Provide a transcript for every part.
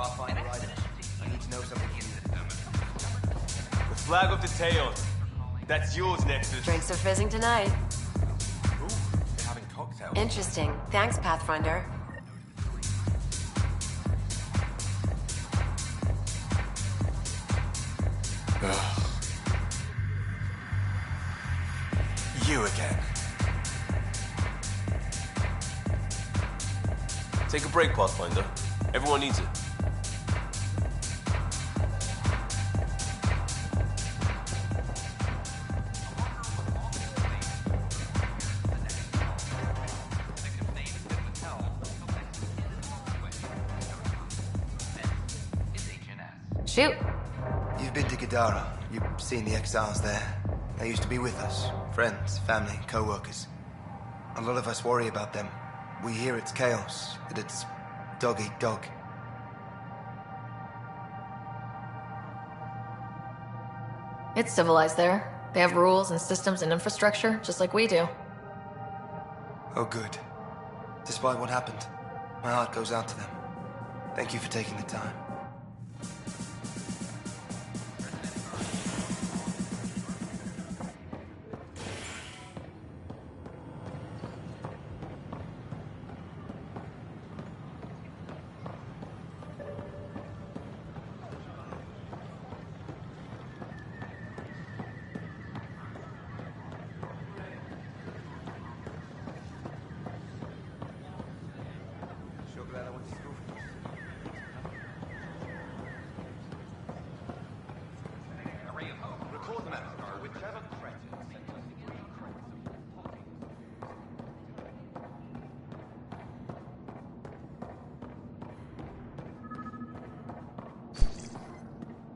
Pathfinder Ryder. I need to know something. The flag of the Tail. That's yours, Nexus. Drinks are fizzing tonight. Ooh, they're having cocktails. Interesting. Thanks, Pathfinder. You again. Take a break, Pathfinder. Everyone needs it. Shoot. You've been to Gadara. You've seen the exiles there. They used to be with us. Friends, family, co-workers. A lot of us worry about them. We hear it's chaos, that it's dog eat dog. It's civilized there. They have rules and systems and infrastructure, just like we do. Oh, good. Despite what happened, my heart goes out to them. Thank you for taking the time.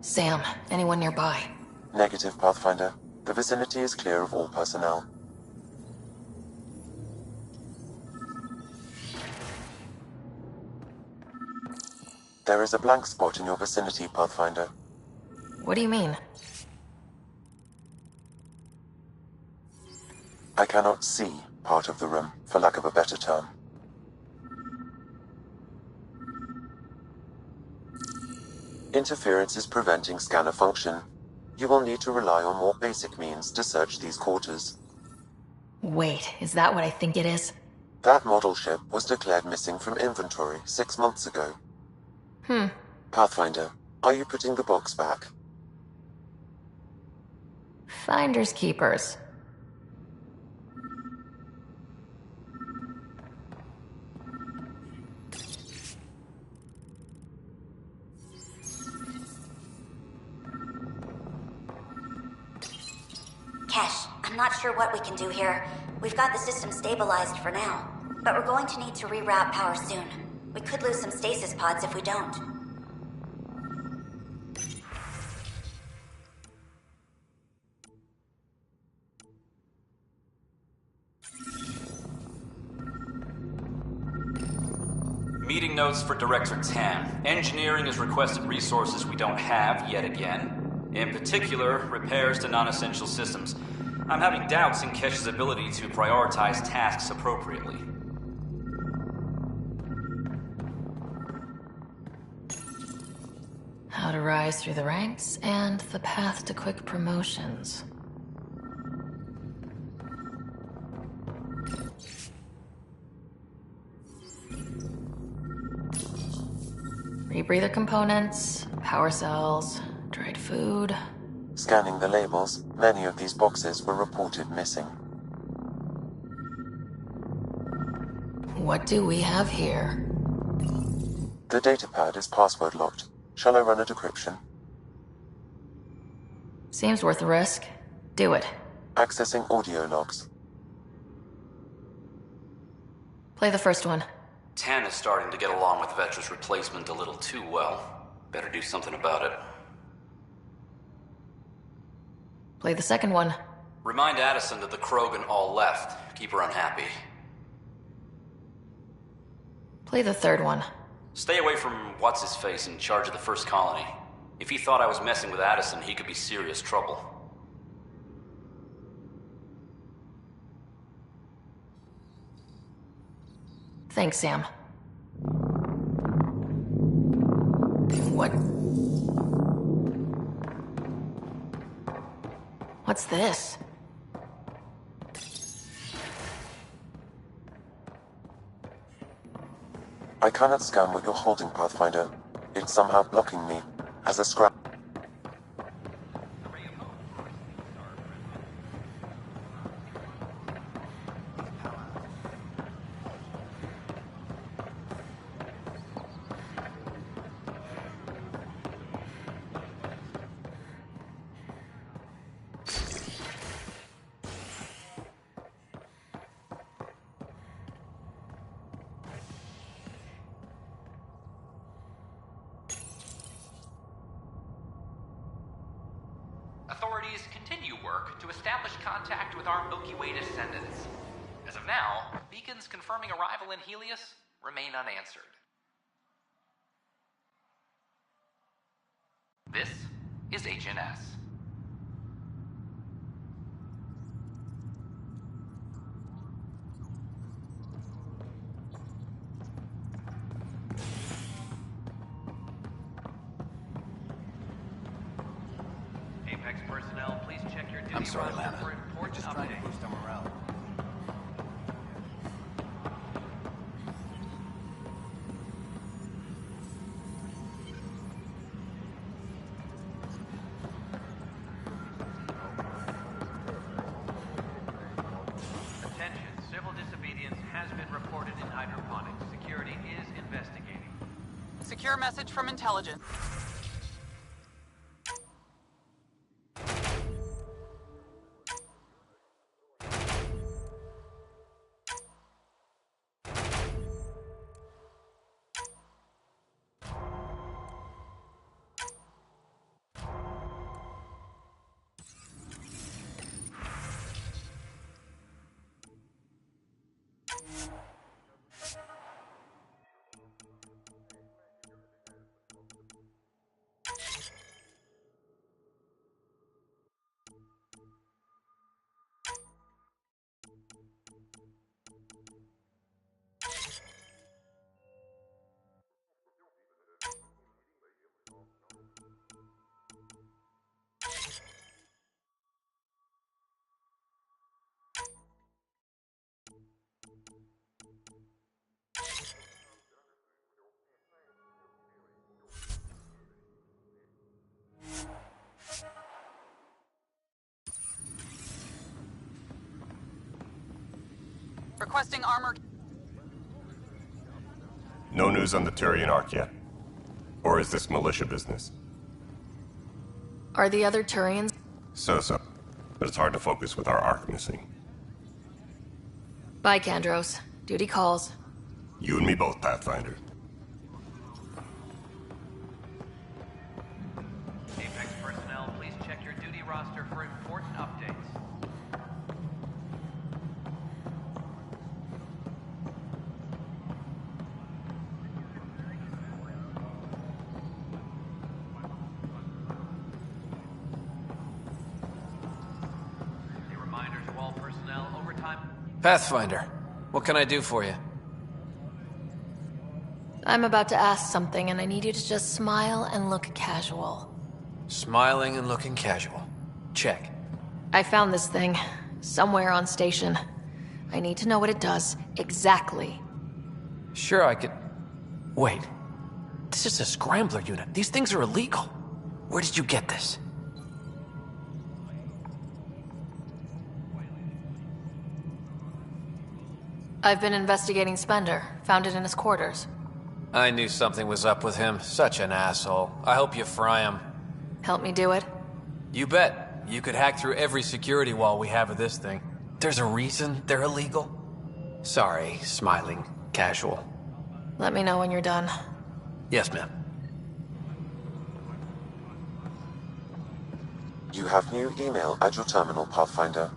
Sam, anyone nearby? Negative, Pathfinder. The vicinity is clear of all personnel. There is a blank spot in your vicinity, Pathfinder. What do you mean? I cannot see part of the room, for lack of a better term. Interference is preventing scanner function. You will need to rely on more basic means to search these quarters. Wait, is that what I think it is? That model ship was declared missing from inventory 6 months ago. Pathfinder, are you putting the box back? Finders keepers. I'm not sure what we can do here. We've got the system stabilized for now, but we're going to need to reroute power soon. We could lose some stasis pods if we don't. Meeting notes for Director Tan. Engineering has requested resources we don't have yet again. In particular, repairs to non-essential systems. I'm having doubts in Kesh's ability to prioritize tasks appropriately. How to rise through the ranks and the path to quick promotions. Rebreather components, power cells, dried food. Scanning the labels, many of these boxes were reported missing. What do we have here? The datapad is password locked. Shall I run a decryption? Seems worth the risk. Do it. Accessing audio logs. Play the first one. Tan is starting to get along with Vetra's replacement a little too well. Better do something about it. Play the second one. Remind Addison that the Krogan all left. Keep her unhappy. Play the third one. Stay away from what's-his-face in charge of the first colony. If he thought I was messing with Addison, he could be serious trouble. Thanks, Sam. What? What's this? I cannot scan what you're holding, Pathfinder. It's somehow blocking me. As a scrap. Authorities continue work to establish contact with our Milky Way descendants. As of now, beacons confirming arrival in Helios remain unanswered. This is HNS. Apex personnel, please check your duty I'm sorry, roster Lana. for We're important just trying to updates. boost our morale. Attention, civil disobedience has been reported in hydroponics. Security is investigating. Secure message from intelligence. Requesting armor. No news on the Turian Ark yet? Or is this militia business? Are the other Turians? So-so. But it's hard to focus with our Ark missing. Bye, Kandros. Duty calls. You and me both, Pathfinder. Apex personnel, please check your duty roster for important updates. A reminder to all personnel, overtime. Pathfinder, what can I do for you? I'm about to ask something, and I need you to just smile and look casual. Smiling and looking casual. Check. I found this thing somewhere on station. I need to know what it does exactly. Sure, I could... Wait. This is a scrambler unit. These things are illegal. Where did you get this? I've been investigating Spender. Found it in his quarters. I knew something was up with him. Such an asshole. I hope you fry him. Help me do it? You bet. You could hack through every security wall we have of this thing. There's a reason they're illegal. Sorry, smiling, casual. Let me know when you're done. Yes, ma'am. You have new email at your terminal, Pathfinder.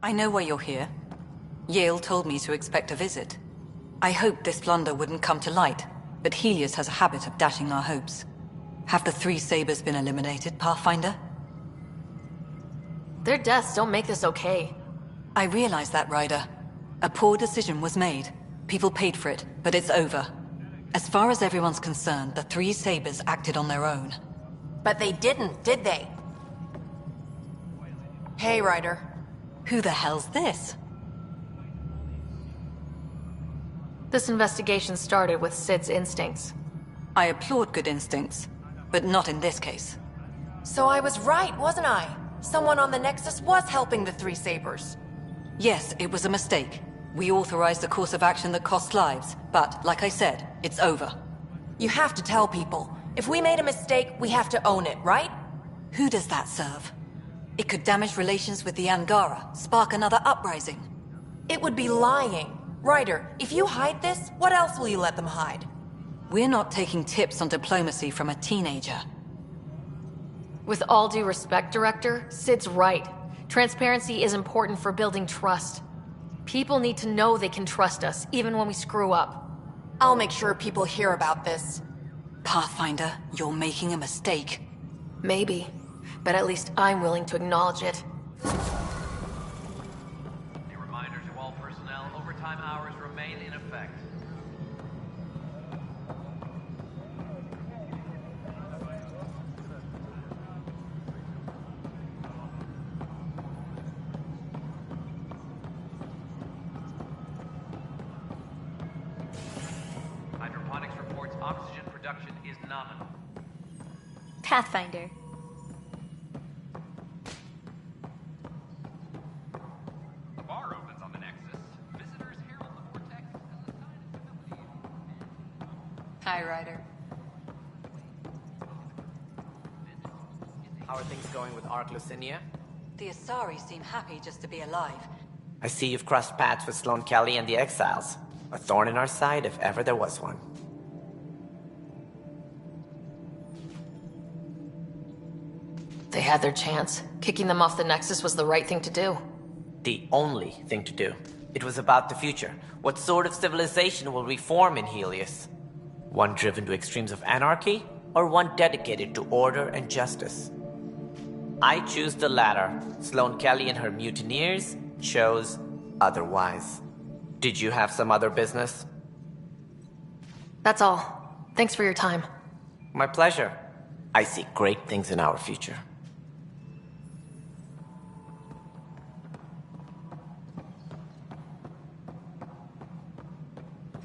I know why you're here. Yale told me to expect a visit. I hoped this blunder wouldn't come to light, but Helios has a habit of dashing our hopes. Have the 3 Sabers been eliminated, Pathfinder? Their deaths don't make this okay. I realize that, Ryder. A poor decision was made. People paid for it, but it's over. As far as everyone's concerned, the three Sabers acted on their own. But they didn't, did they? Hey, Ryder. Who the hell's this? This investigation started with Sid's instincts. I applaud good instincts, but not in this case. So I was right, wasn't I? Someone on the Nexus was helping the three Sabers. Yes, it was a mistake. We authorized a course of action that cost lives, but, like I said, it's over. You have to tell people. If we made a mistake, we have to own it, right? Who does that serve? It could damage relations with the Angara, spark another uprising. It would be lying. Ryder, if you hide this, what else will you let them hide? We're not taking tips on diplomacy from a teenager. With all due respect, Director, Sid's right. Transparency is important for building trust. People need to know they can trust us, even when we screw up. I'll make sure people hear about this. Pathfinder, you're making a mistake. Maybe, but at least I'm willing to acknowledge it. A reminder to all personnel, overtime hours remain in effect. Hydroponics reports oxygen production is nominal. Pathfinder. A bar opens on the Nexus. Visitors herald the vortex as a sign of stability. Hi, Ryder. How are things going with Ark Lucinia? The Asari seem happy just to be alive. I see you've crossed paths with Sloane Kelly and the Exiles. A thorn in our side if ever there was one. They had their chance. Kicking them off the Nexus was the right thing to do. The only thing to do. It was about the future. What sort of civilization will we form in Helios? One driven to extremes of anarchy, or one dedicated to order and justice? I choose the latter. Sloane Kelly and her mutineers chose otherwise. Did you have some other business? That's all. Thanks for your time. My pleasure. I see great things in our future.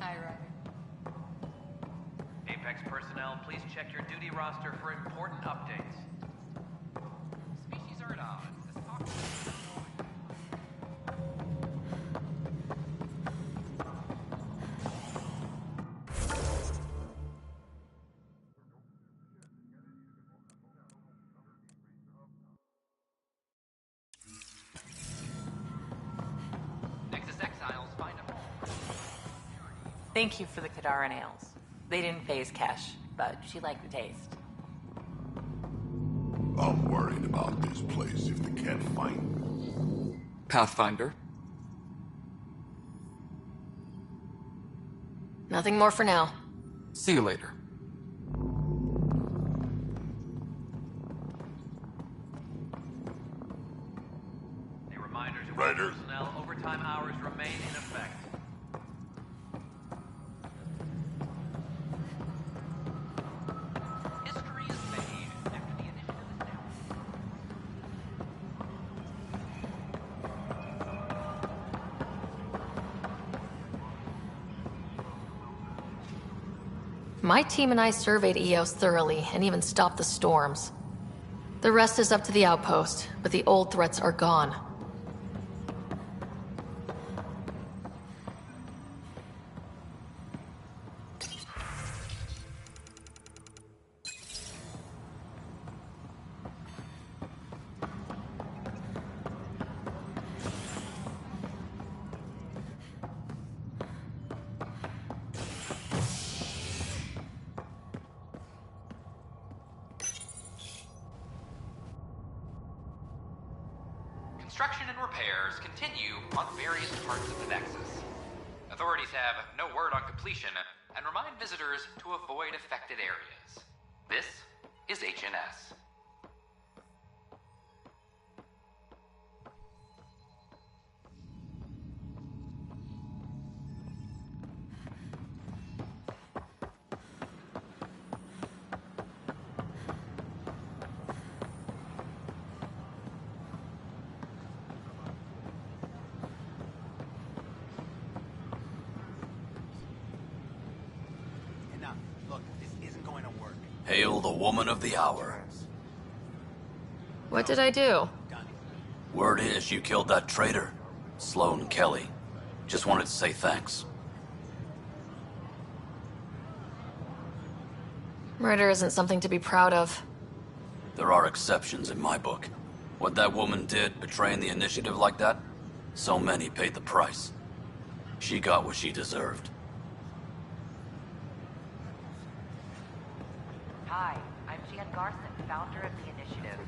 Hi, Ryder. Apex personnel, please check your duty roster for important updates. Species are at odds. This talk- Nexus Exiles find a home. Thank you for the Kadara nails. They didn't phase Kesh, but she liked the taste. I'm worried about this place if they can't find me. Pathfinder? Nothing more for now. See you later. A reminder to all personnel, overtime hours remain in effect. History is made after the initiative is down. My team and I surveyed Eos thoroughly and even stopped the storms. The rest is up to the outpost, but the old threats are gone. Construction and repairs continue on various parts of the Nexus. Authorities have no word on completion and remind visitors to avoid affected areas. This is HNS. Hail the woman of the hour. What did I do? Word is you killed that traitor, Sloan Kelly. Just wanted to say thanks. Murder isn't something to be proud of. There are exceptions in my book. What that woman did, betraying the initiative like that, so many paid the price. She got what she deserved. Hi, I'm Jan Garson, founder of the initiative.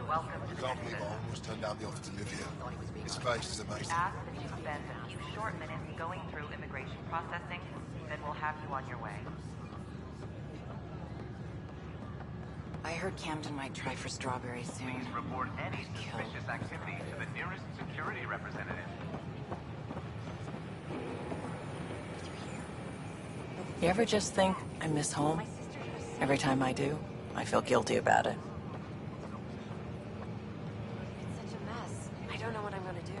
Welcome to the Can't believe I almost turned down the offer to live here. This place is amazing. Ask that you spend a few short minutes going through immigration processing, then we'll have you on your way. I heard Camden might try for Strawberry soon. Please report any suspicious activity to the nearest security representative. You ever just think, I miss home? Every time I do, I feel guilty about it. It's such a mess. I don't know what I'm gonna do.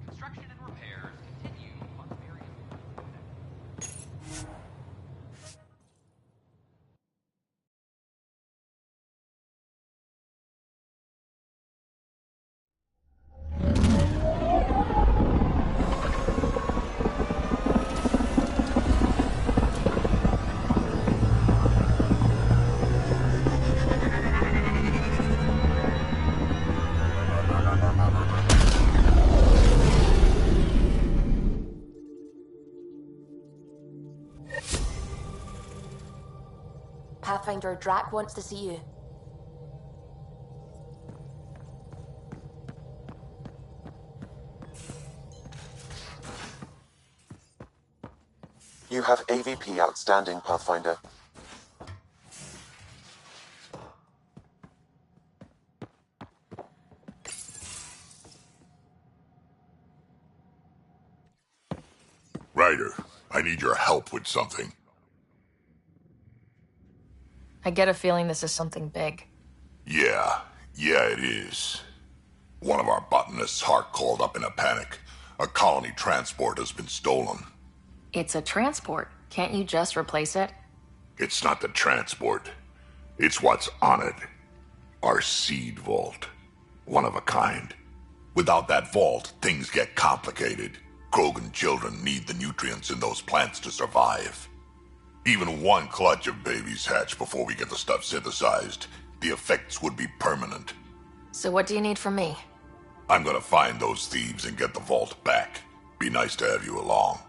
Construction and repairs continue on various... Pathfinder, Drac wants to see you. You have AVP outstanding, Pathfinder. Ryder, I need your help with something. I get a feeling this is something big. Yeah, it is. One of our botanists, Hart, called up in a panic. A colony transport has been stolen. It's a transport. Can't you just replace it? It's not the transport. It's what's on it. Our seed vault. One of a kind. Without that vault, things get complicated. Krogan children need the nutrients in those plants to survive. Even one clutch of babies hatch before we get the stuff synthesized. The effects would be permanent. So what do you need from me? I'm gonna find those thieves and get the vault back. Be nice to have you along.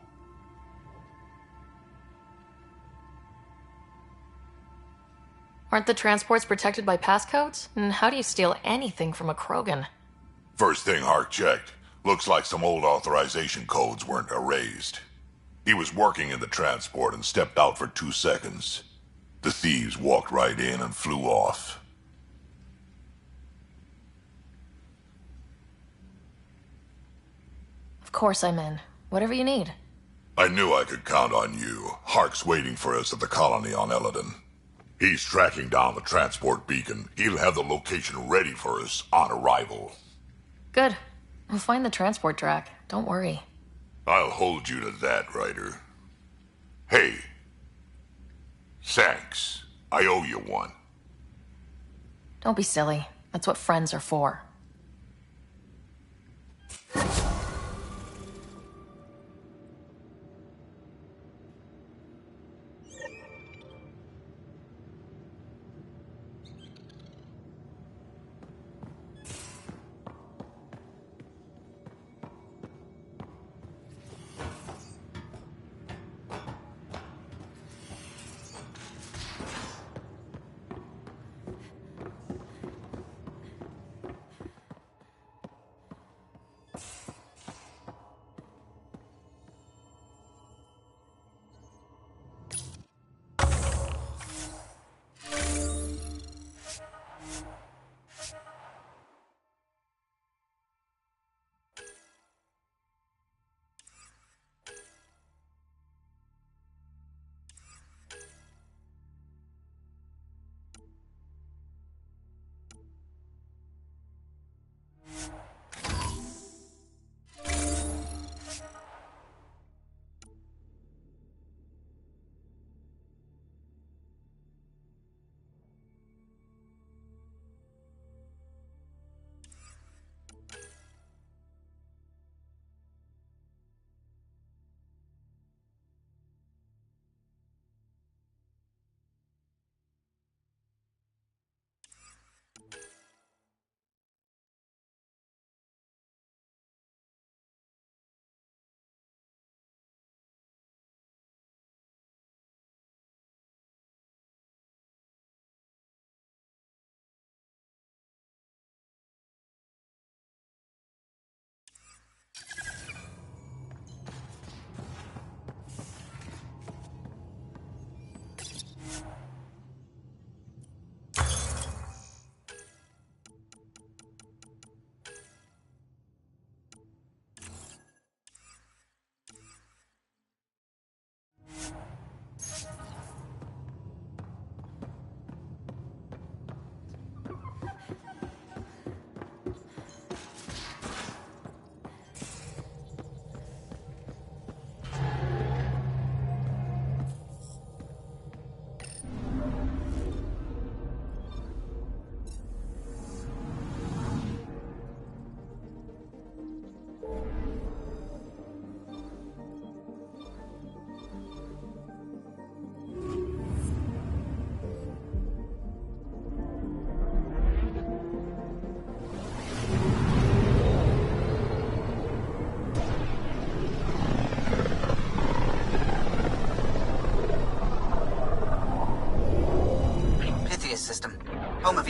Aren't the transports protected by passcodes? And how do you steal anything from a Krogan? First thing Hart checked. Looks like some old authorization codes weren't erased. He was working in the transport and stepped out for 2 seconds. The thieves walked right in and flew off. Of course I'm in. Whatever you need. I knew I could count on you. Hark's waiting for us at the colony on Eladon. He's tracking down the transport beacon. He'll have the location ready for us on arrival. Good. We'll find the transport track. Don't worry. I'll hold you to that, Ryder. Hey. Thanks. I owe you one. Don't be silly. That's what friends are for.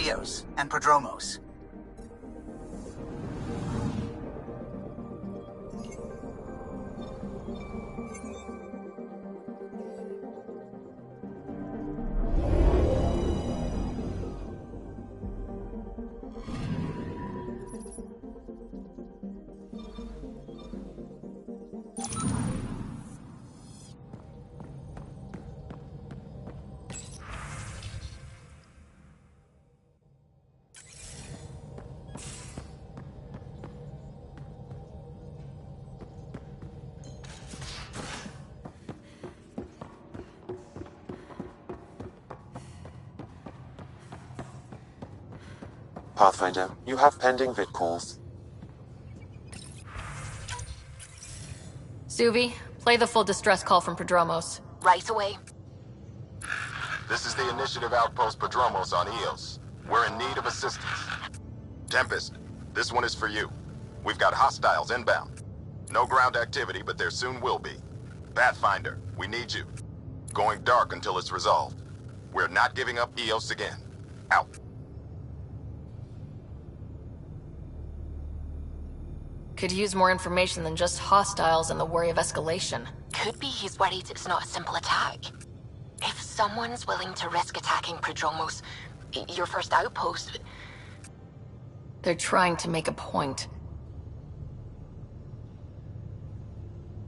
Eos and Prodromos. Pathfinder, you have pending vid calls. Suvi, play the full distress call from Prodromos. Right away. This is the Initiative Outpost Prodromos on Eos. We're in need of assistance. Tempest, this one is for you. We've got hostiles inbound. No ground activity, but there soon will be. Pathfinder, we need you. Going dark until it's resolved. We're not giving up Eos again. Out. Could use more information than just hostiles and the worry of escalation. Could be he's worried it's not a simple attack. If someone's willing to risk attacking Prodromos, your first outpost... They're trying to make a point.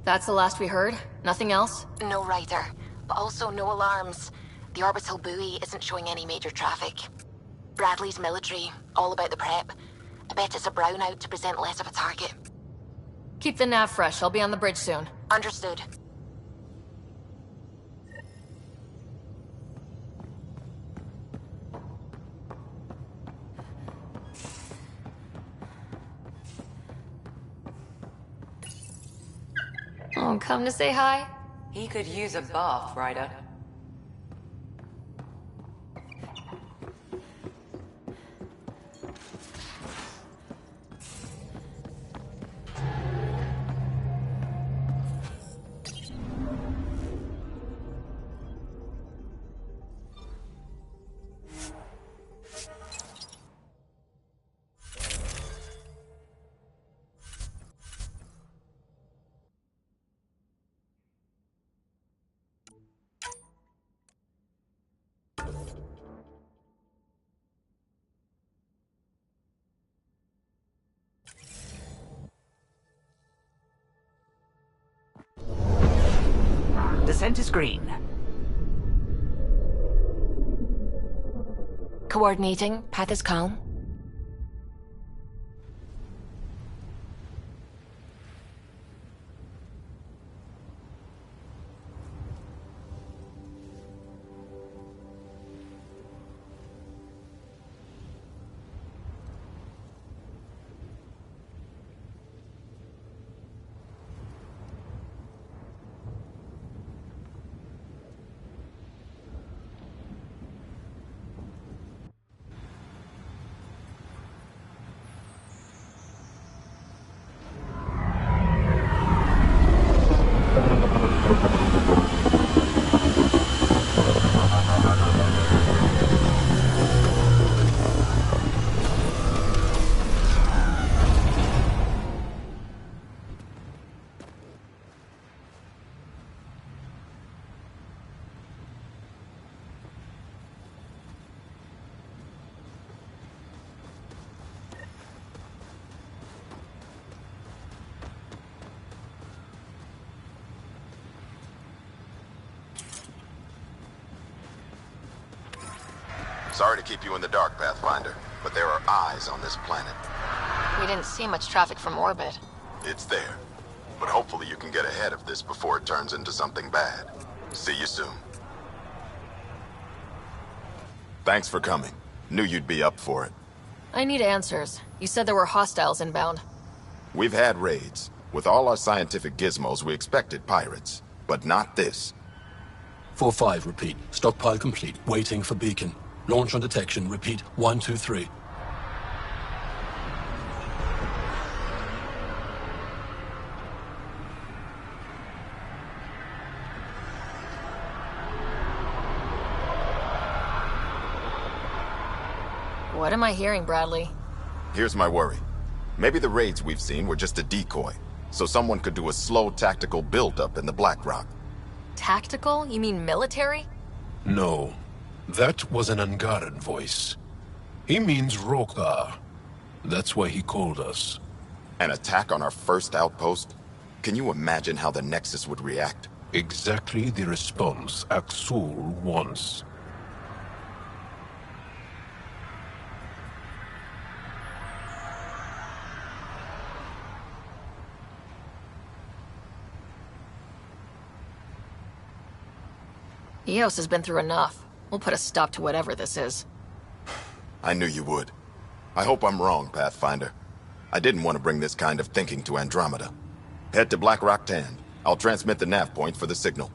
That's the last we heard? Nothing else? No Ryder, but also no alarms. The orbital buoy isn't showing any major traffic. Bradley's military, all about the prep. I bet it's a brownout to present less of a target. Keep the nav fresh. I'll be on the bridge soon. Understood. Oh, come to say hi? He could use a bath, Ryder. Descent is green. Coordinating. Path is calm. Sorry to keep you in the dark, Pathfinder, but there are eyes on this planet. We didn't see much traffic from orbit. It's there. But hopefully you can get ahead of this before it turns into something bad. See you soon. Thanks for coming. Knew you'd be up for it. I need answers. You said there were hostiles inbound. We've had raids. With all our scientific gizmos, we expected pirates. But not this. 4-5, repeat. Stockpile complete. Waiting for beacon. Launch on detection. Repeat. 1, 2, 3. What am I hearing, Bradley? Here's my worry. Maybe the raids we've seen were just a decoy, so someone could do a slow tactical build-up in the Black Rock. Tactical? You mean military? No, that was an Angaran voice. He means Rokar. That's why he called us. An attack on our first outpost? Can you imagine how the Nexus would react? Exactly the response Axul wants. Eos has been through enough. We'll put a stop to whatever this is. I knew you would. I hope I'm wrong, Pathfinder. I didn't want to bring this kind of thinking to Andromeda. Head to Black Rock Tand. I'll transmit the nav point for the signal.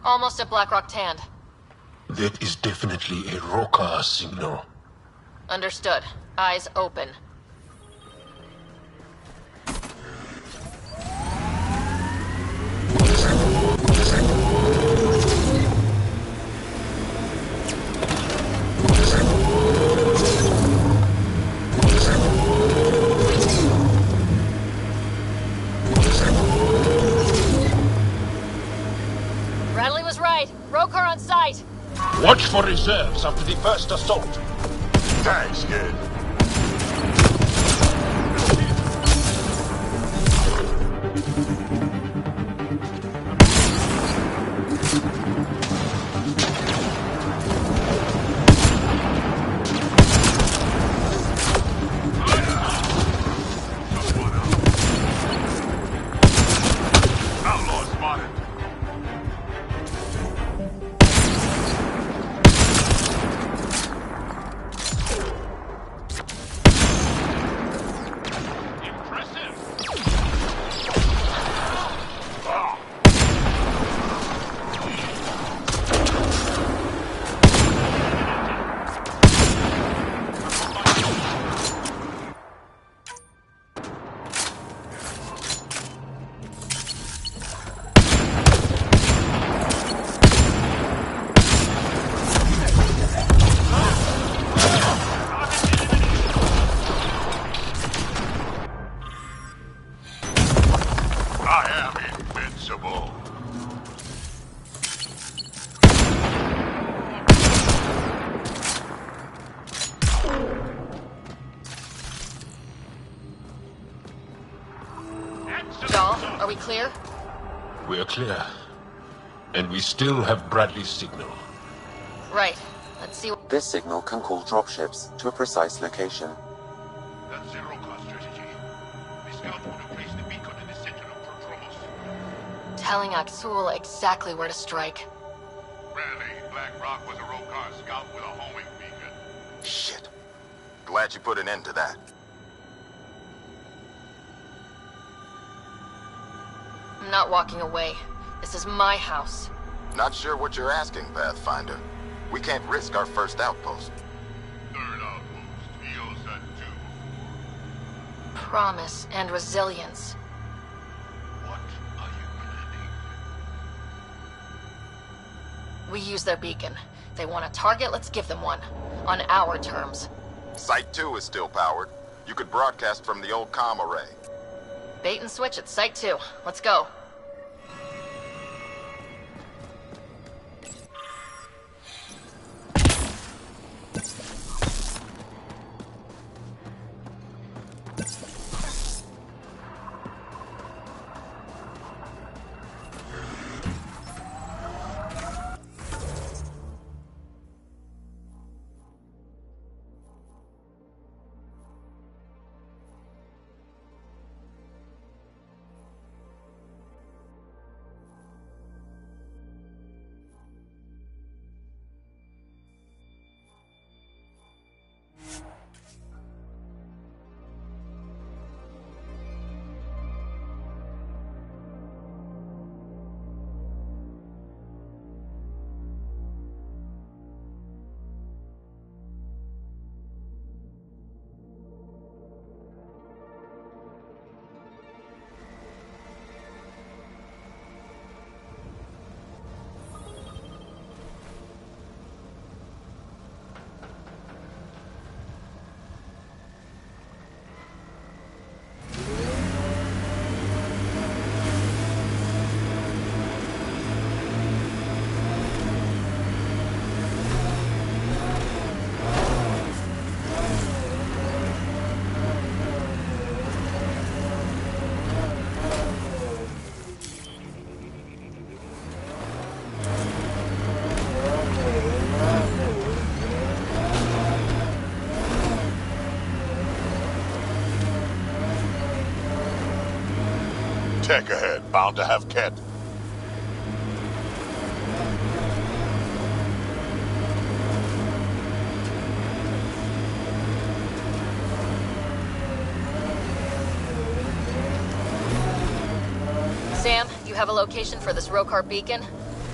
Almost at Blackrock Tand. That is definitely a Rokar signal. Understood. Eyes open. Bradley was right. Rokar on site. Watch for reserves after the first assault. Thanks, kid. Outlaw spotted. I am invincible. Dahl, are we clear? We're clear. And we still have Bradley's signal. Right. Let's see what... This signal can call dropships to a precise location. That's the Rokar strategy. The scout would have placed the beacon in the center of Prodromos. Telling Axul exactly where to strike. Rarely, Black Rock was a Rokar scout with a homing beacon. Shit. Glad you put an end to that. I'm not walking away. This is my house. Not sure what you're asking, Pathfinder. We can't risk our first outpost. Third outpost, Eos at 2. Promise and resilience. What are you planning? We use their beacon. They want a target, let's give them one. On our terms. Site 2 is still powered. You could broadcast from the old comm array. Bait and switch at Site 2. Let's go. tech ahead, bound to have Ket. Sam, you have a location for this Rokar beacon?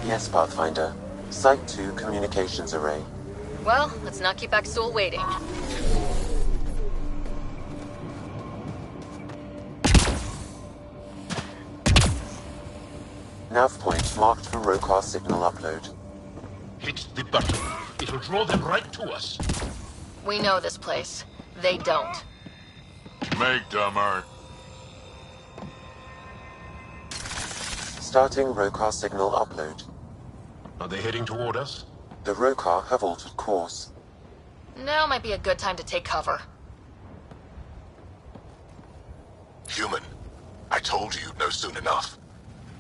Yes, Pathfinder. Site 2 communications array. Well, let's not keep Axel waiting. Nav point marked for Rokar signal upload. Hit the button. It'll draw them right to us. We know this place. They don't. Make dumber. Starting Rokar signal upload. Are they heading toward us? The Rokar have altered course. Now might be a good time to take cover. Human, I told you you'd know soon enough.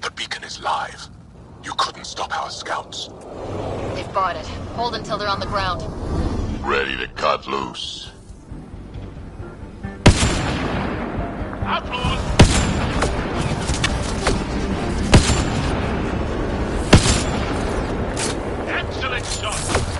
The beacon is live. You couldn't stop our scouts. They've bought it. Hold until they're on the ground. Ready to cut loose. Outlaws! Excellent shot!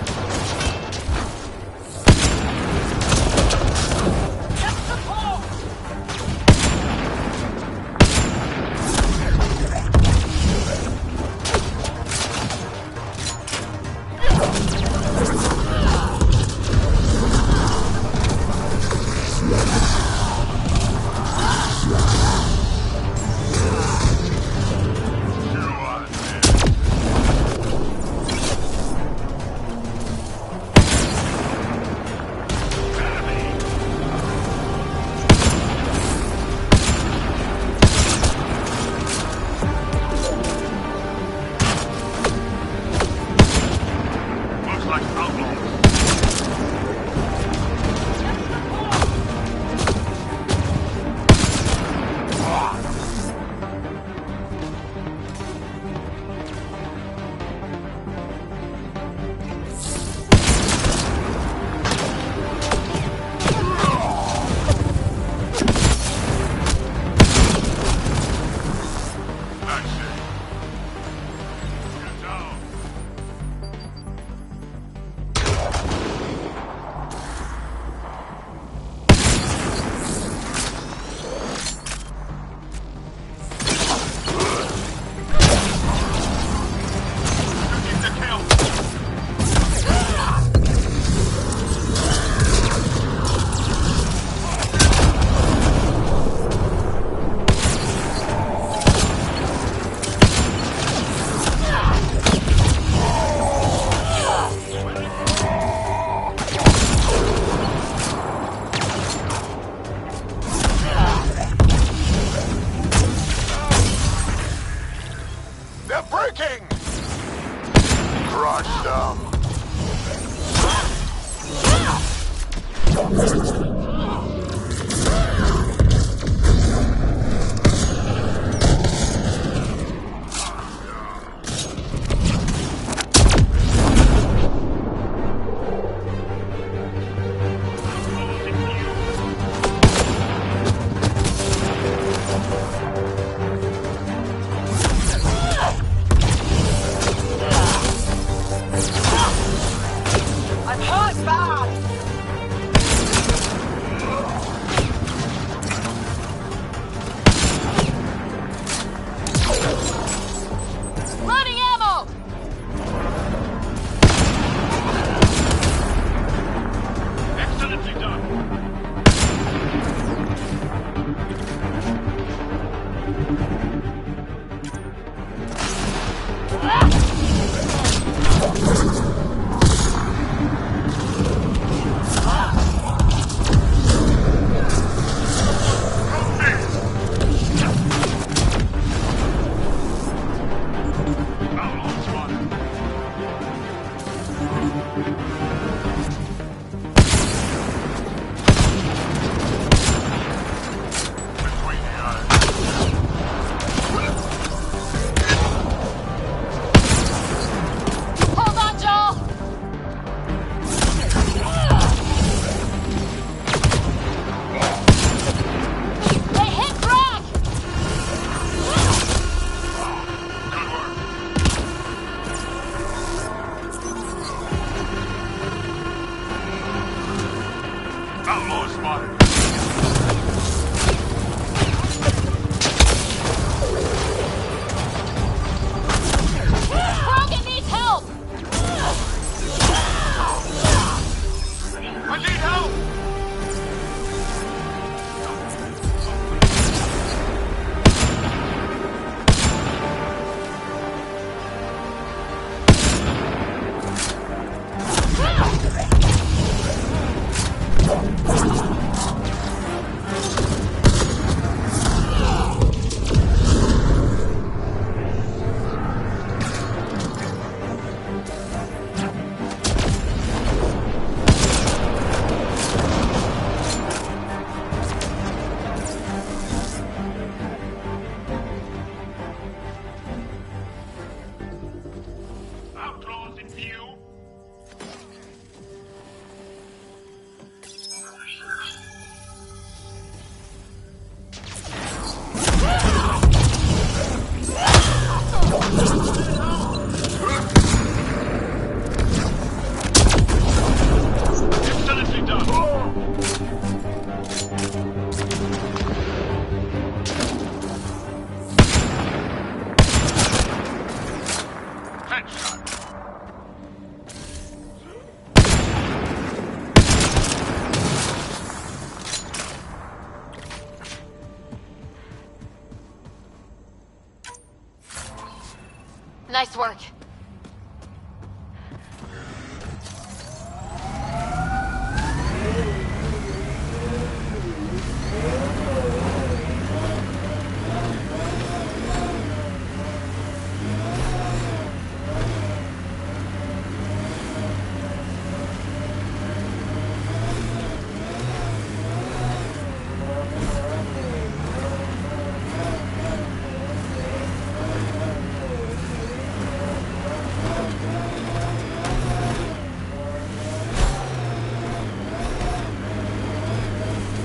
Nice work.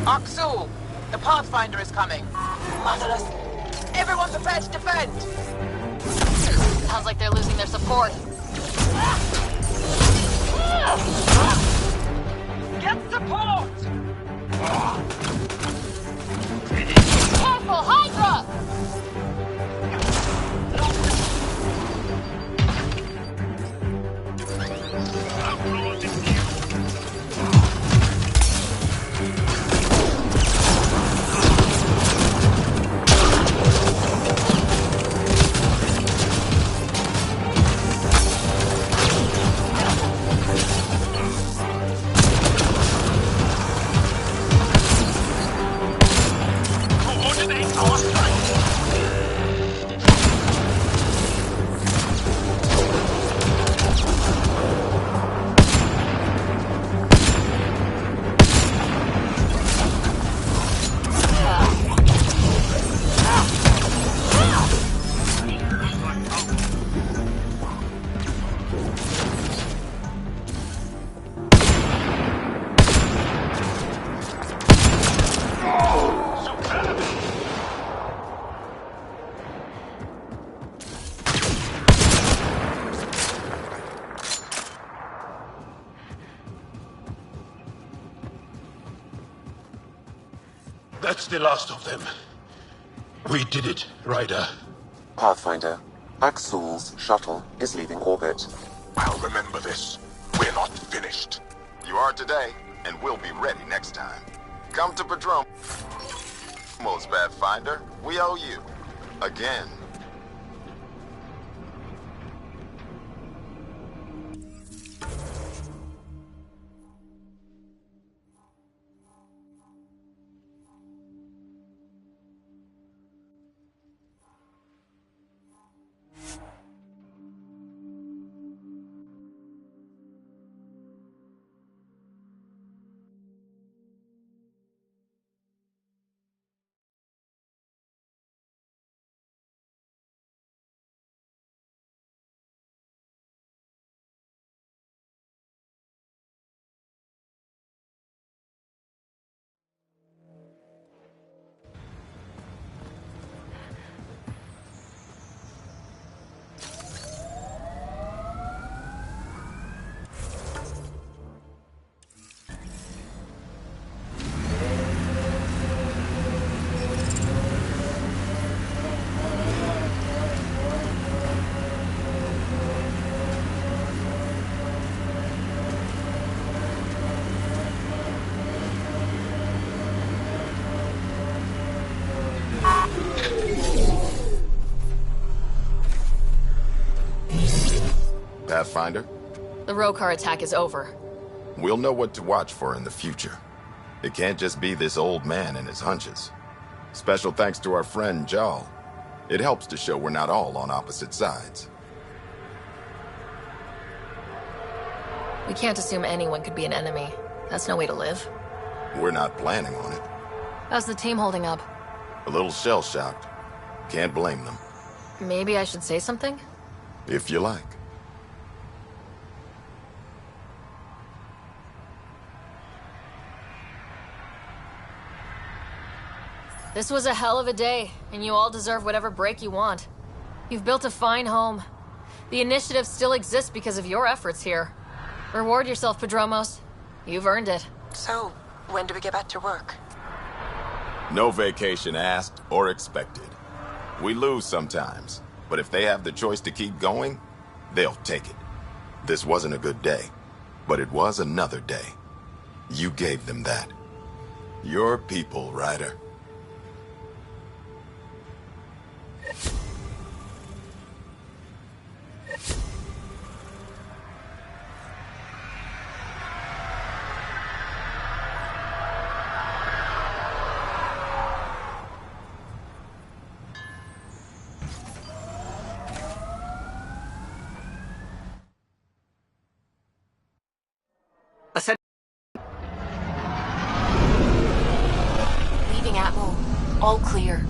Aksul! The Pathfinder is coming! Motherless! Everyone prepared to defend! Sounds like they're losing their support. Get support! Careful, Hydra! That's the last of them. We did it, Ryder. Pathfinder, Aksul's shuttle is leaving orbit. I'll remember this. We're not finished. You are today, and we'll be ready next time. Come to Padromos, Pathfinder. We owe you. Again. Pathfinder? The Rokar attack is over. We'll know what to watch for in the future. It can't just be this old man and his hunches. Special thanks to our friend Jal. It helps to show we're not all on opposite sides. We can't assume anyone could be an enemy. That's no way to live. We're not planning on it. How's the team holding up? A little shell-shocked. Can't blame them. Maybe I should say something? If you like. This was a hell of a day, and you all deserve whatever break you want. You've built a fine home. The initiative still exists because of your efforts here. Reward yourself, Padromos. You've earned it. So, when do we get back to work? No vacation asked or expected. We lose sometimes, but if they have the choice to keep going, they'll take it. This wasn't a good day, but it was another day. You gave them that. Your people, Ryder. All clear.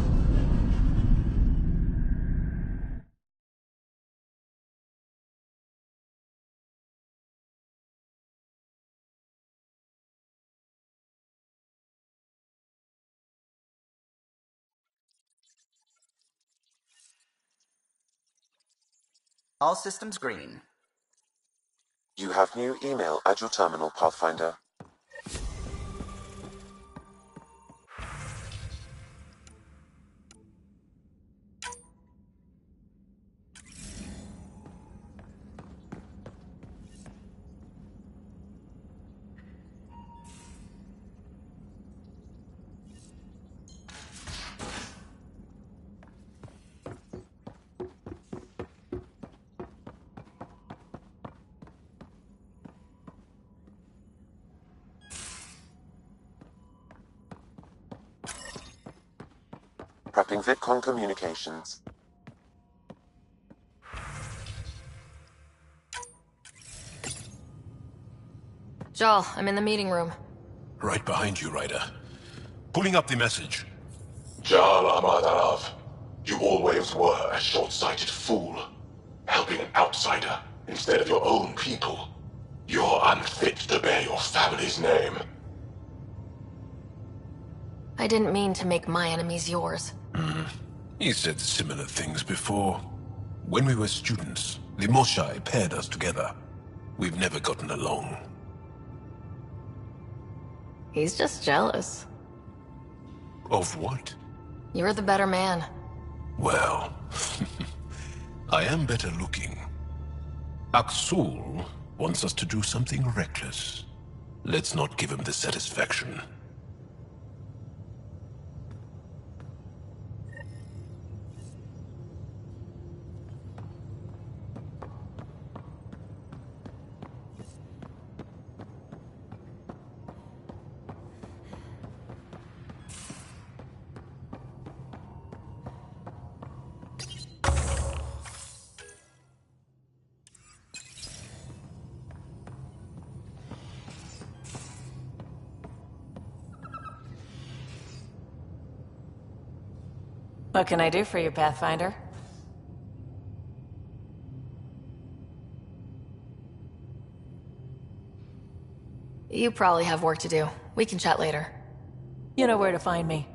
All systems green. You have new email at your terminal, Pathfinder. Prepping VidCon communications. Jal, I'm in the meeting room. Right behind you, Ryder. Pulling up the message. Jal Amadarav, you always were a short-sighted fool. Helping an outsider instead of your own people. You're unfit to bear your family's name. I didn't mean to make my enemies yours. He said similar things before. When we were students, the Moshai paired us together. We've never gotten along. He's just jealous. Of what? You're the better man. Well, I am better looking. Aksul wants us to do something reckless. Let's not give him the satisfaction. What can I do for you, Pathfinder? You probably have work to do. We can chat later. You know where to find me.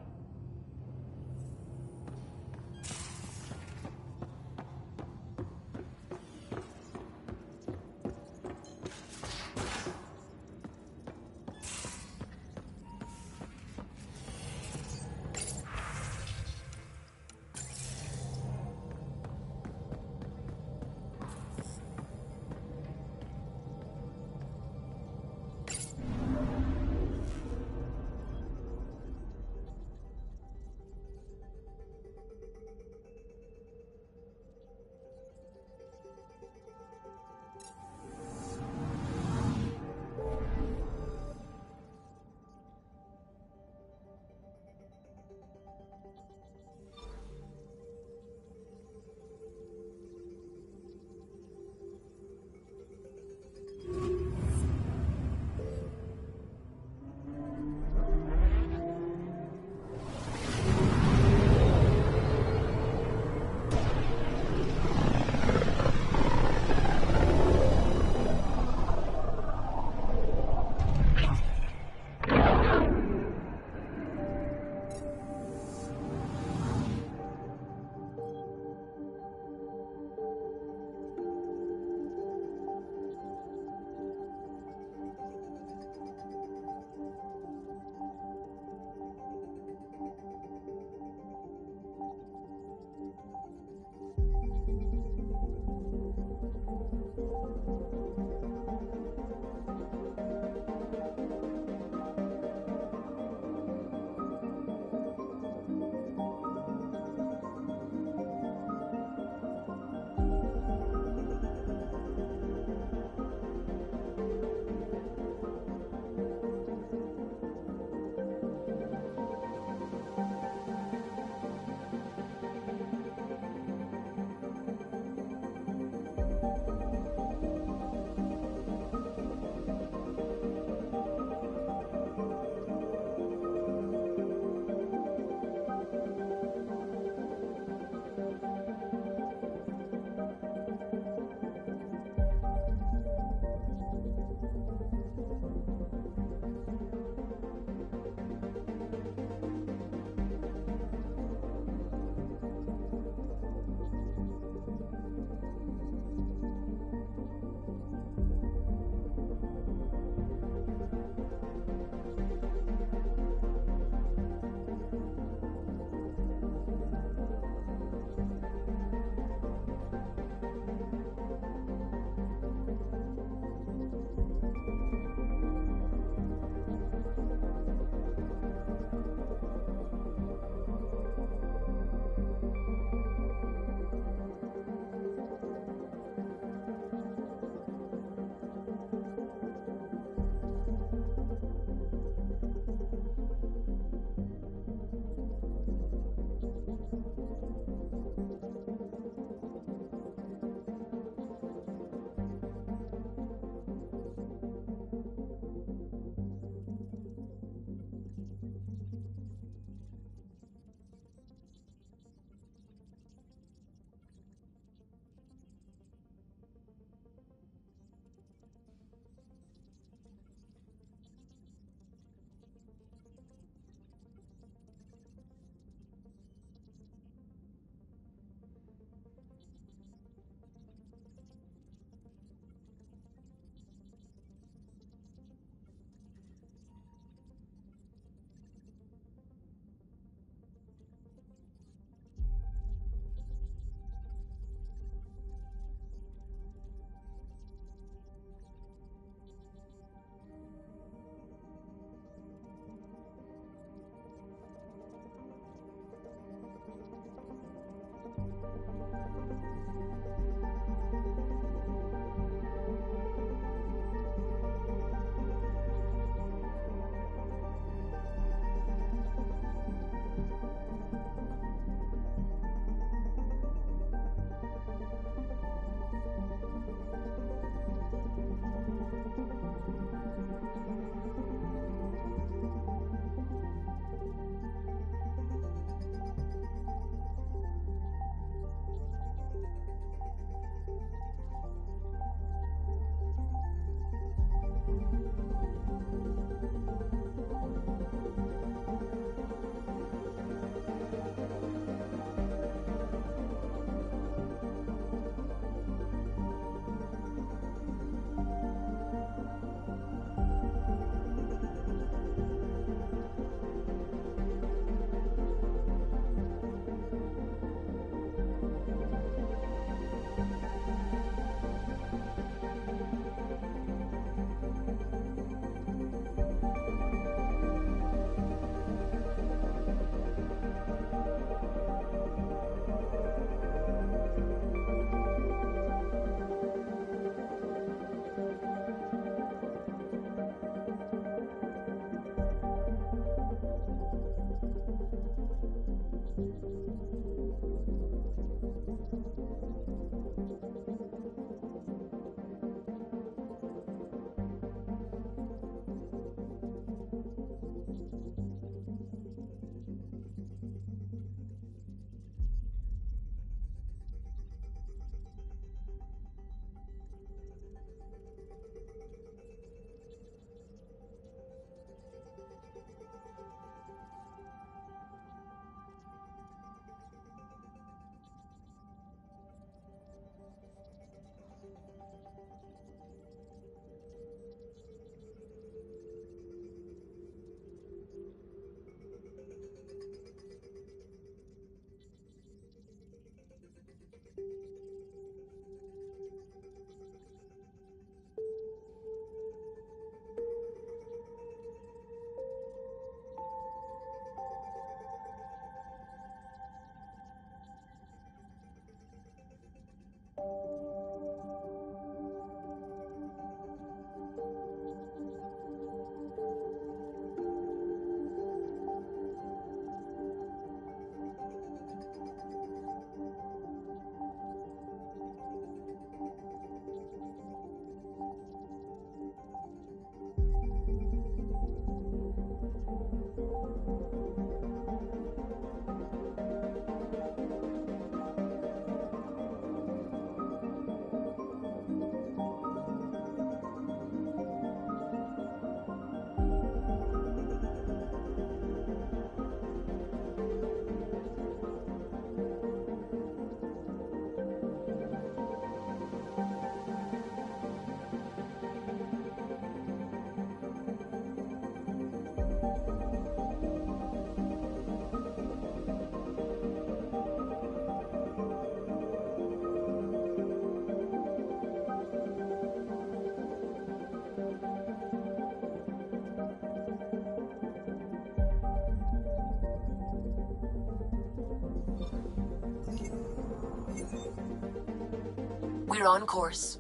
We're on course.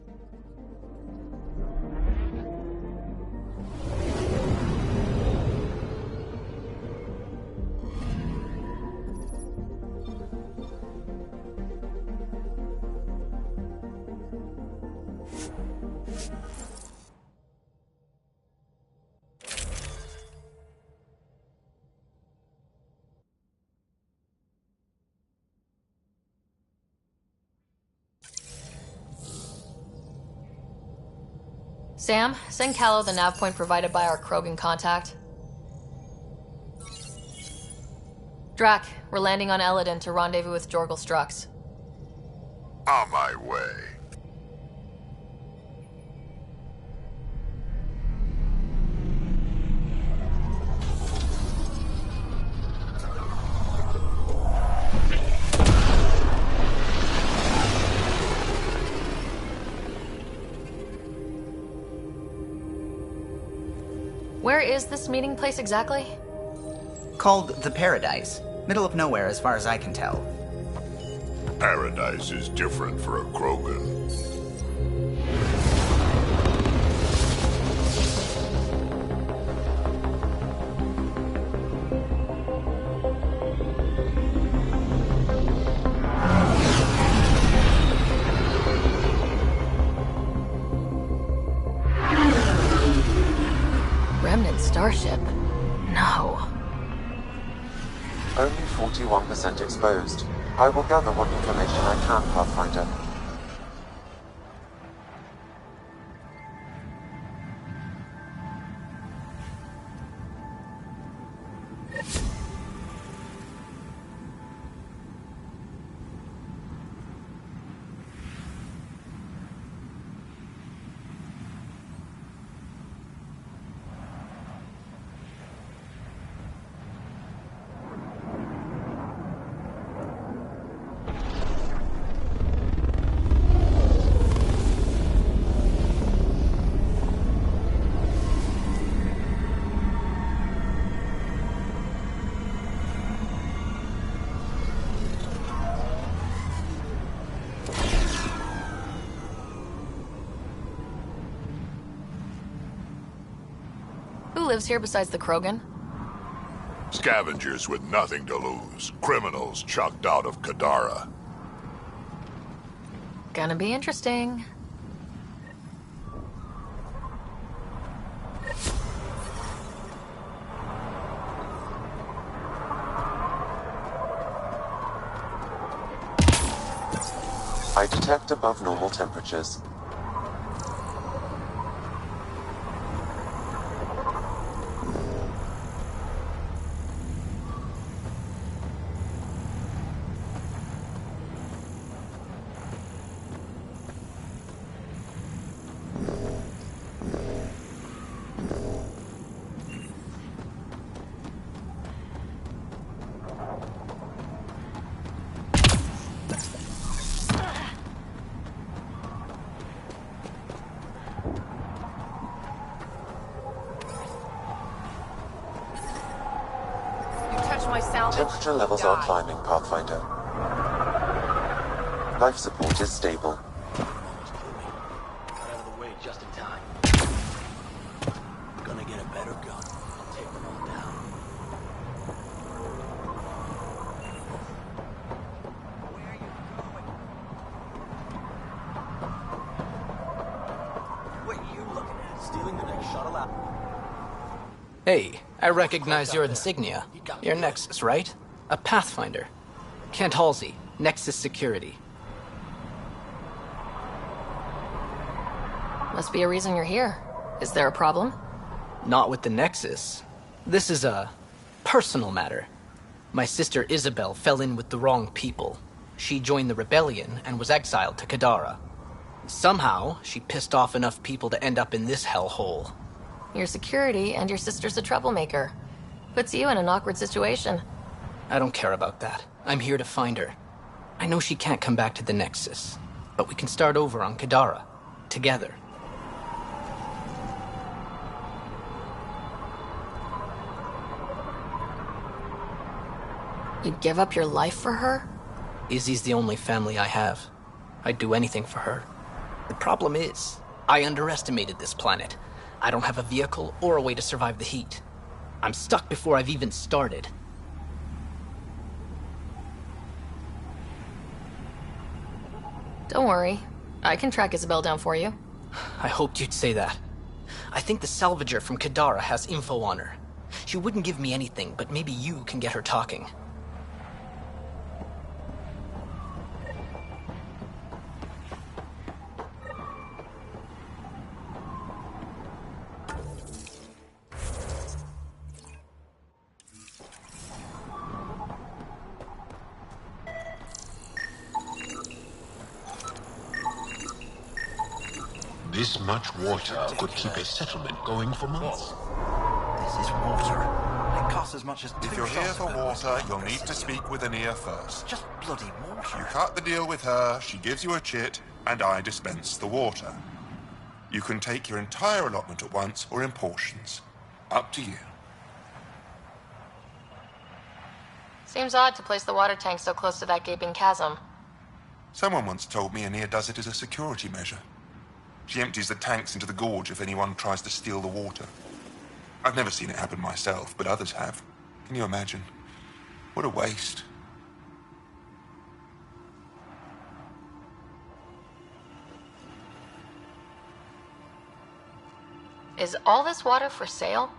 Sam, send Callow the nav point provided by our Krogan contact. Drac, we're landing on Eladin to rendezvous with Jorgal Strux. On my way. Where is this meeting place exactly? Called the Paradise. Middle of nowhere as far as I can tell. Paradise is different for a Krogan. Remnant starship? No. Only 41% exposed. I will gather what information I can, Pathfinder. Who lives here besides the Krogan? Scavengers with nothing to lose. Criminals chucked out of Kadara. Gonna be interesting. I detect above normal temperatures. Temperature levels are climbing, Pathfinder. Life support is stable. Got out of the way just in time. Gonna get a better gun. I'll take them all down. Where are you going? What are you looking at? Stealing the next shuttle out? Hey, I recognize your insignia. You're Nexus, right? A Pathfinder. Kent Halsey, Nexus Security. Must be a reason you're here. Is there a problem? Not with the Nexus. This is a personal matter. My sister Isabel fell in with the wrong people. She joined the rebellion and was exiled to Kadara. Somehow, she pissed off enough people to end up in this hellhole. Your security and your sister's a troublemaker. Puts you in an awkward situation. I don't care about that. I'm here to find her. I know she can't come back to the Nexus, but we can start over on Kadara. Together. You'd give up your life for her? Izzy's the only family I have. I'd do anything for her. The problem is, I underestimated this planet. I don't have a vehicle or a way to survive the heat. I'm stuck before I've even started. Don't worry. I can track Isabel down for you. I hoped you'd say that. I think the salvager from Kadara has info on her. She wouldn't give me anything, but maybe you can get her talking. This much water could keep a settlement going for months. This is water. It costs as much as two If you're here shots for of water, it. you'll need to speak with Ania first. Just bloody water. You cut the deal with her, she gives you a chit, and I dispense the water. You can take your entire allotment at once or in portions. Up to you. Seems odd to place the water tank so close to that gaping chasm. Someone once told me Ania does it as a security measure. She empties the tanks into the gorge if anyone tries to steal the water. I've never seen it happen myself, but others have. Can you imagine? What a waste. Is all this water for sale?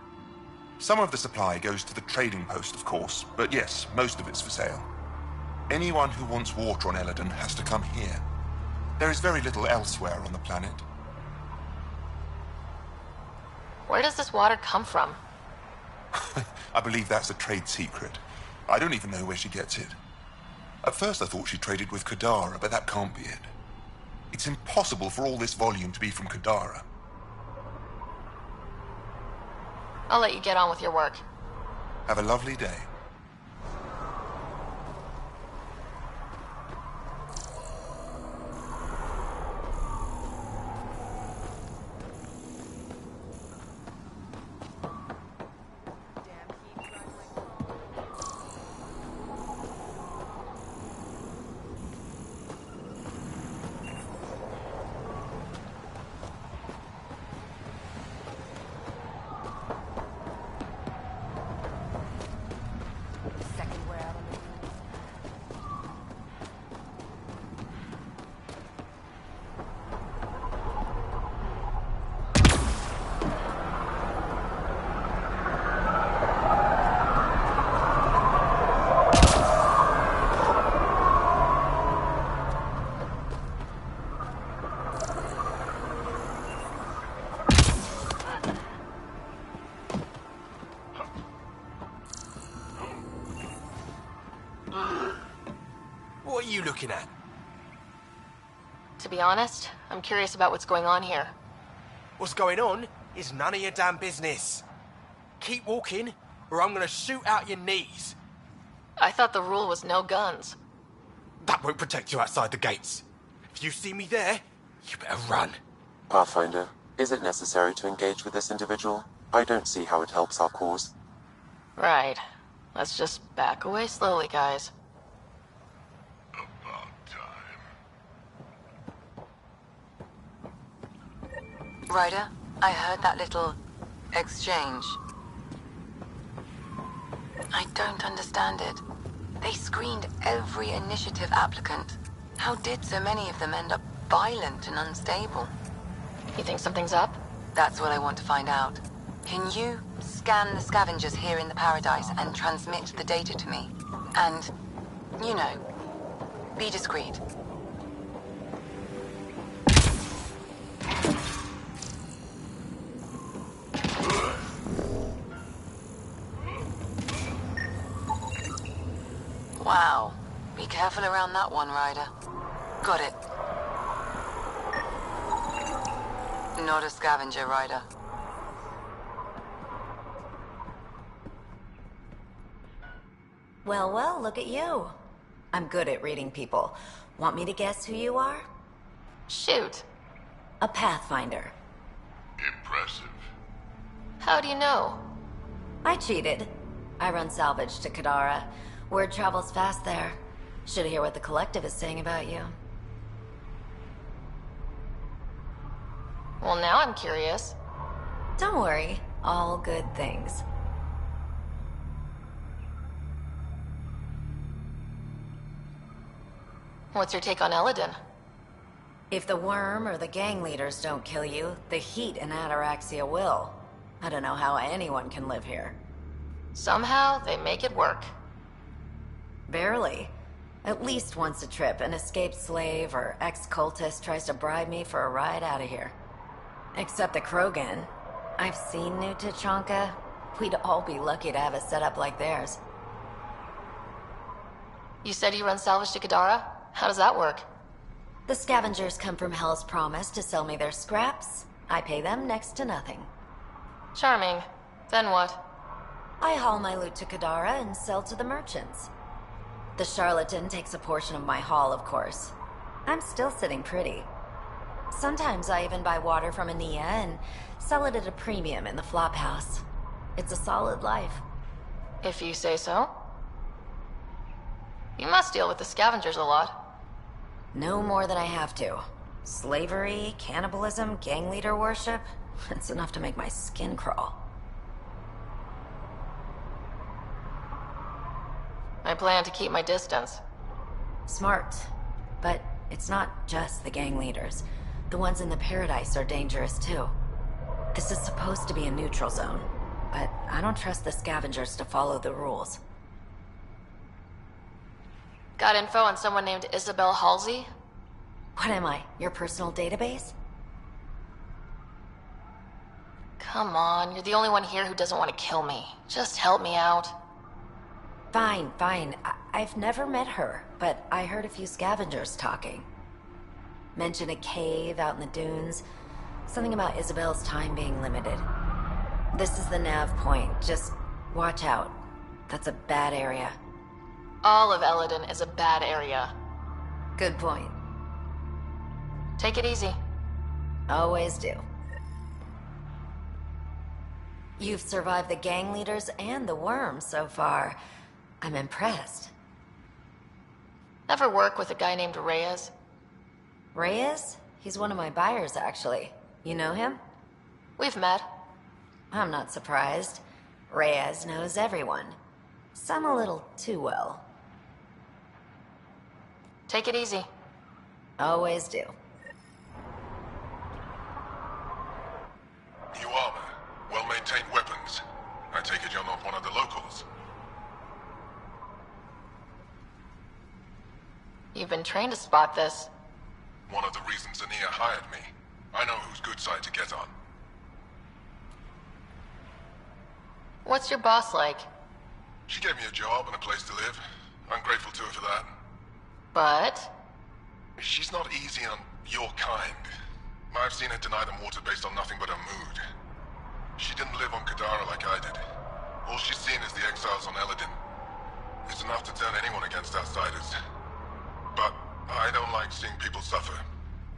Some of the supply goes to the trading post, of course, but yes, most of it's for sale. Anyone who wants water on Eladon has to come here. There is very little elsewhere on the planet. Where does this water come from? I believe that's a trade secret. I don't even know where she gets it. At first I thought she traded with Kadara, but that can't be it. It's impossible for all this volume to be from Kadara. I'll let you get on with your work. Have a lovely day. you looking at? To be honest, I'm curious about what's going on here. What's going on is none of your damn business. Keep walking, or I'm gonna shoot out your knees. I thought the rule was no guns. That won't protect you outside the gates. If you see me there, you better run. Pathfinder, is it necessary to engage with this individual? I don't see how it helps our cause. Right. Let's just back away slowly, guys. Ryder, I heard that little exchange. I don't understand it. They screened every initiative applicant. How did so many of them end up violent and unstable? You think something's up? That's what I want to find out. Can you scan the scavengers here in the Paradise and transmit the data to me? And, you know, be discreet. Wow. Be careful around that one, Ryder. Got it. Not a scavenger, Ryder. Well, well, look at you. I'm good at reading people. Want me to guess who you are? Shoot. A Pathfinder. Impressive. How do you know? I cheated. I run salvage to Kadara. Word travels fast there. Should hear what the Collective is saying about you. Well, now I'm curious. Don't worry. All good things. What's your take on Eladin? If the worm or the gang leaders don't kill you, the heat in Ataraxia will. I don't know how anyone can live here. Somehow, they make it work. Barely. At least once a trip, an escaped slave or ex-cultist tries to bribe me for a ride out of here. Except the Krogan. I've seen New Tachanka. We'd all be lucky to have a setup like theirs. You said you run salvage to Kadara? How does that work? The scavengers come from Hell's Promise to sell me their scraps. I pay them next to nothing. Charming. Then what? I haul my loot to Kadara and sell to the merchants. The charlatan takes a portion of my haul, of course. I'm still sitting pretty. Sometimes I even buy water from Ania and sell it at a premium in the flop house. It's a solid life. If you say so. You must deal with the scavengers a lot. No more than I have to. Slavery, cannibalism, gang leader worship. It's enough to make my skin crawl. I plan to keep my distance. Smart. But it's not just the gang leaders. The ones in the Paradise are dangerous too. This is supposed to be a neutral zone, but I don't trust the scavengers to follow the rules. Got info on someone named Isabel Halsey? What am I, your personal database? Come on, you're the only one here who doesn't want to kill me. Just help me out. Fine, fine. I've never met her, but I heard a few scavengers talking. Mentioned a cave out in the dunes. Something about Isabel's time being limited. This is the nav point. Just watch out. That's a bad area. All of Eladin is a bad area. Good point. Take it easy. Always do. You've survived the gang leaders and the worm so far. I'm impressed. Ever work with a guy named Reyes? Reyes? He's one of my buyers, actually. You know him? We've met. I'm not surprised. Reyes knows everyone. Some a little too well. Take it easy. Always do. New armor, well-maintained weapons. I take it you're not one of the locals. You've been trained to spot this. One of the reasons Ania hired me. I know whose good side to get on. What's your boss like? She gave me a job and a place to live. I'm grateful to her for that. But? She's not easy on your kind. I've seen her deny them water based on nothing but her mood. She didn't live on Kadara like I did. All she's seen is the exiles on Eladin. It's enough to turn anyone against outsiders. But I don't like seeing people suffer,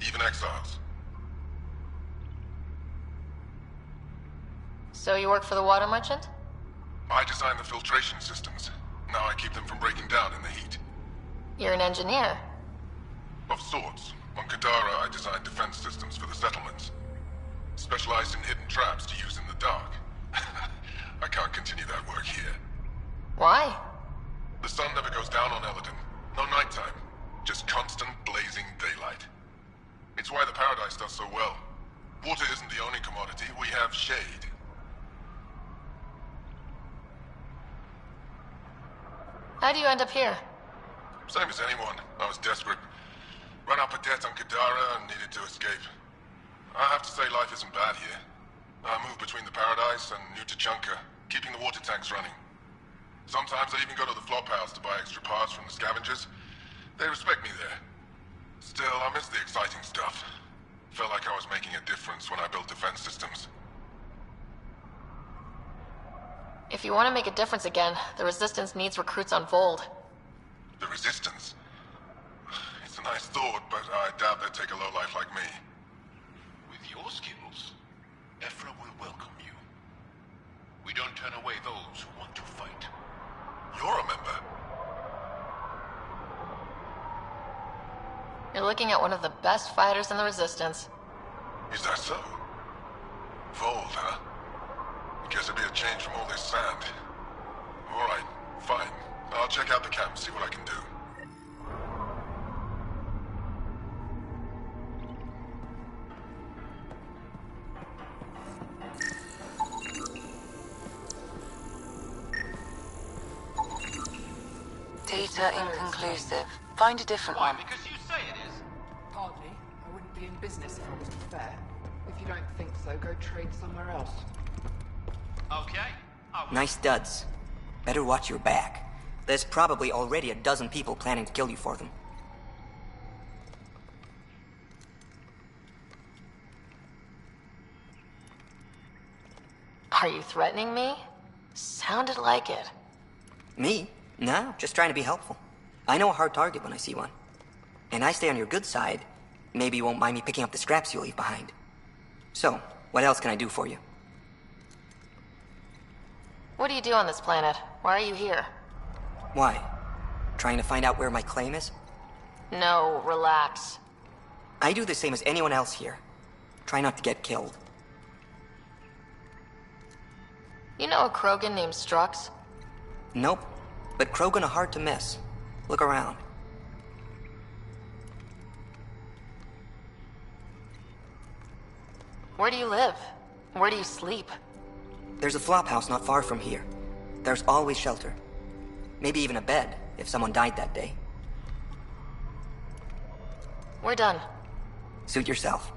even exiles. So you work for the water merchant? I designed the filtration systems. Now I keep them from breaking down in the heat. You're an engineer. Of sorts. On Kadara, I designed defense systems for the settlements. Specialized in hidden traps to use in the dark. I can't continue that work here. Why? The sun never goes down on Eladin. No nighttime. Just constant blazing daylight. It's why the Paradise does so well. Water isn't the only commodity. We have shade. How do you end up here? Same as anyone. I was desperate. Ran up a debt on Kadara and needed to escape. I have to say life isn't bad here. I move between the Paradise and New Tachanka, keeping the water tanks running. Sometimes I even go to the flop house to buy extra parts from the scavengers. They respect me there. Still, I miss the exciting stuff. Felt like I was making a difference when I built defense systems. If you want to make a difference again, the Resistance needs recruits on Vold. The Resistance? It's a nice thought, but I doubt they'd take a lowlife like me. With your skills, Ephra will welcome you. We don't turn away those who want to fight. You're a member. You're looking at one of the best fighters in the Resistance. Is that so? Vold, huh? Guess it'd be a change from all this sand. Alright, fine. I'll check out the camp, see what I can do. Data inconclusive. Find a different one. Because you say it is. Hardly. I wouldn't be in business if I wasn't fair. If you don't think so, go trade somewhere else. Okay. Nice duds. Better watch your back. There's probably already a dozen people planning to kill you for them. Are you threatening me? Sounded like it. Me? No, just trying to be helpful. I know a hard target when I see one. And I stay on your good side. Maybe you won't mind me picking up the scraps you leave behind. So, what else can I do for you? What do you do on this planet? Why are you here? Why? Trying to find out where my claim is? No, relax. I do the same as anyone else here. Try not to get killed. You know a Krogan named Strux? Nope. But Krogan are hard to miss. Look around. Where do you live? Where do you sleep? There's a flop house not far from here. There's always shelter. Maybe even a bed, if someone died that day. We're done. Suit yourself.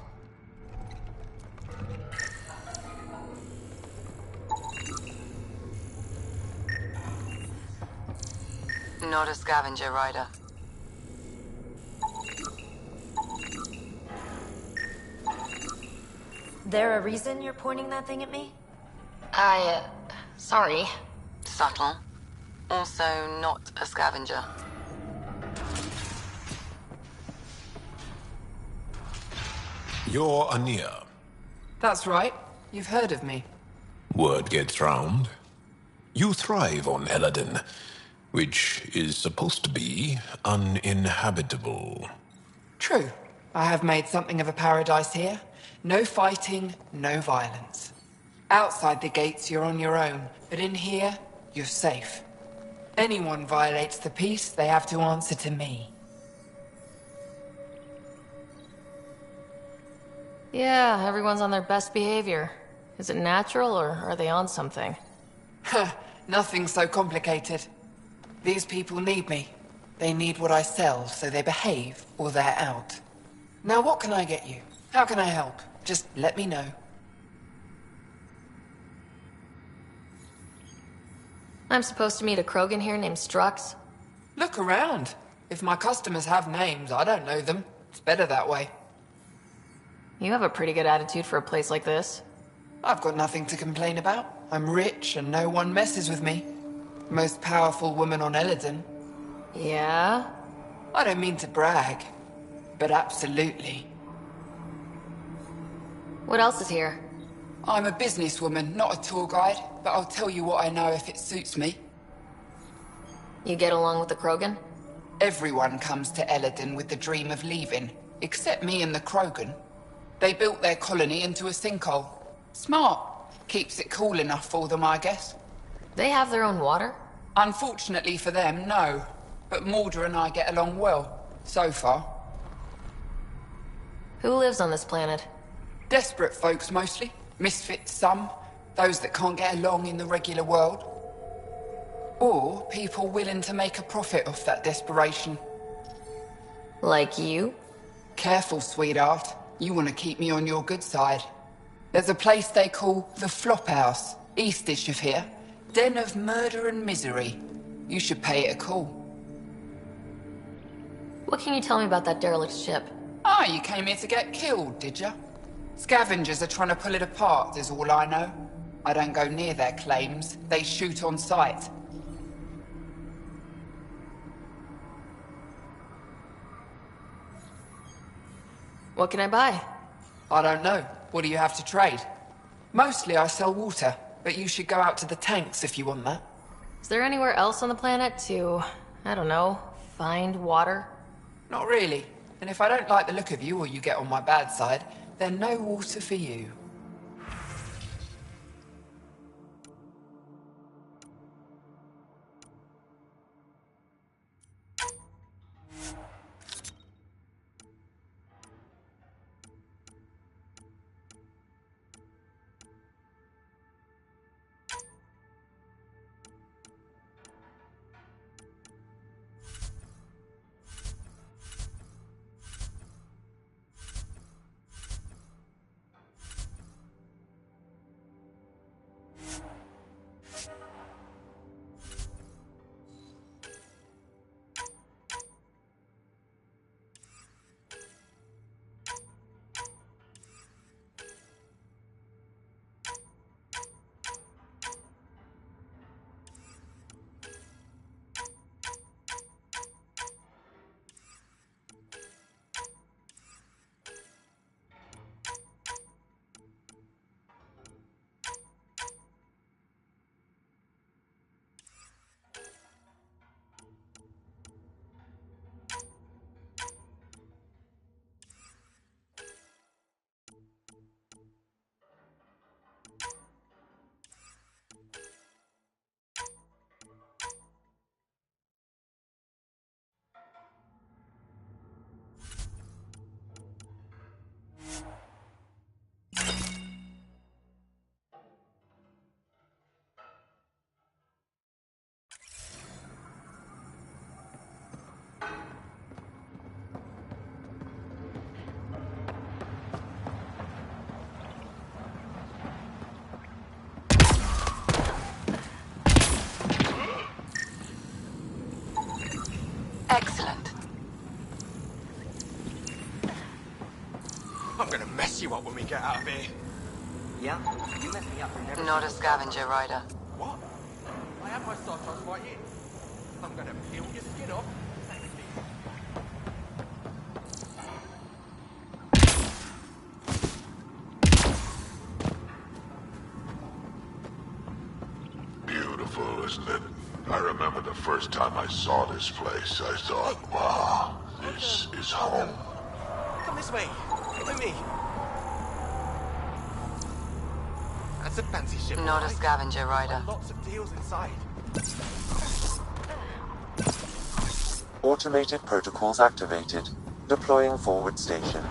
Not a scavenger, Ryder. There a reason you're pointing that thing at me? Sorry. Subtle. Also not a scavenger. You're Ania. That's right. You've heard of me. Word gets round. You thrive on Eladin, which is supposed to be uninhabitable. True. I have made something of a paradise here. No fighting, no violence. Outside the gates, you're on your own, but in here, you're safe. Anyone violates the peace, they have to answer to me. Yeah, everyone's on their best behavior. Is it natural, or are they on something? Nothing so complicated. These people need me. They need what I sell, so they behave, or they're out. Now what can I get you? How can I help? Just let me know. I'm supposed to meet a Krogan here named Strux. Look around. If my customers have names, I don't know them. It's better that way. You have a pretty good attitude for a place like this. I've got nothing to complain about. I'm rich and no one messes with me. Most powerful woman on Eladon. Yeah? I don't mean to brag, but absolutely. What else is here? I'm a businesswoman, not a tour guide, but I'll tell you what I know if it suits me. You get along with the Krogan? Everyone comes to Eladon with the dream of leaving, except me and the Krogan. They built their colony into a sinkhole. Smart. Keeps it cool enough for them, I guess. They have their own water? Unfortunately for them, no. But Mulder and I get along well, so far. Who lives on this planet? Desperate folks, mostly. Misfits, some. Those that can't get along in the regular world. Or people willing to make a profit off that desperation. Like you? Careful, sweetheart. You want to keep me on your good side. There's a place they call the Flop House, eastish of here. Den of murder and misery. You should pay it a call. What can you tell me about that derelict ship? Ah, you came here to get killed, did ya? Scavengers are trying to pull it apart, is all I know. I don't go near their claims. They shoot on sight. What can I buy? I don't know. What do you have to trade? Mostly I sell water, but you should go out to the tanks if you want that. Is there anywhere else on the planet to, I don't know, find water? Not really. And if I don't like the look of you or you get on my bad side, then no water for you. Excellent. I'm gonna mess you up when we get out of here. Yeah? You messed me up. Not a scavenger, Ryder. What? I have my sartos right here. I'm gonna peel your skin off. Beautiful, isn't it? I remember the first time I saw this place, I thought, wow, this is home. Come this way. With me. That's a fancy ship. Not a scavenger, Ryder. Lots of deals inside. Automated protocols activated. Deploying forward station.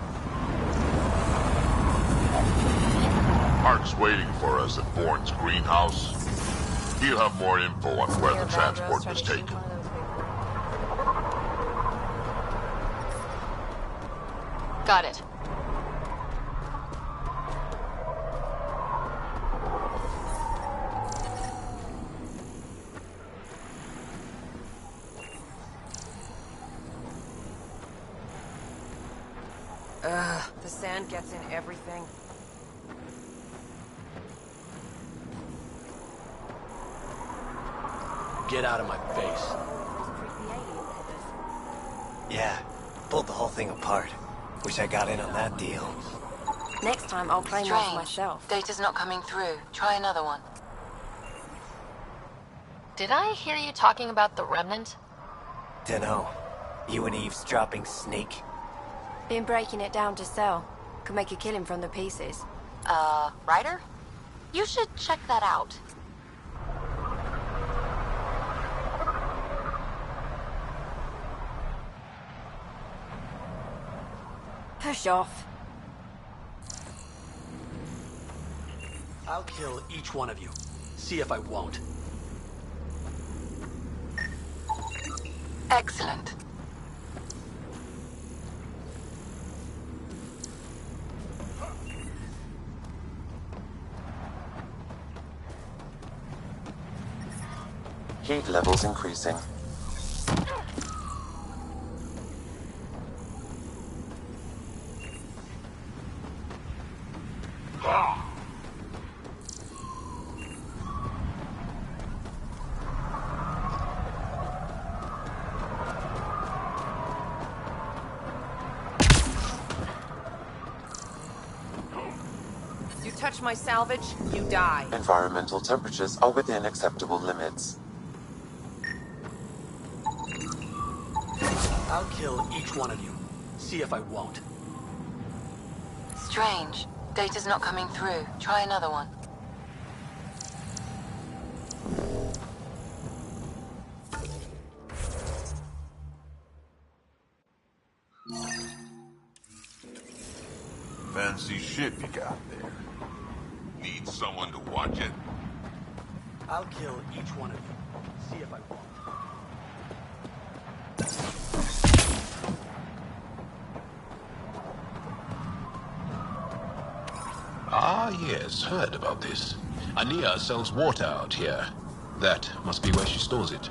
Ark's waiting for us at Bourne's greenhouse. He'll have more info on where the transport was taken. Got it. sand gets in everything. Get out of my face. Yeah, pulled the whole thing apart. Wish I got in on that deal. Next time I'll claim one for Strange. myself. Data's not coming through. Try another one. Did I hear you talking about the Remnant? Dunno. You an eavesdropping snake? Been breaking it down to sell. Could make a killing from the pieces. Ryder? You should check that out. Push off. I'll kill each one of you. See if I won't. Excellent. Heat levels increasing. You touch my salvage, you die. Environmental temperatures are within acceptable limits. I'll kill each one of you. See if I won't. Strange. Data's not coming through. Try another one. Fancy ship you got there. Need someone to watch it? I'll kill each one of you. See if I won't. Ah, yes, heard about this. Ania sells water out here. That must be where she stores it.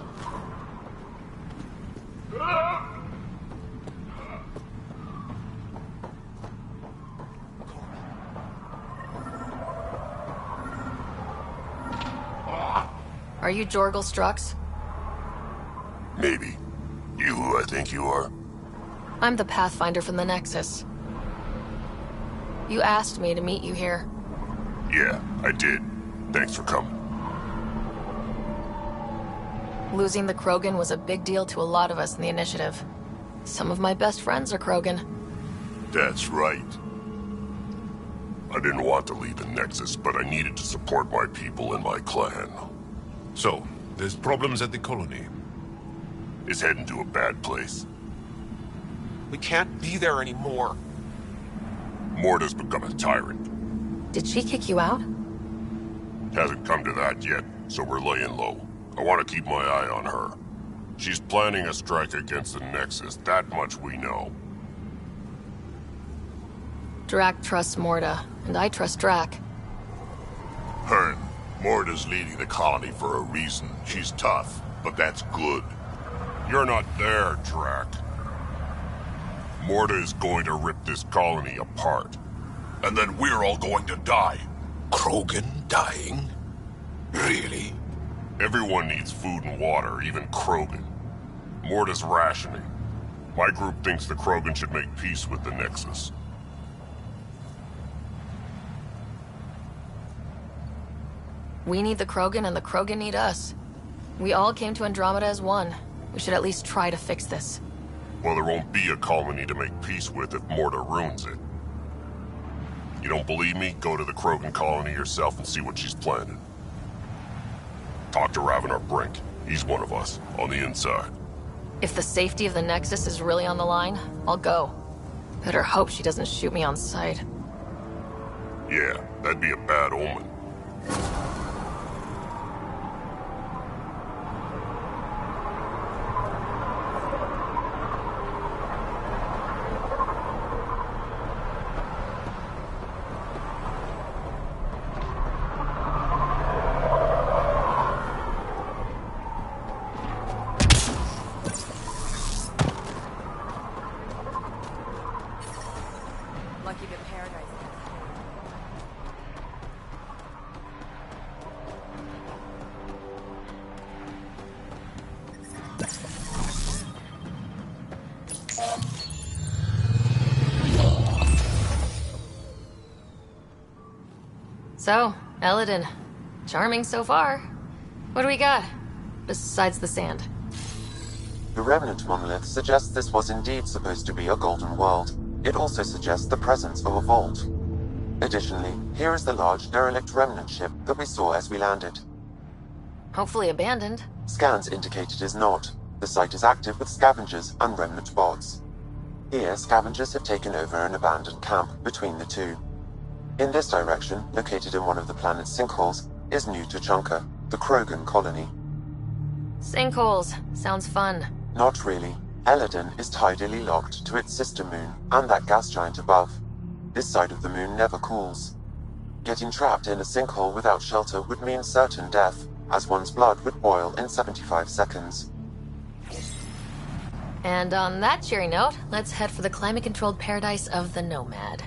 Are you Jorgal Strux? Maybe. You who I think you are? I'm the Pathfinder from the Nexus. You asked me to meet you here. Yeah, I did. Thanks for coming. Losing the Krogan was a big deal to a lot of us in the Initiative. Some of my best friends are Krogan. That's right. I didn't want to leave the Nexus, but I needed to support my people and my clan. So, there's problems at the colony. It's heading to a bad place. We can't be there anymore. Morta's become a tyrant. Did she kick you out? Hasn't come to that yet, so we're laying low. I want to keep my eye on her. She's planning a strike against the Nexus, that much we know. Drac trusts Morta, and I trust Drac. Hearn, Morta's leading the colony for a reason. She's tough, but that's good. You're not there, Drac. Morta is going to rip this colony apart. And then we're all going to die. Krogan dying? Really? Everyone needs food and water, even Krogan. Morta's rationing. My group thinks the Krogan should make peace with the Nexus. We need the Krogan and the Krogan need us. We all came to Andromeda as one. We should at least try to fix this. Well, there won't be a colony to make peace with if Morta ruins it. You don't believe me? Go to the Krogan colony yourself and see what she's planning. Talk to Ravenar Brink. He's one of us, on the inside. If the safety of the Nexus is really on the line, I'll go. Better hope she doesn't shoot me on sight. Yeah, that'd be a bad omen. So, Eladin. Charming so far. What do we got? Besides the sand. The remnant monolith suggests this was indeed supposed to be a golden world. It also suggests the presence of a vault. Additionally, here is the large derelict remnant ship that we saw as we landed. Hopefully abandoned. Scans indicate it is not. The site is active with scavengers and remnant bots. Here, scavengers have taken over an abandoned camp between the two. In this direction, located in one of the planet's sinkholes, is New Tuchanka, the Krogan colony. Sinkholes. Sounds fun. Not really. Eladin is tidally locked to its sister moon and that gas giant above. This side of the moon never cools. Getting trapped in a sinkhole without shelter would mean certain death, as one's blood would boil in 75 seconds. And on that cheery note, let's head for the climate-controlled paradise of the Nomad.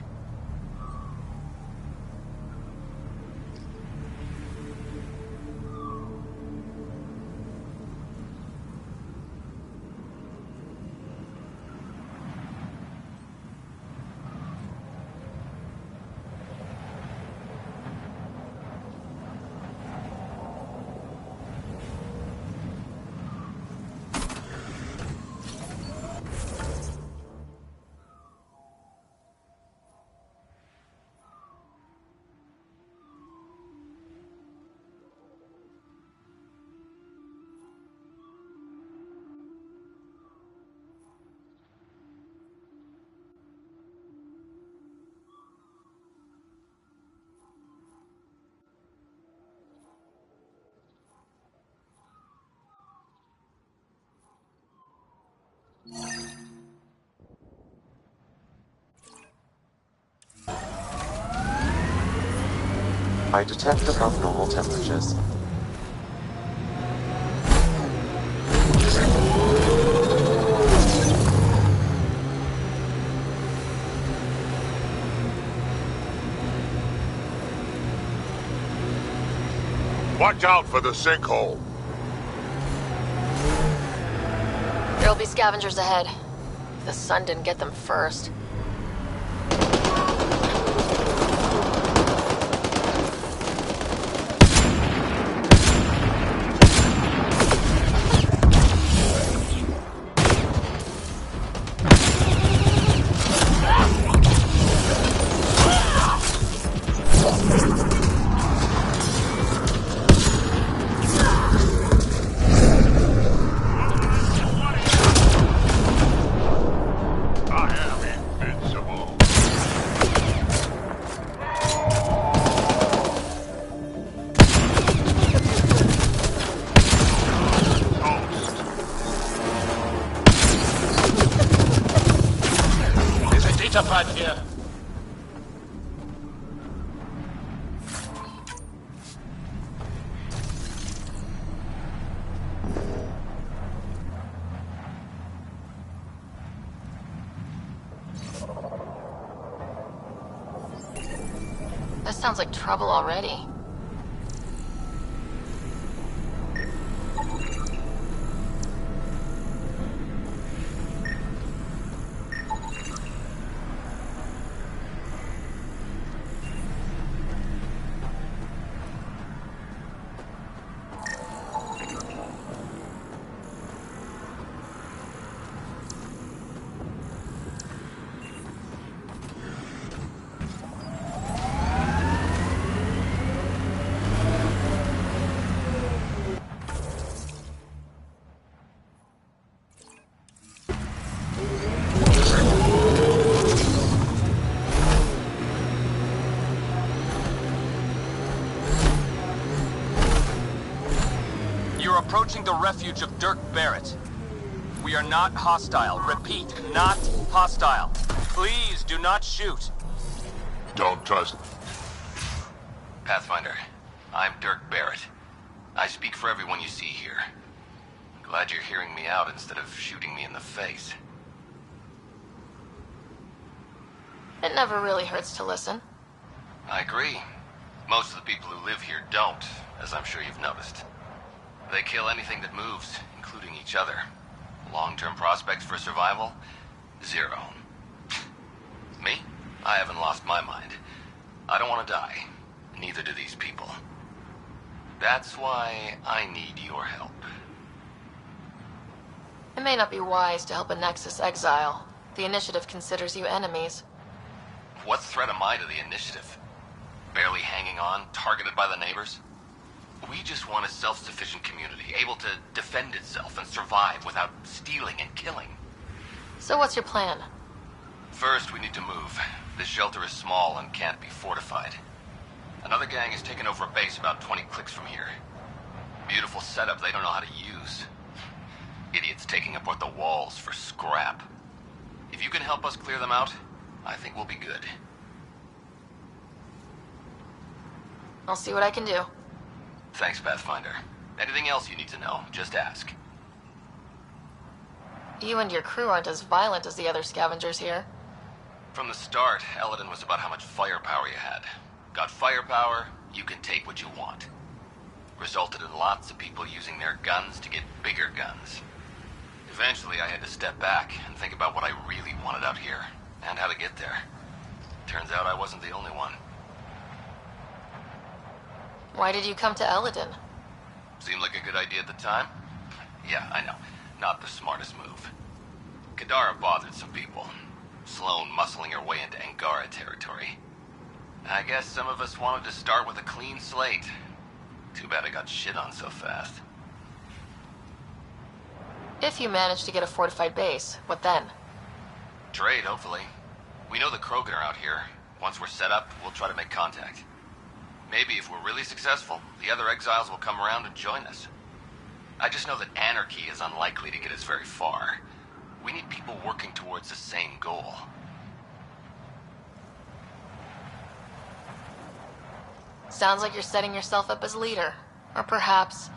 I detect above normal temperatures. Watch out for the sinkhole. There'll be scavengers ahead. If the sun didn't get them first. Here. This sounds like trouble already. Approaching the refuge of Dirk Barrett. We are not hostile. Repeat, not hostile. Please do not shoot. Don't trust. Pathfinder, I'm Dirk Barrett. I speak for everyone you see here. Glad you're hearing me out instead of shooting me in the face. It never really hurts to listen. I agree. Most of the people who live here don't, as I'm sure you've noticed. They kill anything that moves, including each other. Long-term prospects for survival? Zero. Me? I haven't lost my mind. I don't want to die. Neither do these people. That's why I need your help. It may not be wise to help a Nexus exile. The Initiative considers you enemies. What threat am I to the Initiative? Barely hanging on, targeted by the neighbors? We just want a self-sufficient community, able to defend itself and survive without stealing and killing. So what's your plan? First, we need to move. This shelter is small and can't be fortified. Another gang has taken over a base about 20 clicks from here. Beautiful setup they don't know how to use. Idiots taking apart the walls for scrap. If you can help us clear them out, I think we'll be good. I'll see what I can do. Thanks, Pathfinder. Anything else you need to know, just ask. You and your crew aren't as violent as the other scavengers here. From the start, Eladin was about how much firepower you had. Got firepower, you can take what you want. Resulted in lots of people using their guns to get bigger guns. Eventually, I had to step back and think about what I really wanted out here, and how to get there. Turns out I wasn't the only one. Why did you come to Eladin? Seemed like a good idea at the time? Yeah, I know. Not the smartest move. Kadara bothered some people. Sloane muscling her way into Angara territory. I guess some of us wanted to start with a clean slate. Too bad I got shit on so fast. If you manage to get a fortified base, what then? Trade, hopefully. We know the Krogan are out here. Once we're set up, we'll try to make contact. Maybe if we're really successful, the other exiles will come around and join us. I just know that anarchy is unlikely to get us very far. We need people working towards the same goal. Sounds like you're setting yourself up as leader. Or perhaps,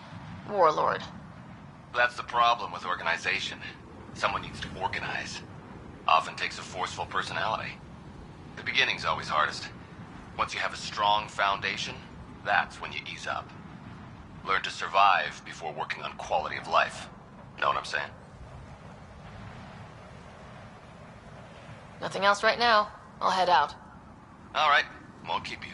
warlord. That's the problem with organization. Someone needs to organize. Often takes a forceful personality. The beginning's always hardest. Once you have a strong foundation, that's when you ease up. Learn to survive before working on quality of life. Know what I'm saying? Nothing else right now. I'll head out. All right. Won't keep you.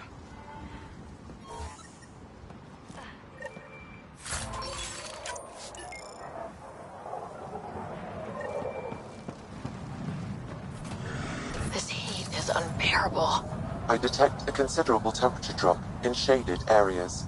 This heat is unbearable. I detect a considerable temperature drop in shaded areas.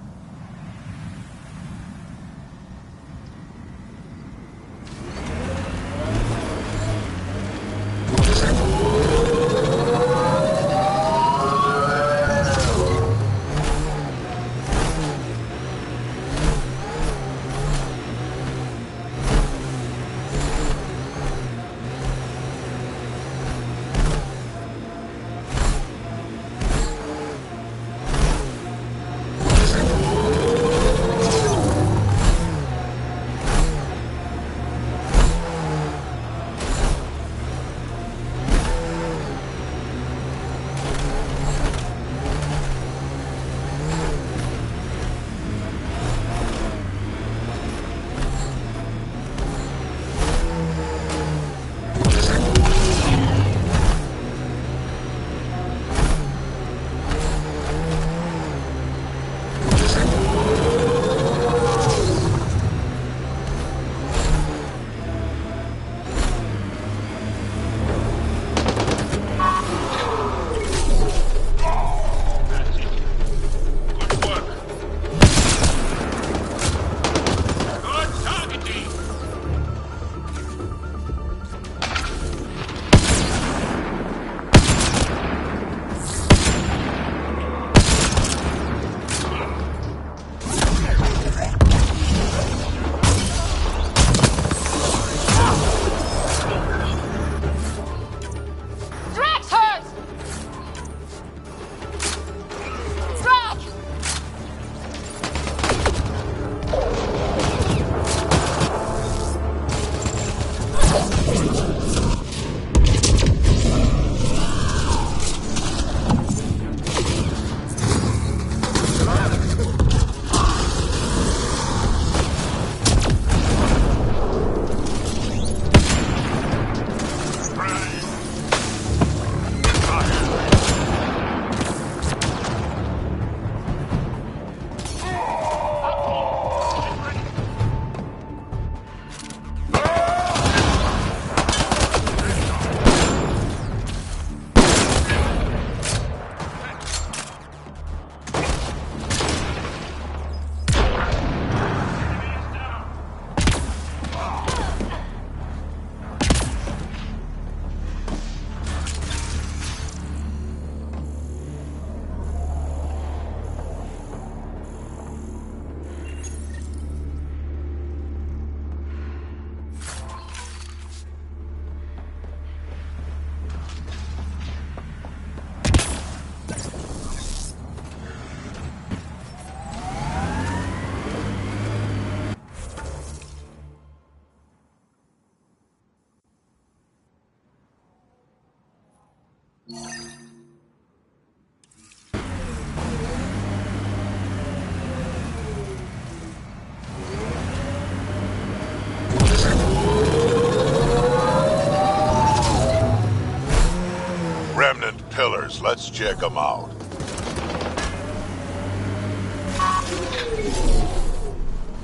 Let's check them out.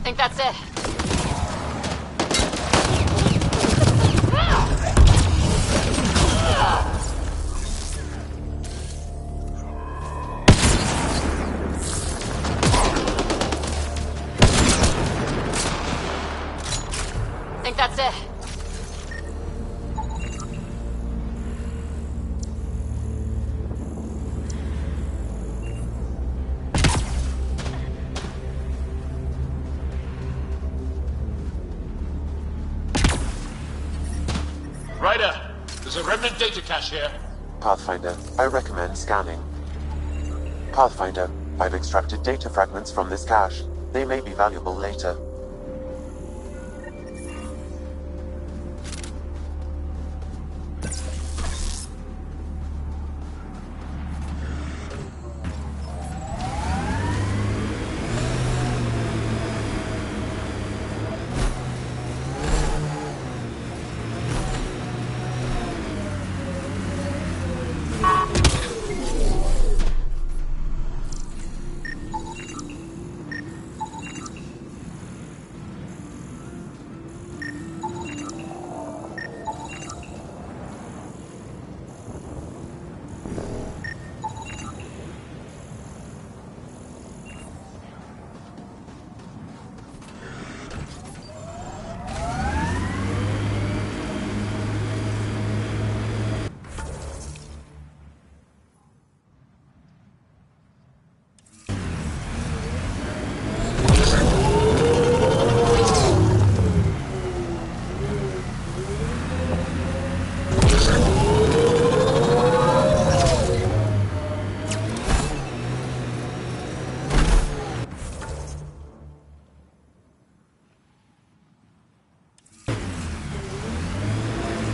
Think that's it. Think that's it. Ryder, there's a remnant data cache here. Pathfinder, I recommend scanning. Pathfinder, I've extracted data fragments from this cache. They may be valuable later.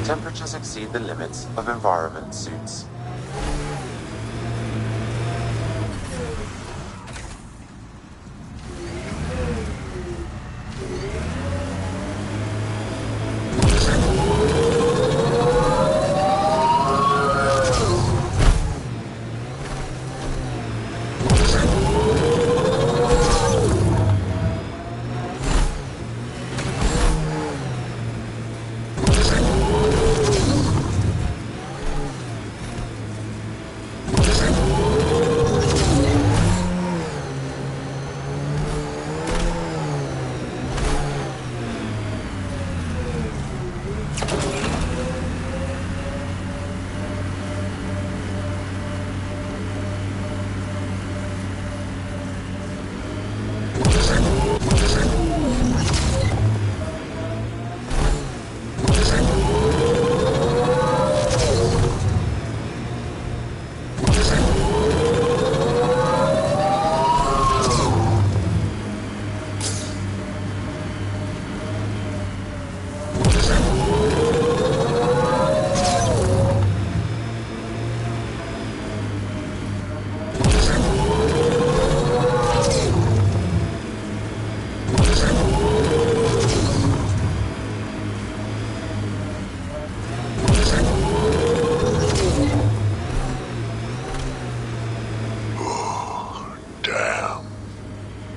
Temperatures exceed the limits of environment suits.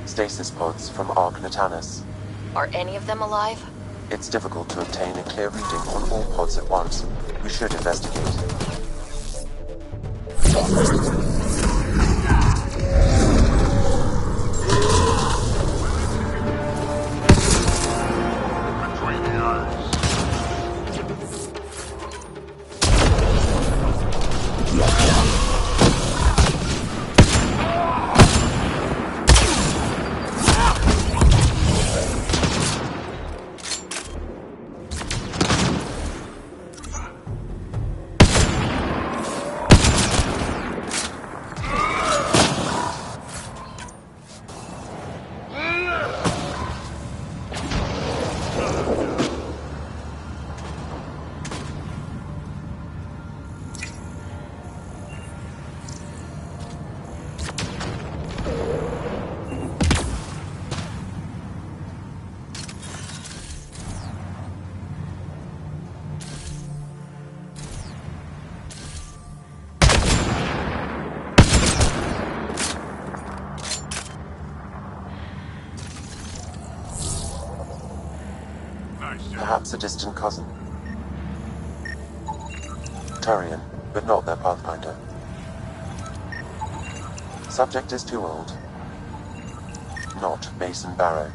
Stasis pods from Ark Natanus. Are any of them alive? It's difficult to obtain a clear reading on all pods at once. We should investigate. Perhaps a distant cousin. Turian, but not their pathfinder. Subject is too old. Not Mason Barrow.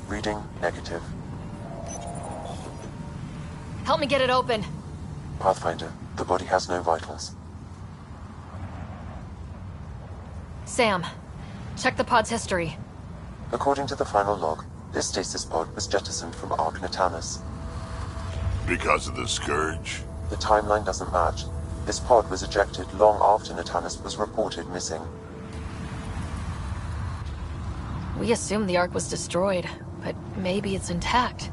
Reading negative. Help me get it open. Pathfinder, the body has no vitals. Sam, check the pod's history. According to the final log, this stasis pod was jettisoned from Ark Natanus. Because of the Scourge? The timeline doesn't match. This pod was ejected long after Natanus was reported missing. We assumed the Ark was destroyed, but maybe it's intact.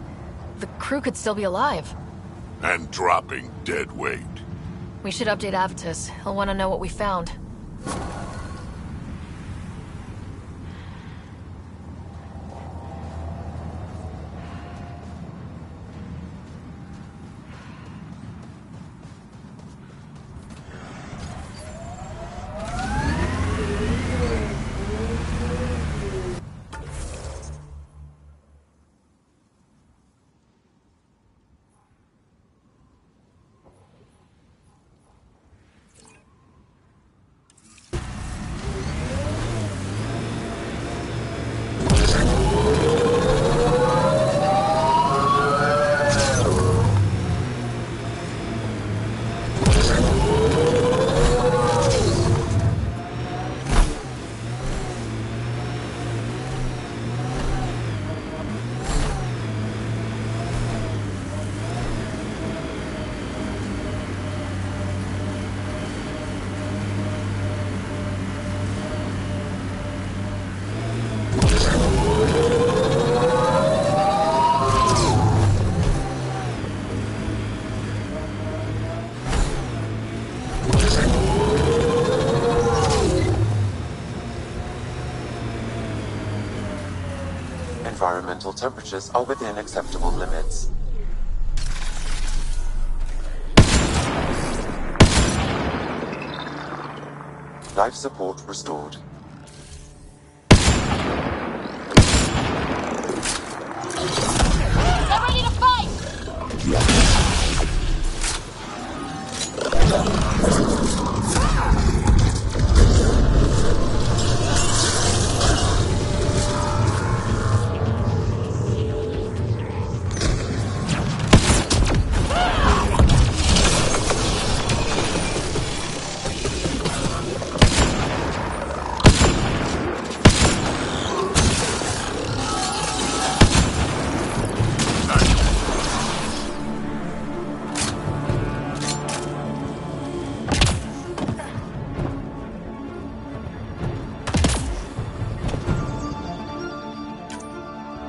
The crew could still be alive. And dropping dead weight. We should update Avitus. He'll want to know what we found. Environmental temperatures are within acceptable limits. Life support restored. Get ready to fight!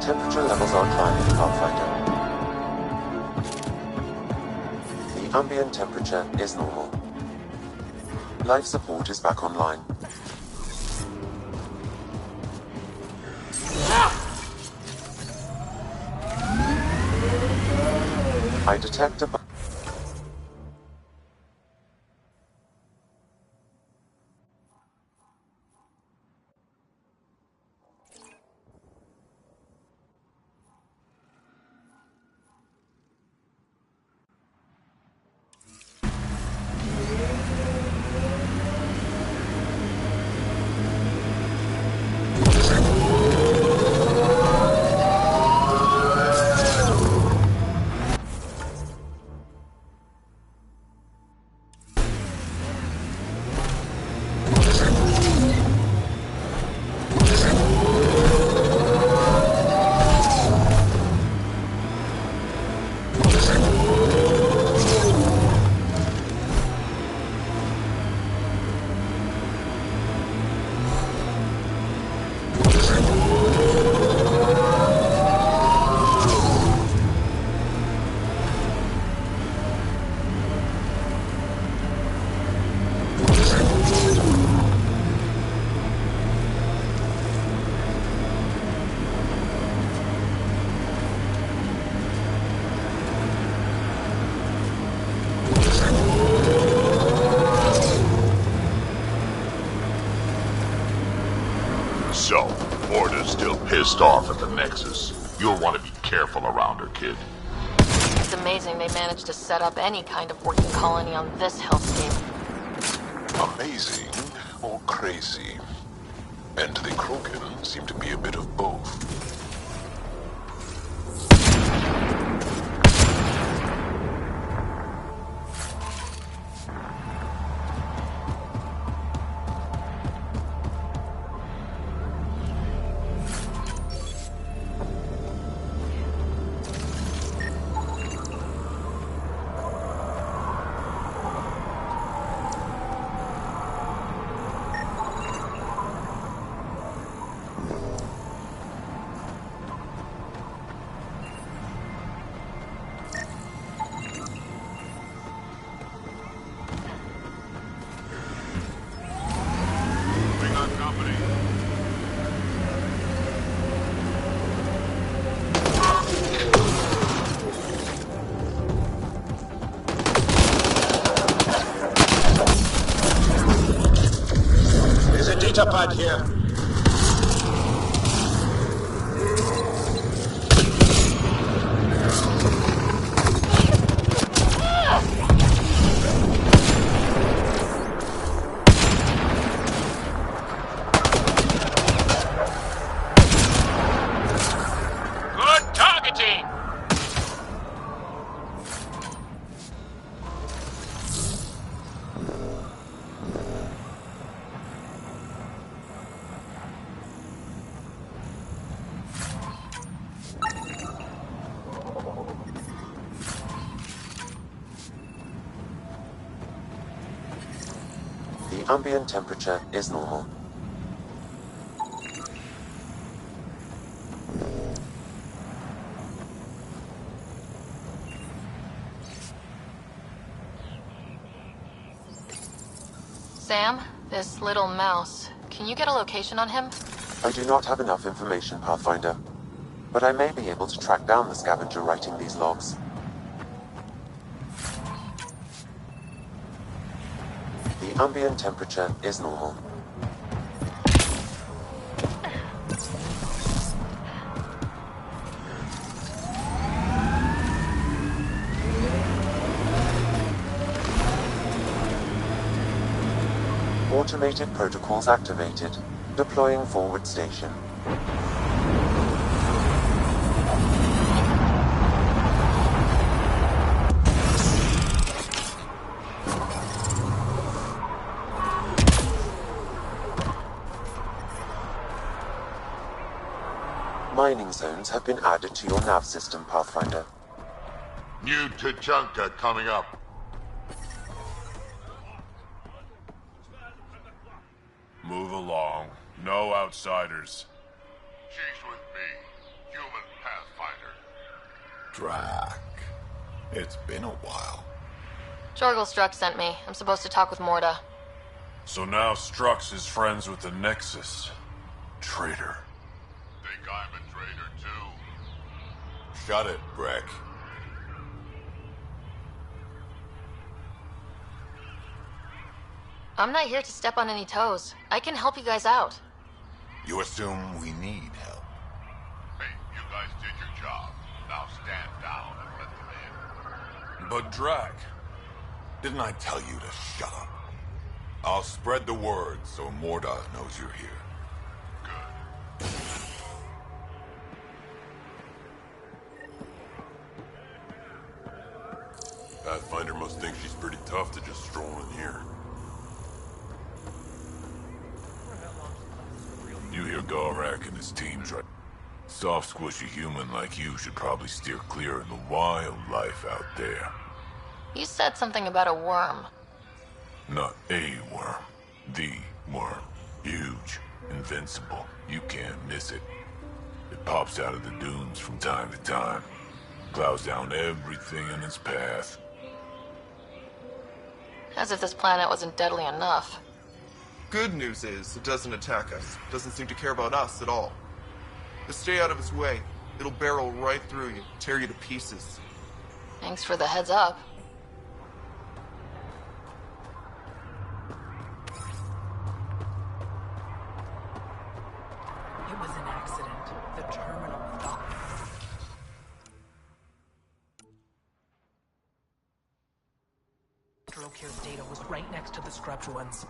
Temperature levels are climbing, Pathfinder. The ambient temperature is normal. Life support is back online. I detect a... Ryder's still pissed off at the Nexus. You'll want to be careful around her, kid. It's amazing they managed to set up any kind of working colony on this hellscape. Amazing or crazy? And the Krogan seem to be a bit of both. Data pad here. Good targeting. The ambient temperature is normal. Sam, this little mouse, can you get a location on him? I do not have enough information, Pathfinder, but I may be able to track down the scavenger writing these logs. The ambient temperature is normal. Automated protocols activated. Deploying forward station. Mining zones have been added to your nav system, Pathfinder. New Tachanka coming up. Move along. No outsiders. She's with me, human Pathfinder. Drac. It's been a while. Jorgel Strux sent me. I'm supposed to talk with Morda. So now Strux is friends with the Nexus. Traitor. Think I'm a traitor too. Shut it, Breck. I'm not here to step on any toes. I can help you guys out. You assume we need help. Hey, you guys did your job. Now stand down and let them in. But Drac. Didn't I tell you to shut up? I'll spread the word so Morda knows you're here. Pathfinder must think she's pretty tough to just stroll in here. You hear Gorak and his teams, right? Soft, squishy human like you should probably steer clear of the wildlife out there. You said something about a worm. Not a worm. The worm. Huge. Invincible. You can't miss it. It pops out of the dunes from time to time. Plows down everything in its path. As if this planet wasn't deadly enough. Good news is, it doesn't attack us. Doesn't seem to care about us at all. Just stay out of its way. It'll barrel right through you, tear you to pieces. Thanks for the heads up. It was an accident. Okeer's data was right next to the scrubbed ones.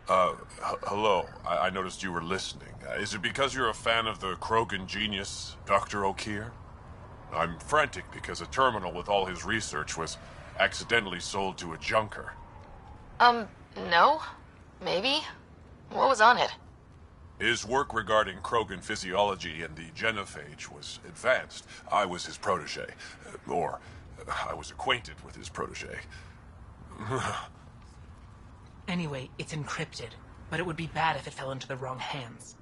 Hello. I noticed you were listening. Is it because you're a fan of the Krogan genius, Dr. Okeer? I'm frantic because a terminal with all his research was accidentally sold to a junker. No? Maybe? What was on it? His work regarding Krogan physiology and the genophage was advanced. I was his protege. Or, I was acquainted with his protege. Anyway, it's encrypted, but it would be bad if it fell into the wrong hands.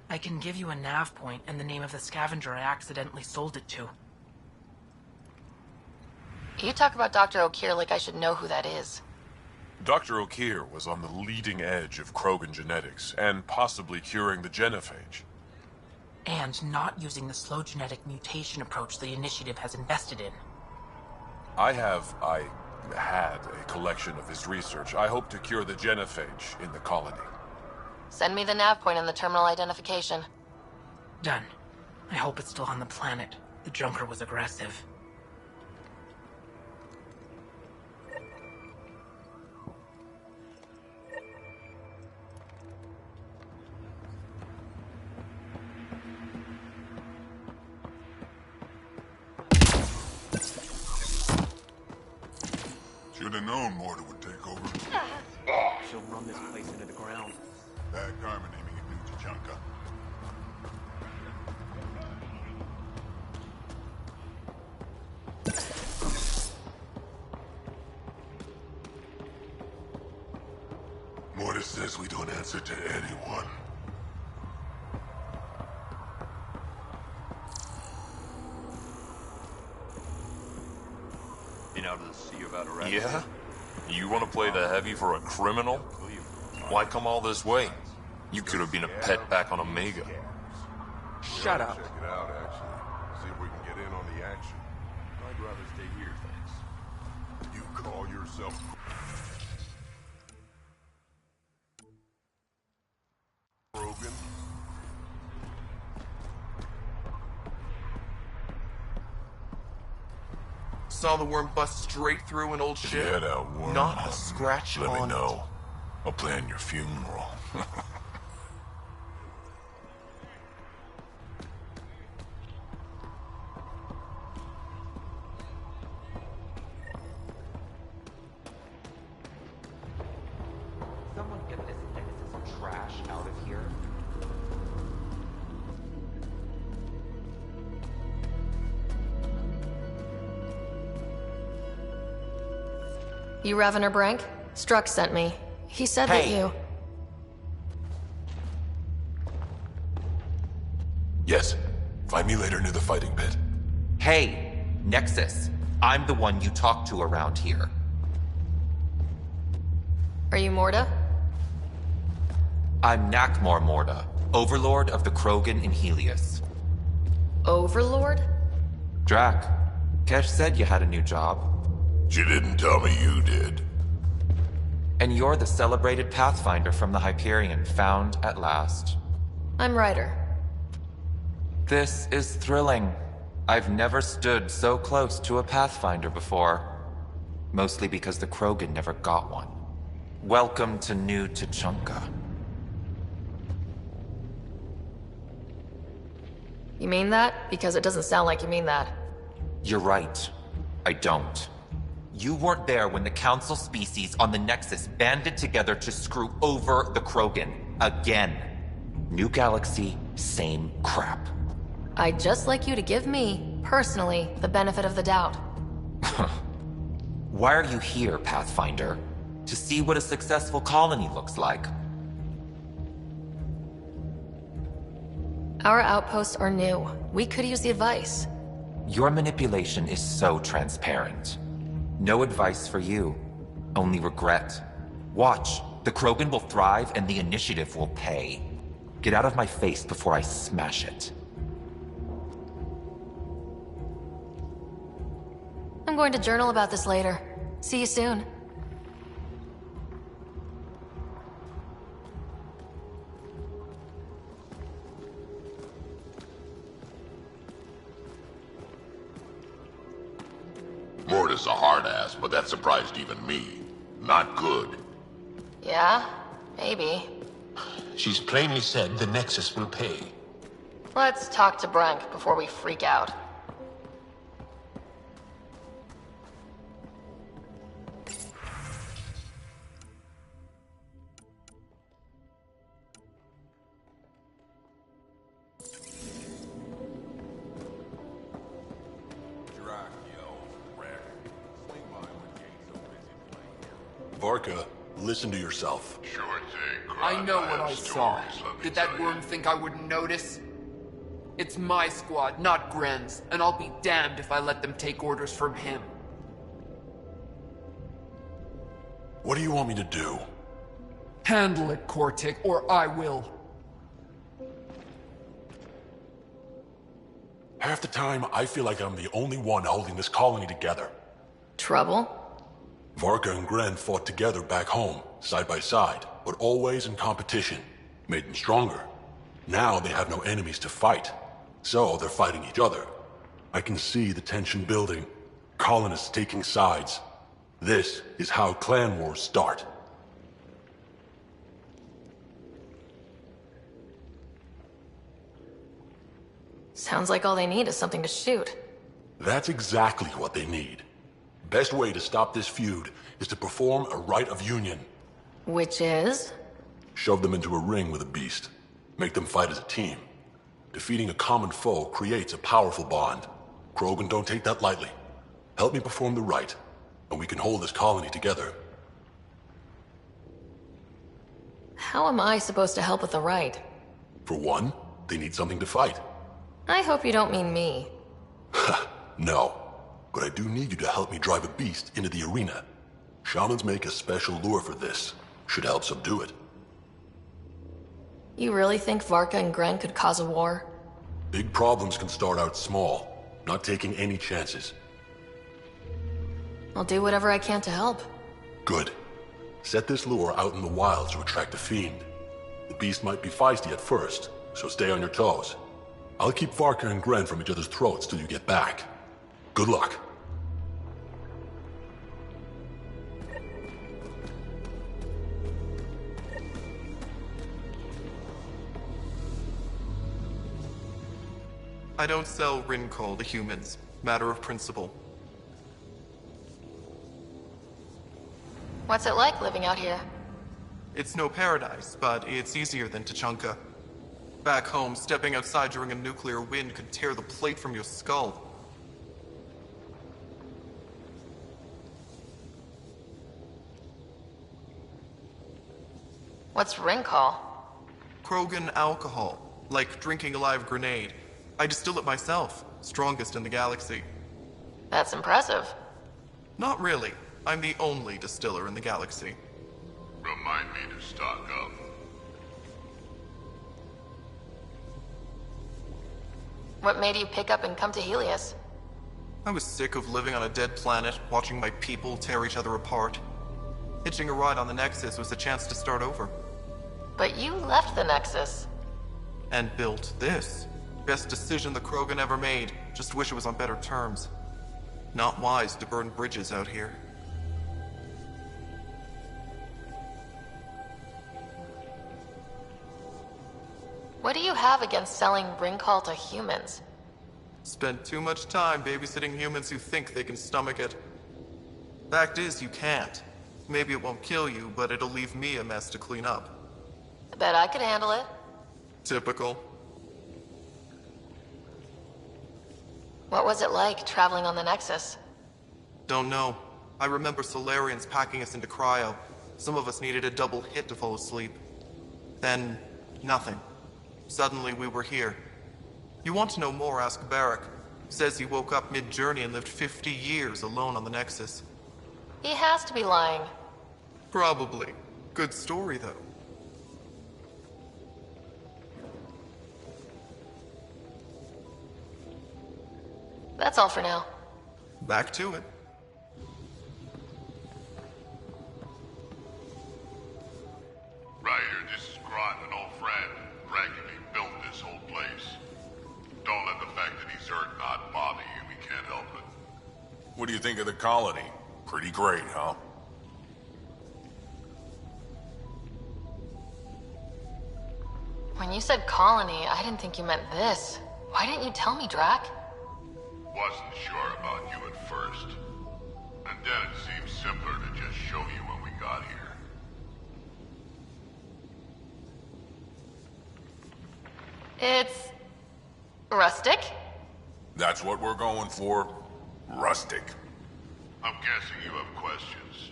I can give you a nav point and the name of the scavenger I accidentally sold it to. You talk about Dr. Okeer like I should know who that is. Dr. Okeer was on the leading edge of Krogan genetics, and possibly curing the genophage. And not using the slow genetic mutation approach the Initiative has invested in. I had a collection of his research. I hope to cure the genophage in the colony. Send me the nav point and the terminal identification. Done. I hope it's still on the planet. The junker was aggressive. Should have known Morta would take over. She'll run this place into the ground. Bad karma naming it new Tachanka. Morta says we don't answer to anyone. Been out of the sea about arrest? Yeah? You want to play the heavy for a criminal? Why come all this way? You could have been a pet back on Omega. Shut up. Check it out, actually. See if we can get in on the action. I'd rather stay here, thanks. You call yourself... Krogan? Saw the worm bust straight through an old ship. Yeah, that worm. Not a scratch Let on me it. know. I'll plan your funeral. Someone get this Nemesis trash out of here. You Revener Brank? Struck sent me. He said that you... Yes. Find me later near the fighting pit. Hey, Nexus. I'm the one you talk to around here. Are you Morta? I'm Nakmor Morta, Overlord of the Krogan in Helios. Overlord? Drac, Kesh said you had a new job. She didn't tell me you did. And you're the celebrated Pathfinder from the Hyperion, found at last. I'm Ryder. This is thrilling. I've never stood so close to a Pathfinder before. Mostly because the Krogan never got one. Welcome to New Tachanka. You mean that? Because it doesn't sound like you mean that. You're right. I don't. You weren't there when the Council species on the Nexus banded together to screw over the Krogan. Again. New galaxy, same crap. I'd just like you to give me, personally, the benefit of the doubt. Why are you here, Pathfinder? To see what a successful colony looks like. Our outposts are new. We could use the advice. Your manipulation is so transparent. No advice for you. Only regret. Watch. The Krogan will thrive and the Initiative will pay. Get out of my face before I smash it. I'm going to journal about this later. See you soon. but that surprised even me. Not good. Yeah, maybe. She's plainly said the Nexus will pay. Let's talk to Brank before we freak out. Varka, listen to yourself. Sure thing, I know what I saw. Did that worm think I wouldn't notice? It's my squad, not Gren's, and I'll be damned if I let them take orders from him. What do you want me to do? Handle it, Cortic, or I will. Half the time, I feel like I'm the only one holding this colony together. Trouble? Varka and Gren fought together back home, side by side, but always in competition. Made them stronger. Now they have no enemies to fight, so they're fighting each other. I can see the tension building, colonists taking sides. This is how clan wars start. Sounds like all they need is something to shoot. That's exactly what they need. Best way to stop this feud is to perform a rite of union. Which is? Shove them into a ring with a beast. Make them fight as a team. Defeating a common foe creates a powerful bond. Krogan don't take that lightly. Help me perform the rite, and we can hold this colony together. How am I supposed to help with the rite? For one, they need something to fight. I hope you don't mean me. No. But I do need you to help me drive a beast into the arena. Shamans make a special lure for this. Should help subdue it. You really think Varka and Gren could cause a war? Big problems can start out small, not taking any chances. I'll do whatever I can to help. Good. Set this lure out in the wild to attract a fiend. The beast might be feisty at first, so stay on your toes. I'll keep Varka and Gren from each other's throats till you get back. Good luck. I don't sell Rincol to humans. Matter of principle. What's it like living out here? It's no paradise, but it's easier than Tachanka. Back home, stepping outside during a nuclear wind could tear the plate from your skull. What's Rincol? Krogan alcohol. Like drinking a live grenade. I distill it myself. Strongest in the galaxy. That's impressive. Not really. I'm the only distiller in the galaxy. Remind me to stock up. What made you pick up and come to Helios? I was sick of living on a dead planet, watching my people tear each other apart. Hitching a ride on the Nexus was a chance to start over. But you left the Nexus. And built this. Best decision the Krogan ever made. Just wish it was on better terms. Not wise to burn bridges out here. What do you have against selling Rincol to humans? Spend too much time babysitting humans who think they can stomach it. Fact is, you can't. Maybe it won't kill you, but it'll leave me a mess to clean up. I bet I could handle it. Typical. What was it like, traveling on the Nexus? Don't know. I remember Solarians packing us into cryo. Some of us needed a double hit to fall asleep. Then, nothing. Suddenly we were here. You want to know more, ask Barrack. Says he woke up mid-journey and lived 50 years alone on the Nexus. He has to be lying. Probably. Good story, though. That's all for now. Back to it. Ryder, this is Grant, an old friend. Practically built this whole place. Don't let the fact that he's hurt not bother you. We can't help it. What do you think of the colony? Pretty great, huh? When you said colony, I didn't think you meant this. Why didn't you tell me, Drac? Wasn't sure about you at first. And then it seemed simpler to just show you when we got here. It's... rustic? That's what we're going for. Rustic. I'm guessing you have questions.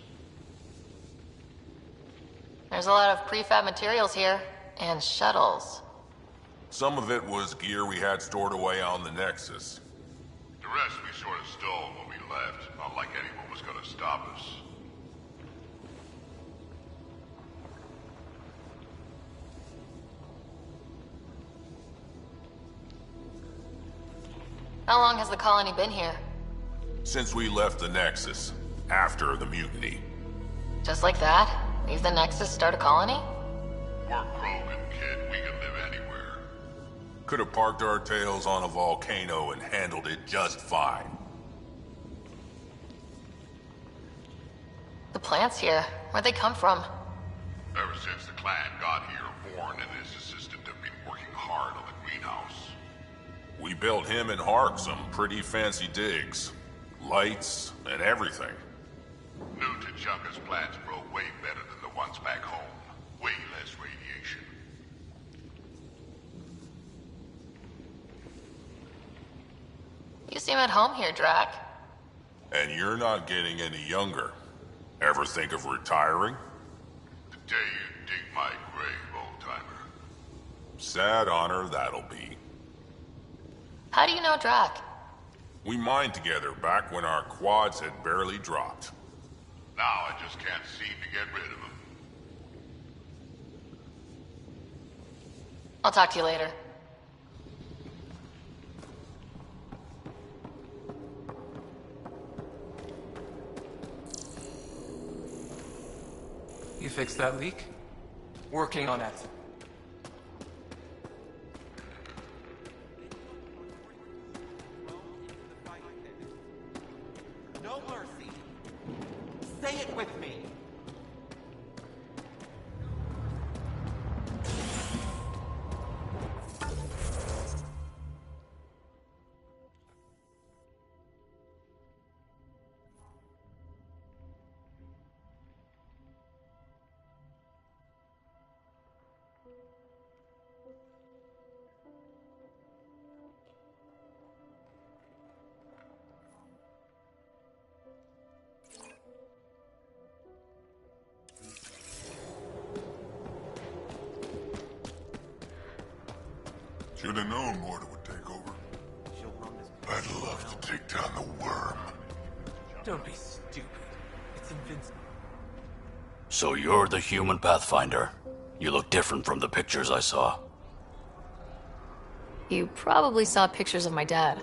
There's a lot of prefab materials here. And shuttles. Some of it was gear we had stored away on the Nexus. The rest we sort of stole when we left. Not like anyone was gonna stop us. How long has the colony been here? Since we left the Nexus. After the mutiny. Just like that? Leave the Nexus, start a colony? We're Krogan, kid. We can live anywhere. Could have parked our tails on a volcano and handled it just fine. The plants here, where'd they come from? Ever since the clan got here, Vorn and his assistant have been working hard on the greenhouse. We built him and Hark some pretty fancy digs. Lights and everything. New T'Chaka's plants grow way better than the ones back home. Way less radiation. You seem at home here, Drac. And you're not getting any younger. Ever think of retiring? The day you dig my grave, old-timer. Sad honor that'll be. How do you know Drac? We mined together back when our quads had barely dropped. Now I just can't seem to get rid of him. I'll talk to you later. You fixed that leak? Working on it. No mercy. Say it with me. Should have known Mortar would take over. I'd love to take down the worm. Don't be stupid. It's invincible. So you're the human Pathfinder. You look different from the pictures I saw. You probably saw pictures of my dad.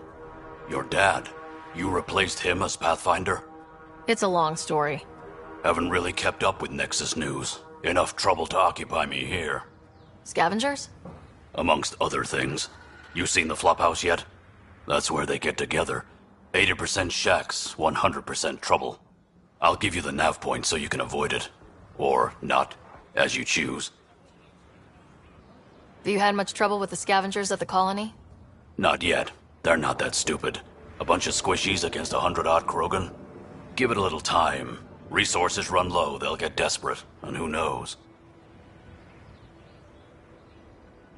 Your dad? You replaced him as Pathfinder? It's a long story. Haven't really kept up with Nexus news. Enough trouble to occupy me here. Scavengers? Amongst other things. You seen the flophouse yet? That's where they get together. 80% shacks, 100% trouble. I'll give you the nav point so you can avoid it. Or not, as you choose. Have you had much trouble with the scavengers at the colony? Not yet. They're not that stupid. A bunch of squishies against 100-odd Krogan? Give it a little time. Resources run low, they'll get desperate. And who knows?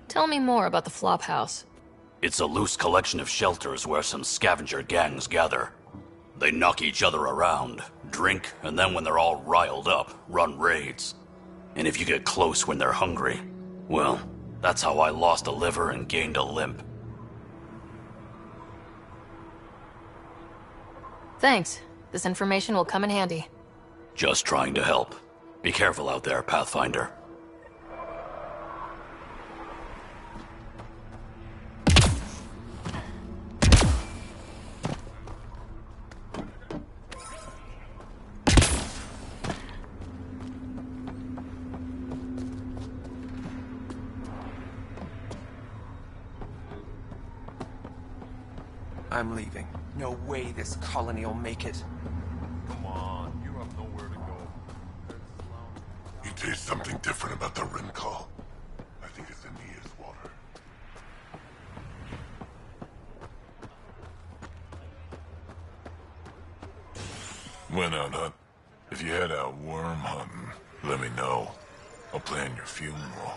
Tell me more about the Flophouse. It's a loose collection of shelters where some scavenger gangs gather. They knock each other around, drink, and then when they're all riled up, run raids. And if you get close when they're hungry, well, that's how I lost a liver and gained a limp. Thanks. This information will come in handy. Just trying to help. Be careful out there, Pathfinder. I'm leaving. No way this colony will make it. Come on. There's something different about the rim call. I think it's the Nia's water. Went out, Hut. If you head out worm hunting, let me know. I'll plan your funeral.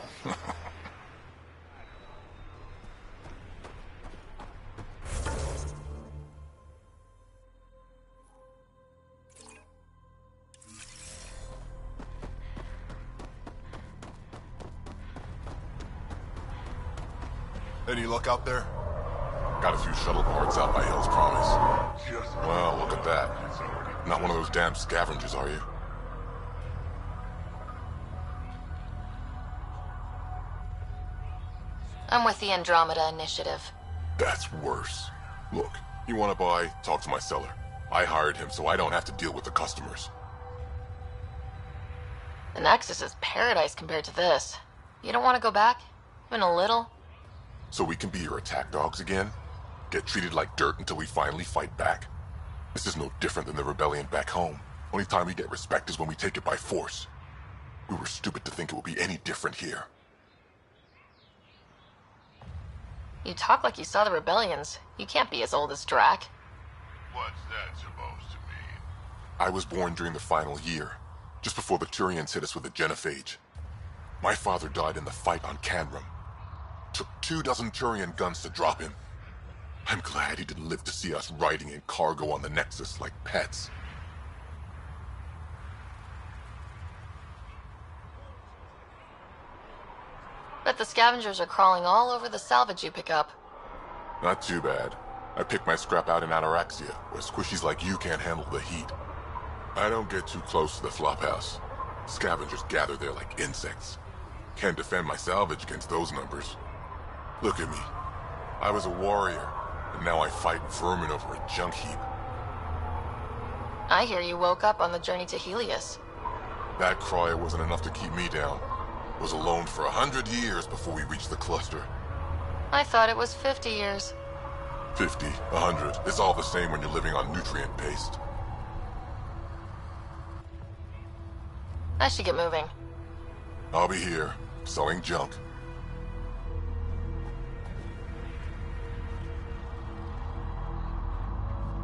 Any luck out there? Got a few shuttle parts out by Hill's Promise. Well, look at that. Not one of those damn scavengers, are you? I'm with the Andromeda Initiative. That's worse. Look, you want to buy? Talk to my seller. I hired him so I don't have to deal with the customers. The Nexus is paradise compared to this. You don't want to go back? Even a little? So we can be your attack dogs again? Get treated like dirt until we finally fight back? This is no different than the rebellion back home. Only time we get respect is when we take it by force. We were stupid to think it would be any different here. You talk like you saw the rebellions. You can't be as old as Drac. What's that supposed to mean? I was born during the final year, just before the Turians hit us with the genophage. My father died in the fight on Canrum. Took 24 Turian guns to drop him. I'm glad he didn't live to see us riding in cargo on the Nexus like pets. Bet the scavengers are crawling all over the salvage you pick up. Not too bad. I pick my scrap out in Ataraxia, where squishies like you can't handle the heat. I don't get too close to the flophouse. Scavengers gather there like insects. Can't defend my salvage against those numbers. Look at me. I was a warrior, and now I fight vermin over a junk heap. I hear you woke up on the journey to Helios. That cry wasn't enough to keep me down. Was alone for 100 years before we reached the cluster. I thought it was 50 years. 50, 100, it's all the same when you're living on nutrient paste. I should get moving. I'll be here, selling junk.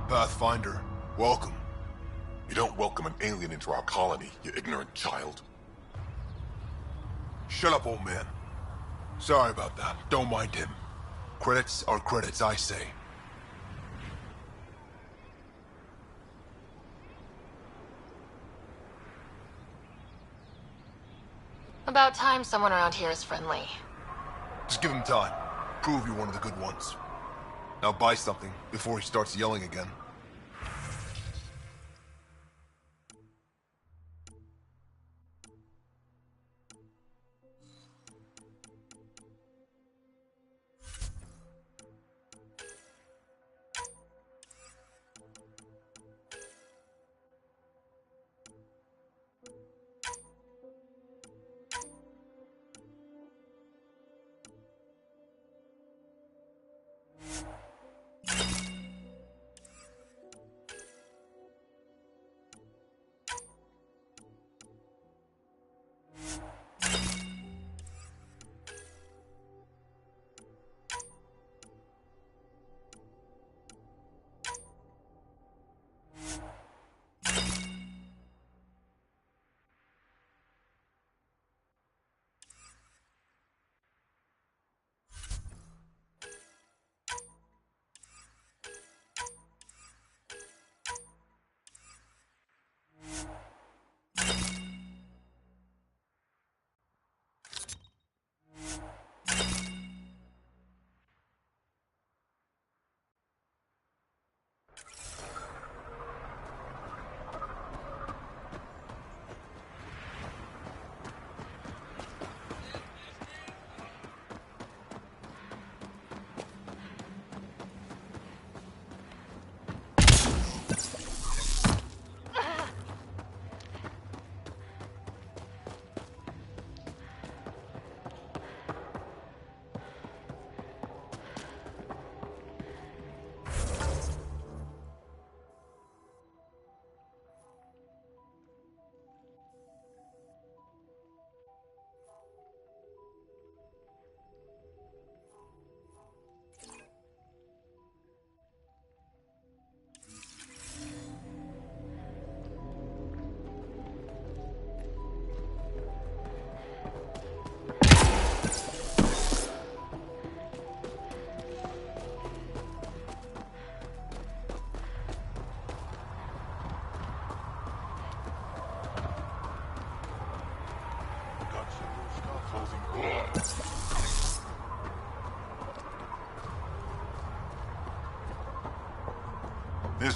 Pathfinder, welcome. You don't welcome an alien into our colony, you ignorant child. Shut up, old man. Sorry about that. Don't mind him. Credits are credits, I say. About time someone around here is friendly. Just give him time. Prove you're one of the good ones. Now buy something before he starts yelling again.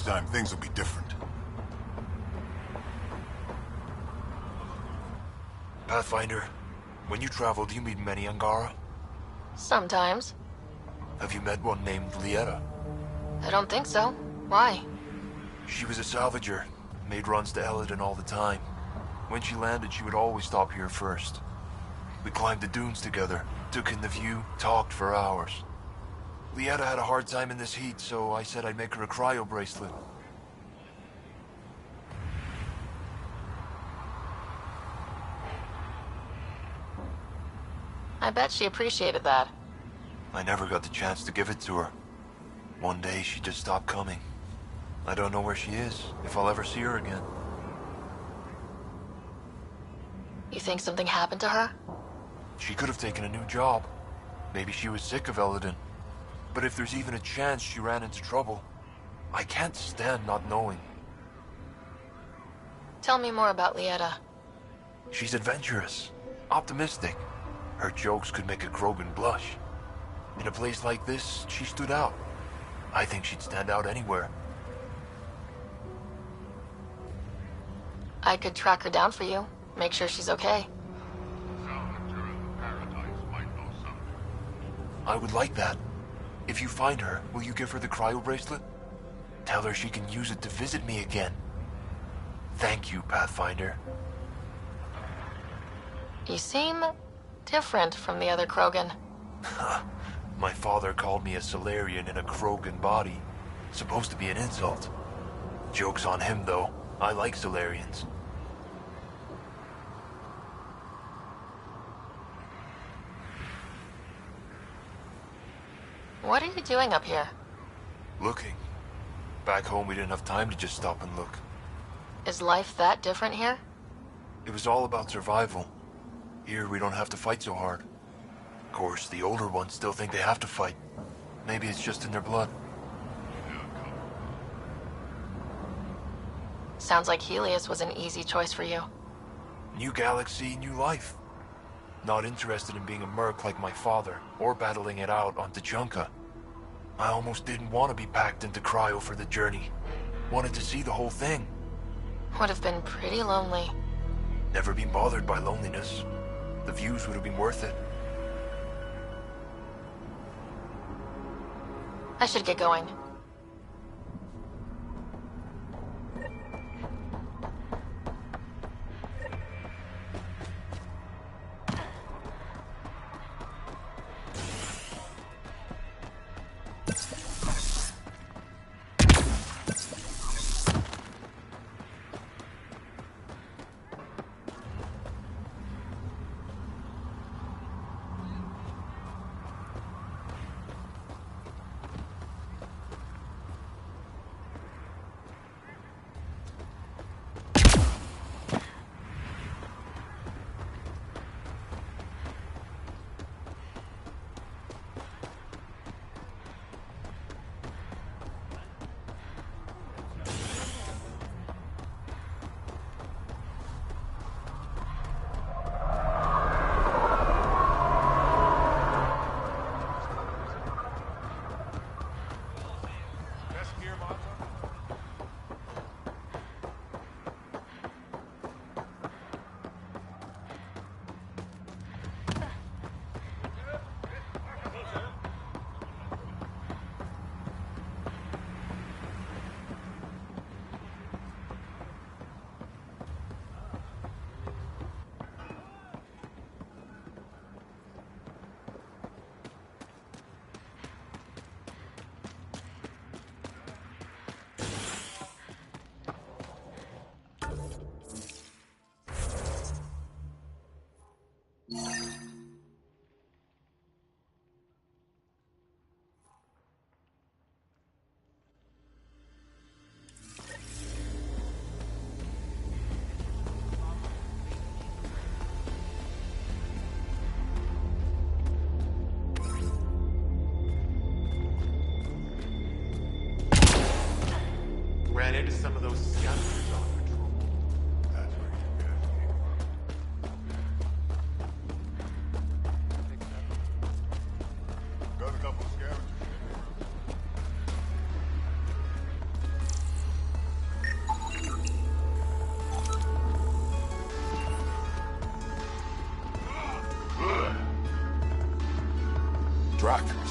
time, things will be different. Pathfinder, when you travel, do you meet many Angara? Sometimes. Have you met one named Lieta? I don't think so. Why? She was a salvager, made runs to Eladon all the time. When she landed, she would always stop here first. We climbed the dunes together, took in the view, talked for hours. Lieta had a hard time in this heat, so I said I'd make her a cryo bracelet. I bet she appreciated that. I never got the chance to give it to her. One day, she just stopped coming. I don't know where she is, if I'll ever see her again. You think something happened to her? She could have taken a new job. Maybe she was sick of Eladon. But if there's even a chance she ran into trouble, I can't stand not knowing. Tell me more about Lieta. She's adventurous, optimistic. Her jokes could make a Krogan blush. In a place like this, she stood out. I think she'd stand out anywhere. I could track her down for you. Make sure she's okay. I would like that. If you find her, will you give her the cryo bracelet? Tell her she can use it to visit me again. Thank you, Pathfinder. You seem different from the other Krogan. My father called me a Solarian in a Krogan body. Supposed to be an insult. Joke's on him, though. I like Solarians. What are you doing up here? Looking. Back home, we didn't have time to just stop and look. Is life that different here? It was all about survival. Here, we don't have to fight so hard. Of course, the older ones still think they have to fight. Maybe it's just in their blood. Sounds like Helios was an easy choice for you. New galaxy, new life. Not interested in being a merc like my father, or battling it out on Tuchanka. I almost didn't want to be packed into cryo for the journey. Wanted to see the whole thing. Would have been pretty lonely. Never been bothered by loneliness. The views would have been worth it. I should get going.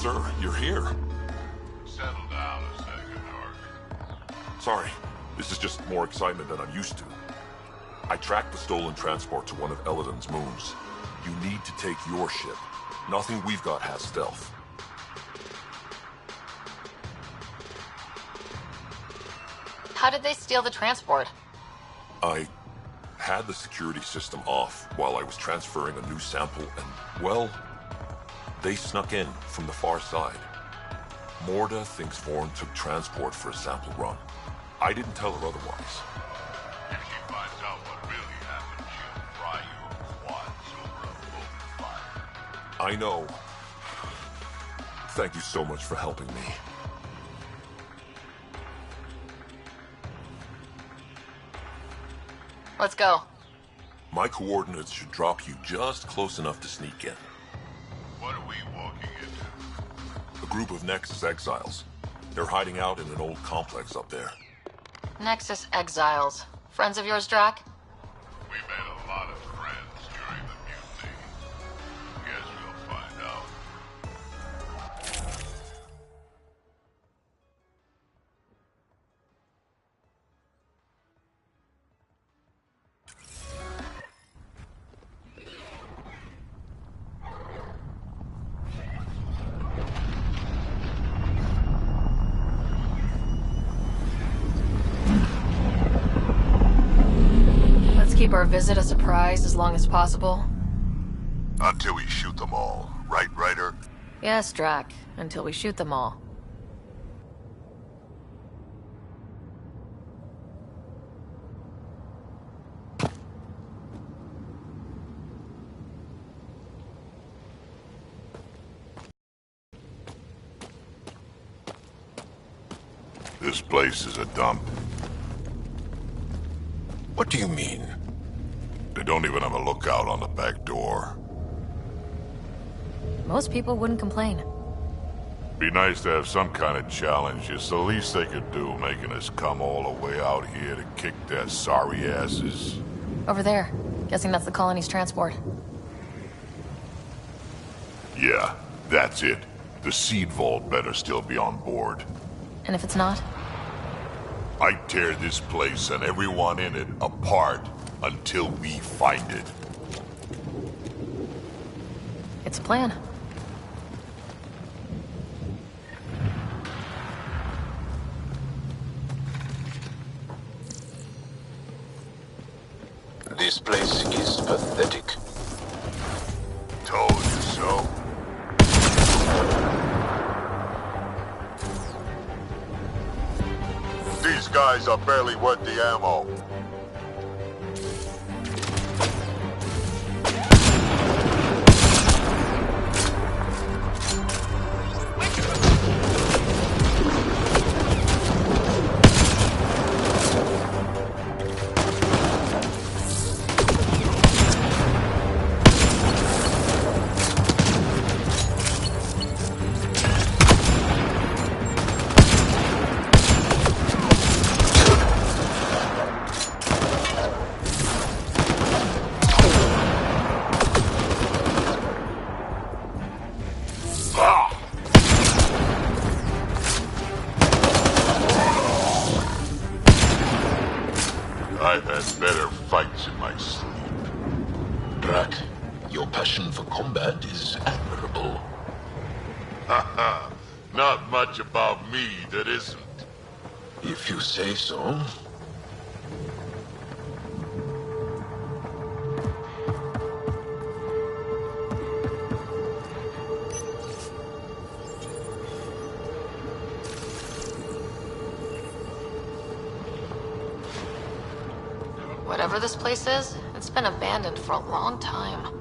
sir. You're here. Settle down a second, Ark. Sorry. This is just more excitement than I'm used to. I tracked the stolen transport to one of Eladon's moons. You need to take your ship. Nothing we've got has stealth. How did they steal the transport? I had the security system off while I was transferring a new sample and, well, they snuck in from the far side. Morda thinks Vorn took transport for a sample run. I didn't tell her otherwise. If she finds out what really happened, she'll fry your quads over a open fire. I know. Thank you so much for helping me. Let's go. My coordinates should drop you just close enough to sneak in. What are we walking into? A group of Nexus exiles. They're hiding out in an old complex up there. Nexus exiles. Friends of yours, Drac? We made a lot of friends during the mutiny. Guess we'll find out. Keep our visit a surprise as long as possible. Until we shoot them all. Right, Ryder? Yes, Drac. Until we shoot them all. This place is a dump. What do you mean? They don't even have a lookout on the back door. Most people wouldn't complain. Be nice to have some kind of challenge. It's the least they could do, making us come all the way out here to kick their sorry asses. Over there. Guessing that's the colony's transport. Yeah, that's it. The seed vault better still be on board. And if it's not? I tear this place and everyone in it apart until we find it. It's a plan. This place is pathetic. Told you so. These guys are barely worth the ammo. I've had better fights in my sleep. Drac, your passion for combat is admirable. Haha, not much about me that isn't. If you say so. Whatever this place is, it's been abandoned for a long time.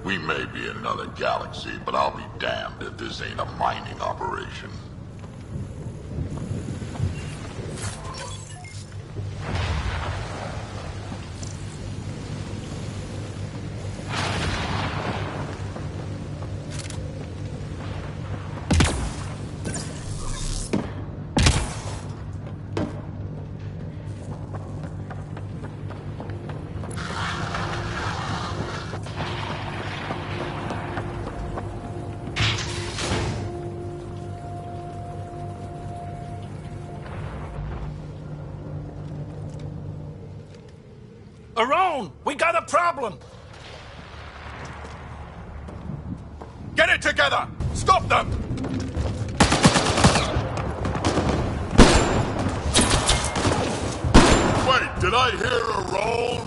We may be in another galaxy, but I'll be damned if this ain't a mining operation. Aron, we got a problem! Get it together! Stop them! Wait, did I hear a roll?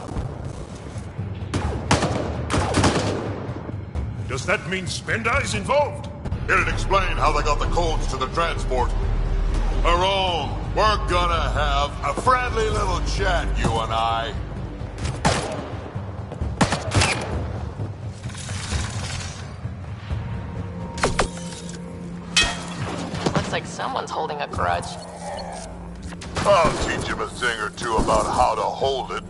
Does that mean Spender is involved? It'd explain how they got the codes to the transport. Aron, we're gonna have a friendly little chat, you and I. Looks like someone's holding a grudge. I'll teach him a thing or two about how to hold it.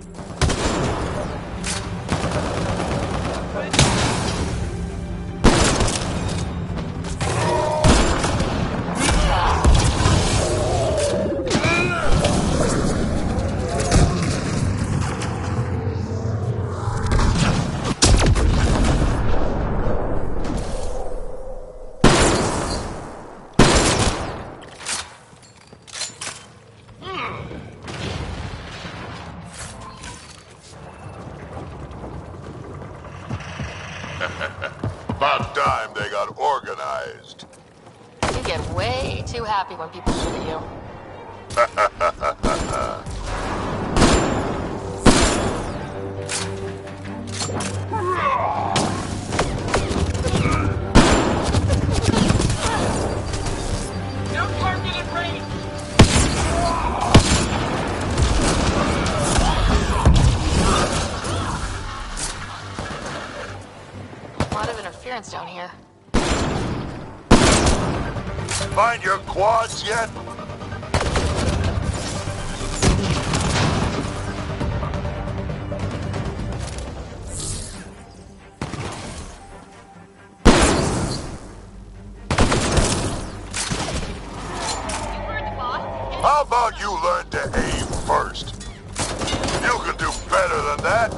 About time they got organized. You get way too happy when people shoot at you. No target in range! A lot of interference down here. Find your quads yet? How about you learn to aim first? You can do better than that.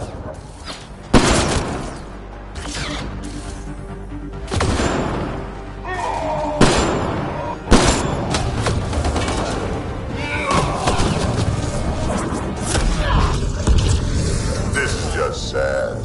This is just sad.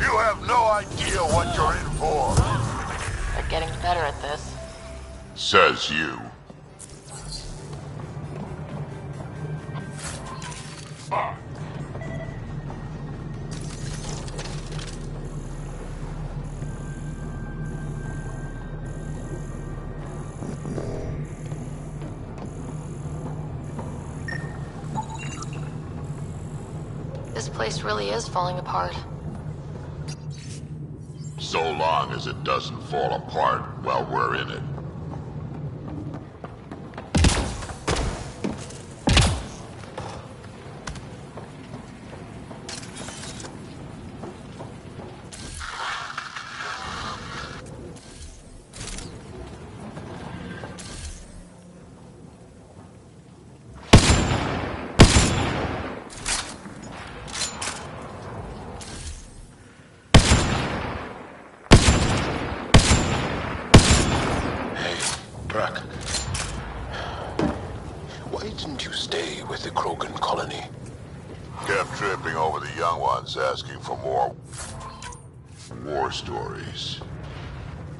You have no idea what you're in for. They're getting better at this. Says you. This place really is falling apart. So long as it doesn't fall apart while we're in it. Brack. Why didn't you stay with the Krogan colony? Kept tripping over the young ones asking for more war stories.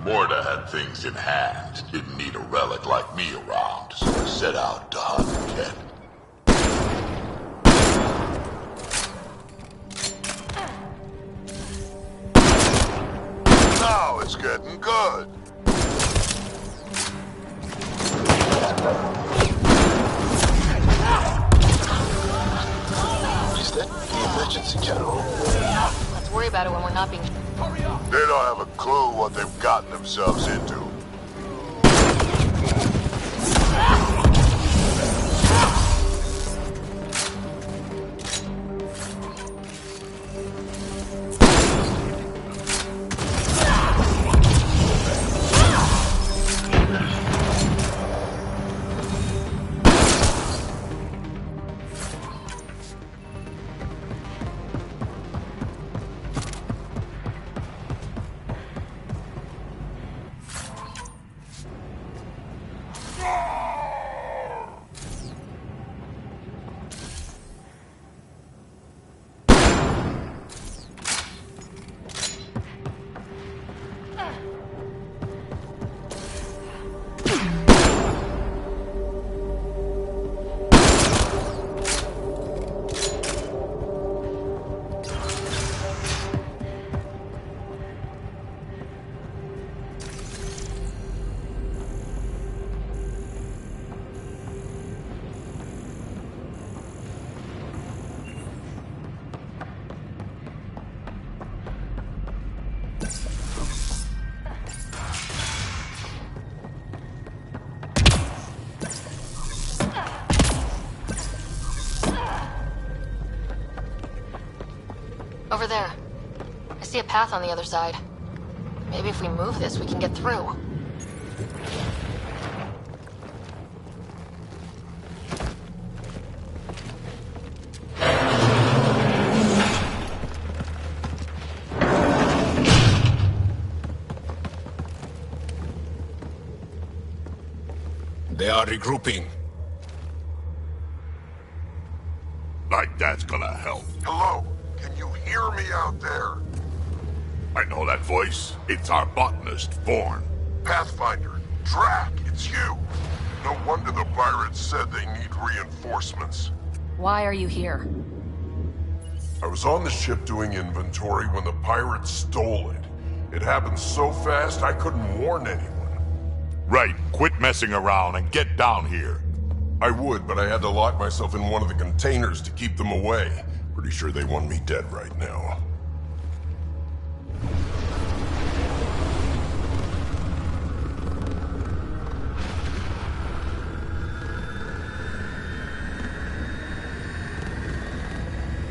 Morta had things in hand. Didn't need a relic like me around, so I set out to hunt again. Now it's getting good. Is that the emergency channel? Let's worry about it when we're not being... They don't have a clue what they've gotten themselves into. Over there. I see a path on the other side. Maybe if we move this, we can get through. They are regrouping. Like that's gonna help. Hello? Can you hear me out there? I know that voice. It's our botanist, Vorn. Pathfinder, Drac, it's you. No wonder the pirates said they need reinforcements. Why are you here? I was on the ship doing inventory when the pirates stole it. It happened so fast I couldn't warn anyone. Right, quit messing around and get down here. I would, but I had to lock myself in one of the containers to keep them away. Pretty sure they want me dead right now.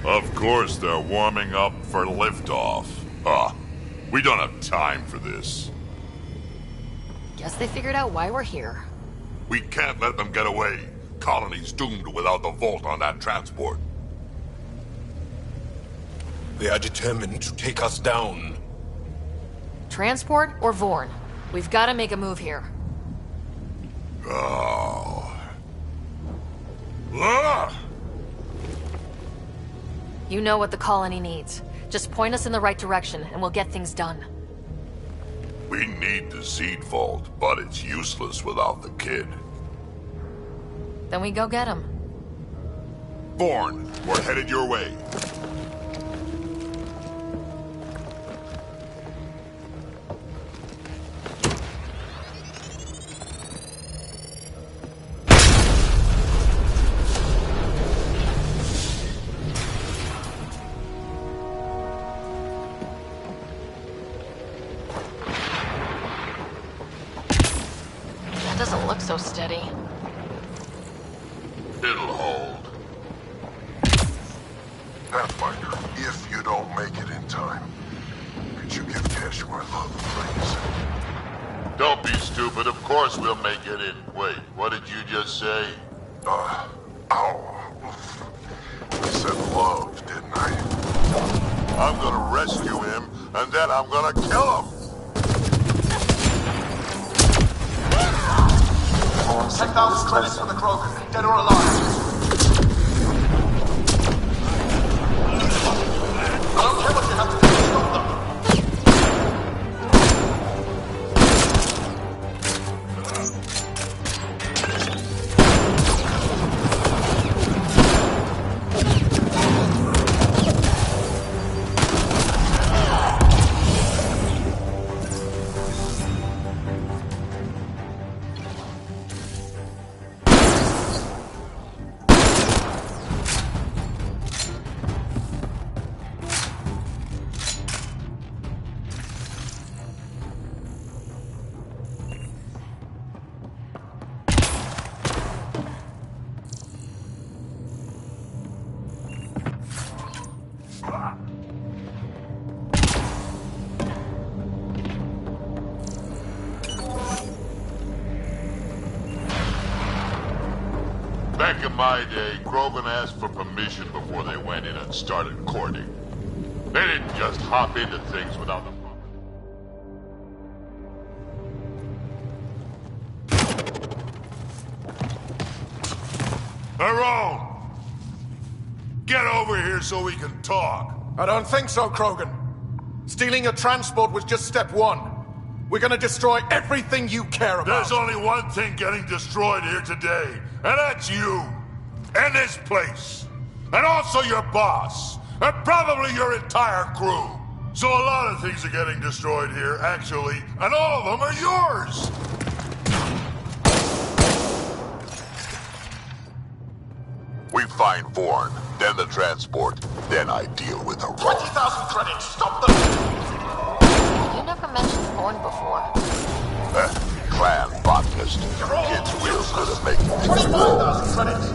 Of course they're warming up for liftoff. We don't have time for this. Guess they figured out why we're here. We can't let them get away. Colony's doomed without the vault on that transport. They are determined to take us down. Transport or Vorn? We've got to make a move here. Oh. You know what the colony needs. Just point us in the right direction, and we'll get things done. We need the seed vault, but it's useless without the kid. Then we go get him. Vorn, we're headed your way. That doesn't look so steady. It'll hold. Pathfinder, if you don't make it in time, could you give Tesh my love, please? Don't be stupid. Of course we'll make it in. Wait, what did you just say? Ow. I said love, didn't I? I'm gonna rescue him, and then I'm gonna kill him. 10,000 credits for the Krogan, dead or alive. I don't care what you have to do to stop them. Back in my day, Krogan asked for permission before they went in and started courting. They didn't just hop into things without the Tyrone! Get over here so we can talk. I don't think so, Krogan. Stealing a transport was just step one. We're gonna destroy everything you care about. There's only one thing getting destroyed here today, and that's you. And this place. And also your boss. And probably your entire crew. So a lot of things are getting destroyed here, actually, and all of them are yours. We find Vorn, then the transport, then I deal with the 20,000 credits, stop them! You never mentioned Vorn before. Clan botanist. Kid's real good at making things 25,000 credits!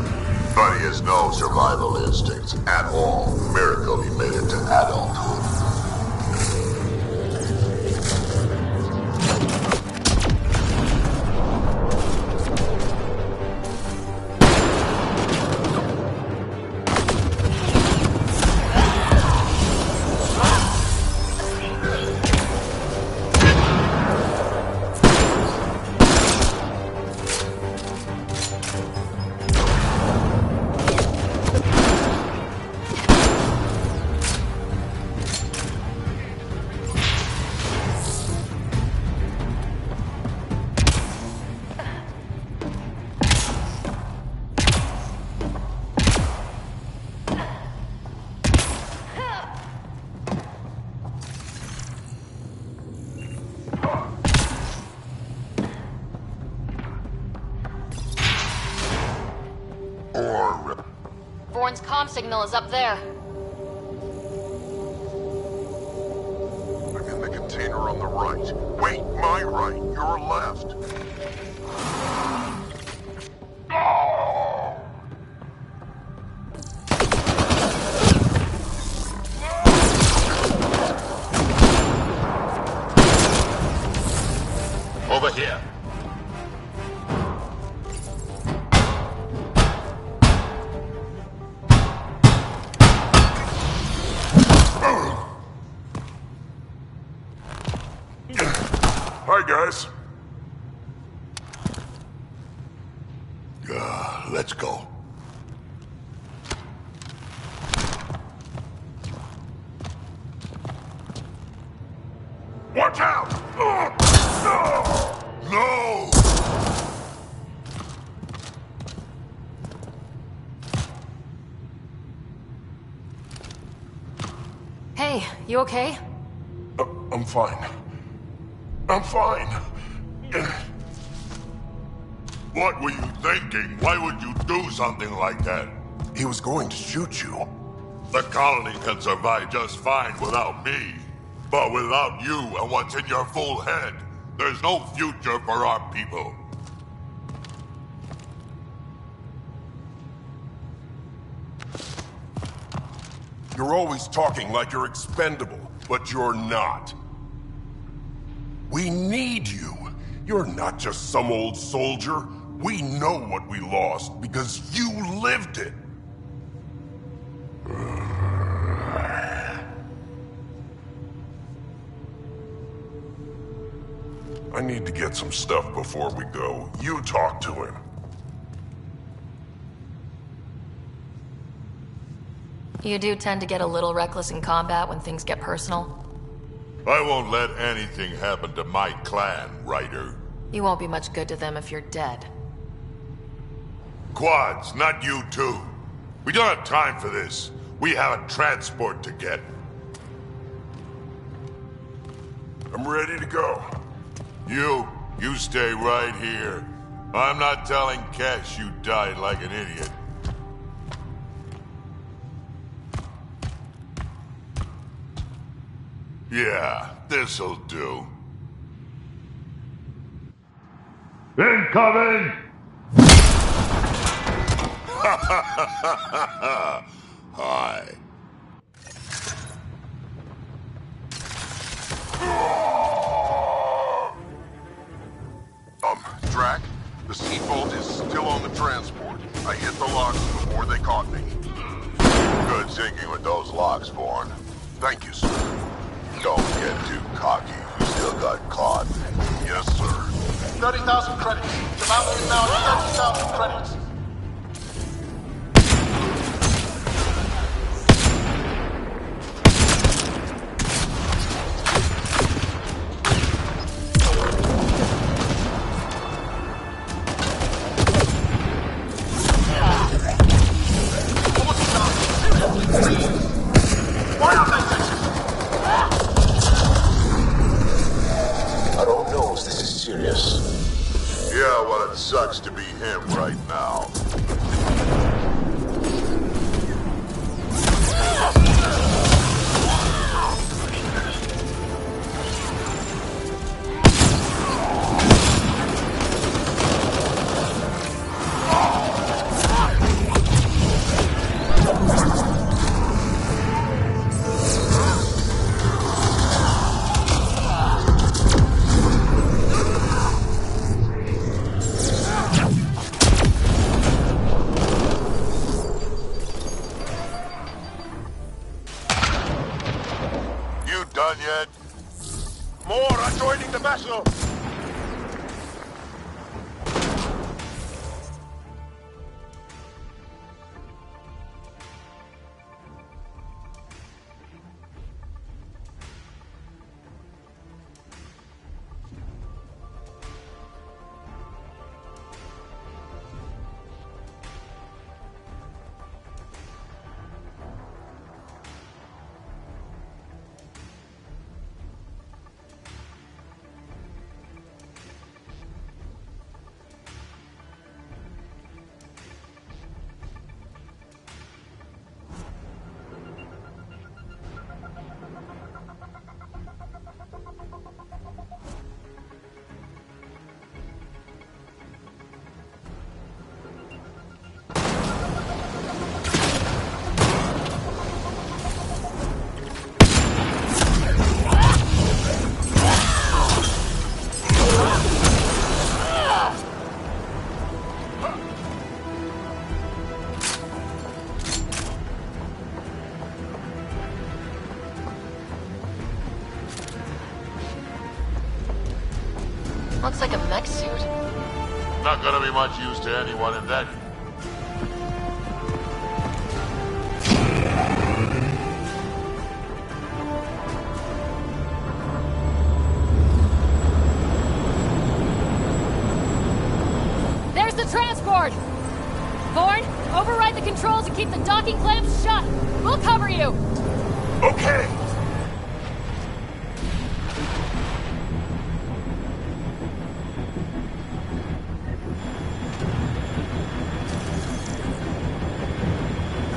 But he has no survival instincts at all. Miracle he made it to adulthood. Bourne's comm signal is up there. I'm in the container on the right. Wait, my right. Your left. Over here. Hi, guys. Let's go. Watch out! No! Hey, you okay? I'm fine. I'm fine. What were you thinking? Why would you do something like that? He was going to shoot you. The colony can survive just fine without me. But without you and what's in your full head, there's no future for our people. You're always talking like you're expendable, but you're not. We need you. You're not just some old soldier. We know what we lost because you lived it. I need to get some stuff before we go. You talk to him. You do tend to get a little reckless in combat when things get personal. I won't let anything happen to my clan, Ryder. You won't be much good to them if you're dead. Quads, not you too. We don't have time for this. We have a transport to get. I'm ready to go. You stay right here. I'm not telling Kesh you died like an idiot. Yeah, this'll do. Incoming! Hi. Drac, the seed vault is still on the transport. I hit the locks before they caught me. Good thinking with those locks, Bourne. Thank you, sir. Don't get too cocky. You still got caught. Yes, sir. 30,000 credits. The mountain is now at 30,000 credits. Why aren't they taking? I don't know if this is serious. Yeah, well, it sucks to be him right now. done yet. More are joining the battle. Looks like a mech suit. Not gonna be much use to anyone in that. There's the transport! Vaughn, override the controls and keep the docking clamps shut. We'll cover you. Okay.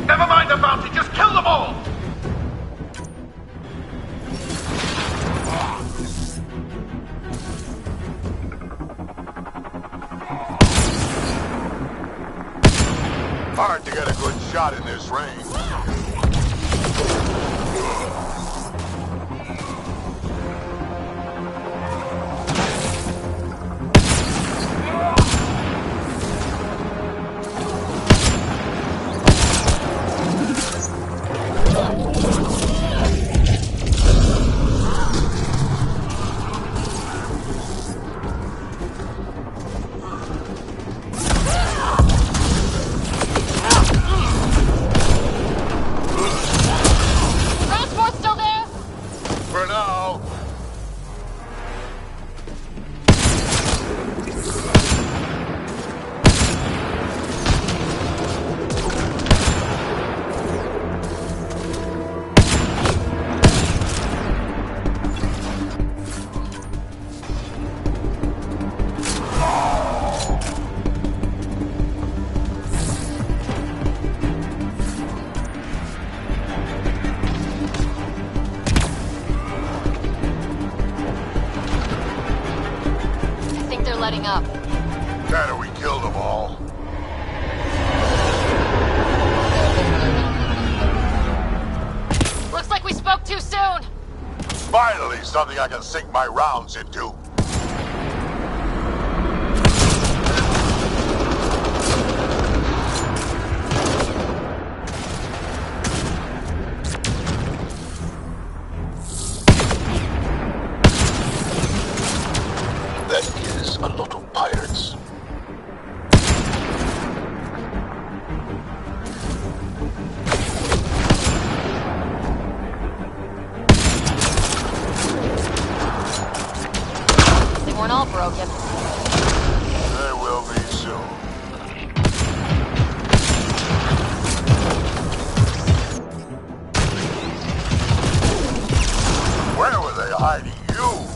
Never mind the bounty, just kill them all! Hard to get a good shot in this range. Letting up. Better we kill them all. Looks like we spoke too soon. Finally, something I can sink my rounds into. A lot of pirates. They weren't all broken. They will be soon. Where were they hiding you?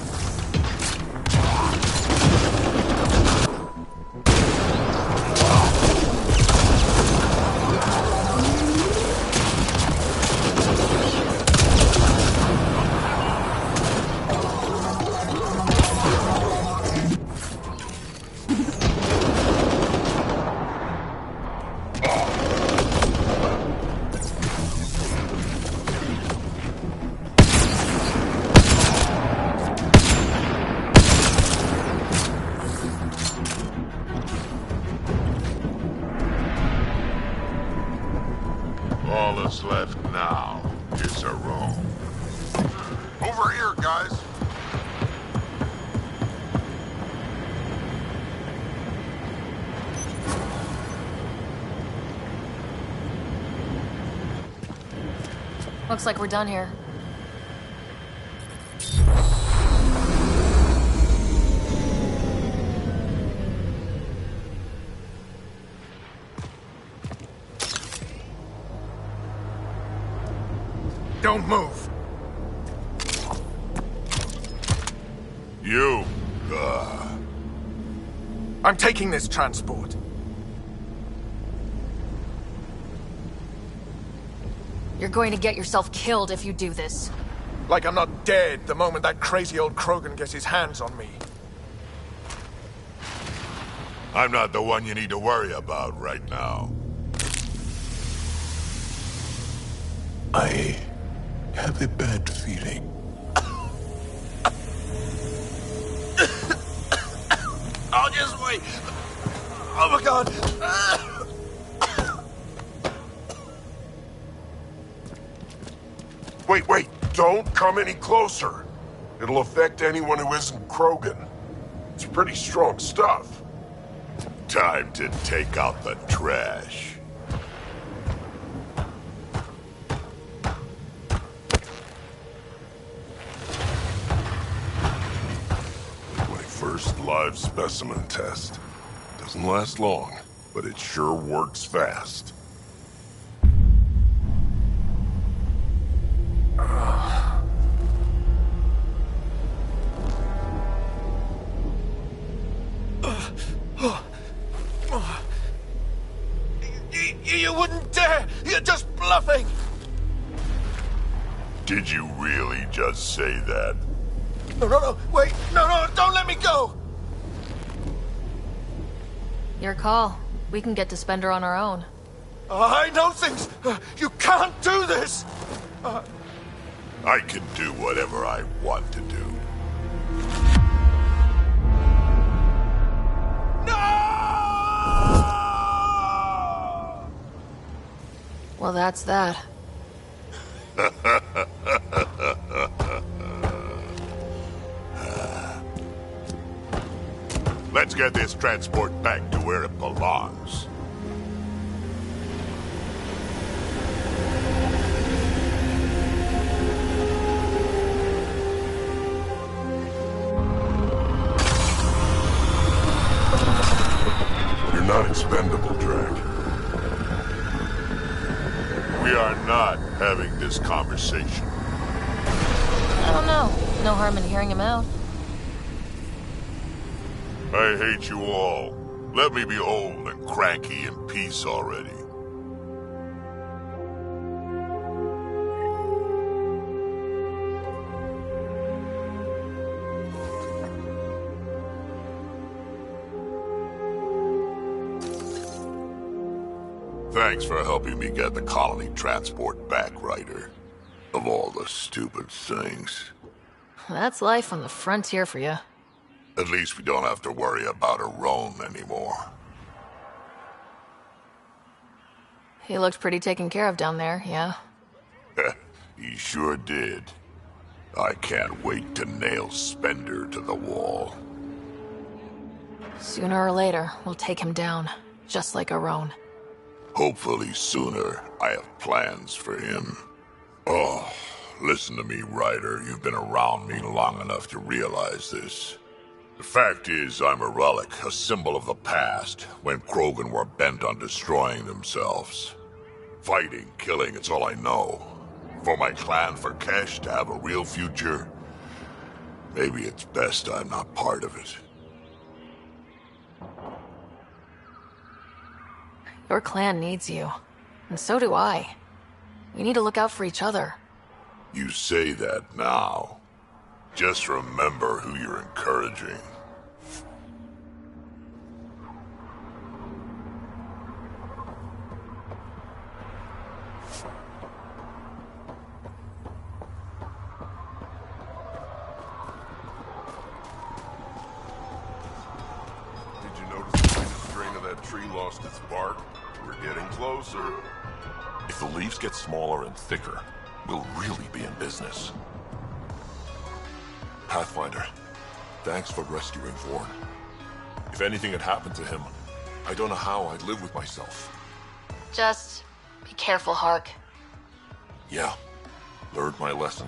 All that's left now is a room. Over here, guys. Looks like we're done here. Don't move. You. I'm taking this transport. You're going to get yourself killed if you do this. Like I'm not dead the moment that crazy old Krogan gets his hands on me. I'm not the one you need to worry about right now. I have a bad feeling. I'll just wait. Oh my god. Wait. Don't come any closer. It'll affect anyone who isn't Krogan. It's pretty strong stuff. Time to take out the trash. My first live specimen test. Doesn't last long, but it sure works fast. You wouldn't dare! You're just bluffing! Did you really just say that? No, wait! No, don't let me go! Your call. We can get to Spender on our own. I know things! You can't do this! I can do whatever I want to do. Well, that's that. Let's get this transport back to where it belongs. You're not expendable, Drake. We are not having this conversation. I don't know. No harm in hearing him out. I hate you all. Let me be old and cranky in peace already. Thanks for helping me get the colony transport back, Ryder. Of all the stupid things. That's life on the frontier for you. At least we don't have to worry about a roan anymore. He looked pretty taken care of down there, yeah? He sure did. I can't wait to nail Spender to the wall. Sooner or later, we'll take him down. Just like a roan. Hopefully sooner. I have plans for him. Oh, listen to me, Ryder. You've been around me long enough to realize this. The fact is, I'm a relic, a symbol of the past, when Krogan were bent on destroying themselves. Fighting, killing, it's all I know. For my clan, for Kesh to have a real future, maybe it's best I'm not part of it. Your clan needs you. And so do I. We need to look out for each other. You say that now. Just remember who you're encouraging. Did you notice the way the string of that tree lost its bark? We're getting closer. If the leaves get smaller and thicker, we'll really be in business. Pathfinder, thanks for rescuing Vorn. If anything had happened to him, I don't know how I'd live with myself. Just be careful, Hark. Yeah, learned my lesson.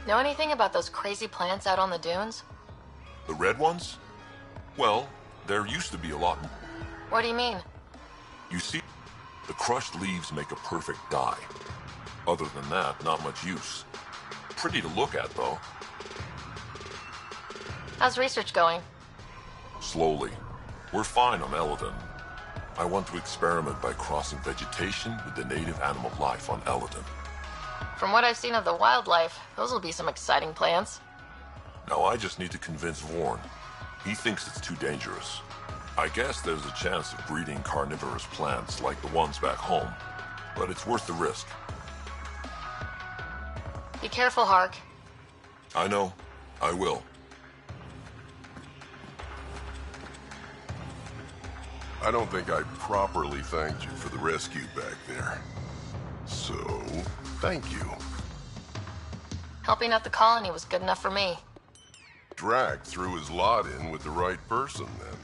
Know anything about those crazy plants out on the dunes? The red ones? Well, there used to be a lot. What do you mean? You see, the crushed leaves make a perfect dye. Other than that, not much use. Pretty to look at, though. How's research going? Slowly. We're fine on Eladon. I want to experiment by crossing vegetation with the native animal life on Eladon. From what I've seen of the wildlife, those will be some exciting plants. Now I just need to convince Vorn. He thinks it's too dangerous. I guess there's a chance of breeding carnivorous plants like the ones back home, but it's worth the risk. Be careful, Hark. I know. I will. I don't think I properly thanked you for the rescue back there. So, thank you. Helping out the colony was good enough for me. Drac threw his lot in with the right person, then.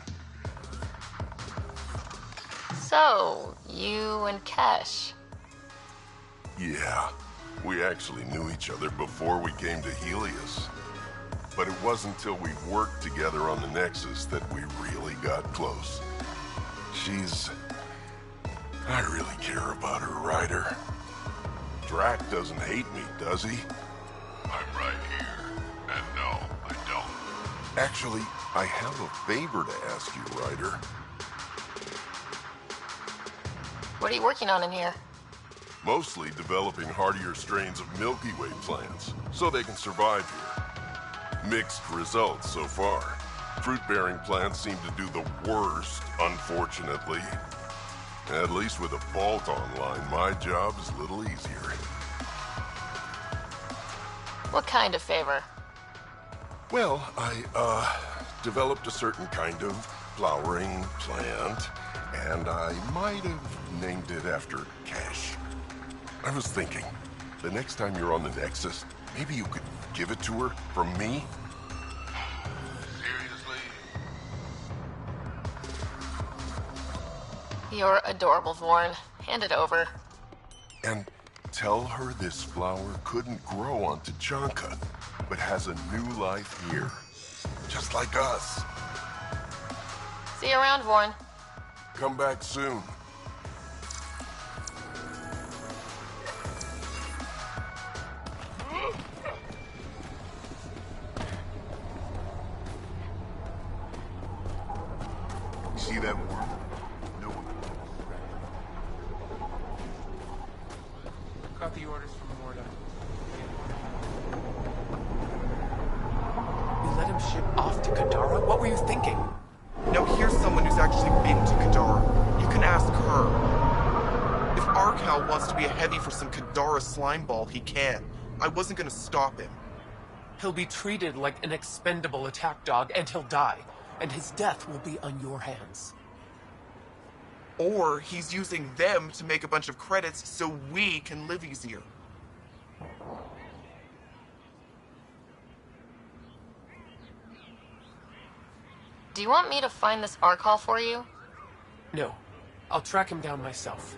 So, you and Kesh. Yeah, we actually knew each other before we came to Helios. But it wasn't until we worked together on the Nexus that we really got close. I really care about her, Ryder. Drac doesn't hate me, does he? I'm right here. And no, I don't. Actually, I have a favor to ask you, Ryder. What are you working on in here? Mostly developing hardier strains of Milky Way plants, so they can survive here. Mixed results so far. Fruit-bearing plants seem to do the worst, unfortunately. At least with a vault online, my job is a little easier. What kind of favor? Well, I, developed a certain kind of flowering plant, and I might have named it after Cash. I was thinking, the next time you're on the Nexus, maybe you could give it to her from me? You're adorable, Vorn. Hand it over. And tell her this flower couldn't grow on Tachanka, but has a new life here. Just like us. See you around, Vorn. Come back soon. You see that worm? No one. Got the orders from Morda. You let him ship off to Kadara? What were you thinking? Now here's someone who's actually been to Kadara. You can ask her. If Arcal wants to be a heavy for some Kadara slime ball, he can. I wasn't gonna stop him. He'll be treated like an expendable attack dog, and he'll die. And his death will be on your hands. Or he's using them to make a bunch of credits so we can live easier. Do you want me to find this Arcall for you? No. I'll track him down myself.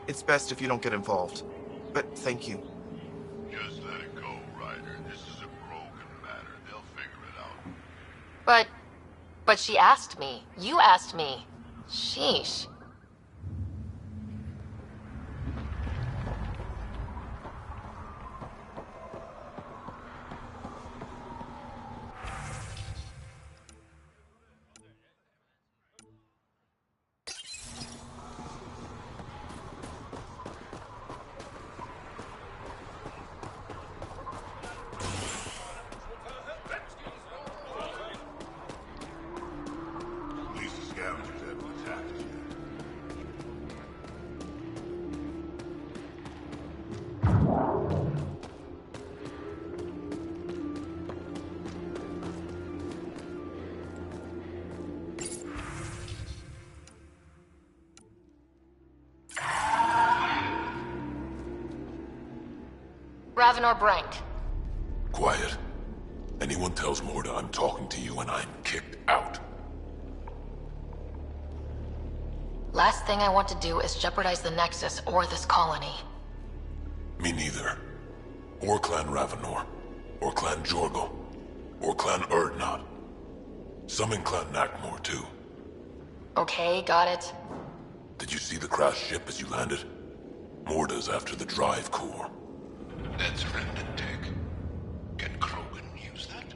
It's best if you don't get involved. But thank you. Just let it go, Ryder. This is a Krogan matter. They'll figure it out. But she asked me. You asked me. Sheesh. Raven or Brank? Quiet. Anyone tells Morda I'm talking to you and I'm kicked out. Last thing I want to do is jeopardize the Nexus or this colony. Me neither. Or Clan Ravenor. Or Clan Jorgal. Or Clan Urdnot. Some in Clan Nakmor, too. Okay, got it. Did you see the crashed ship as you landed? Morda's after the drive core. That's remnant tech. Can Krogan use that?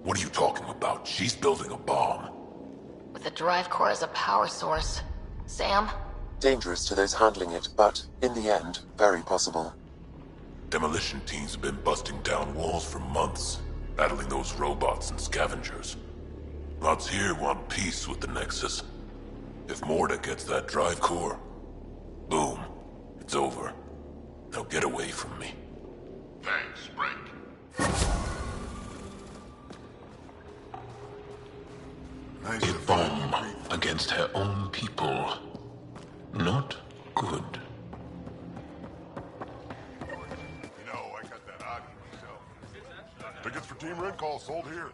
What are you talking about? She's building a bomb. With the drive core as a power source. Sam? Dangerous to those handling it, but, in the end, very possible. Demolition teams have been busting down walls for months, battling those robots and scavengers. Lots here want peace with the Nexus. If Morda gets that drive core, boom, it's over. Now get away from me. Thanks, Frank. A bomb against her own people. Not good. You know, I got that Audi myself. Tickets for Team Red Call sold here.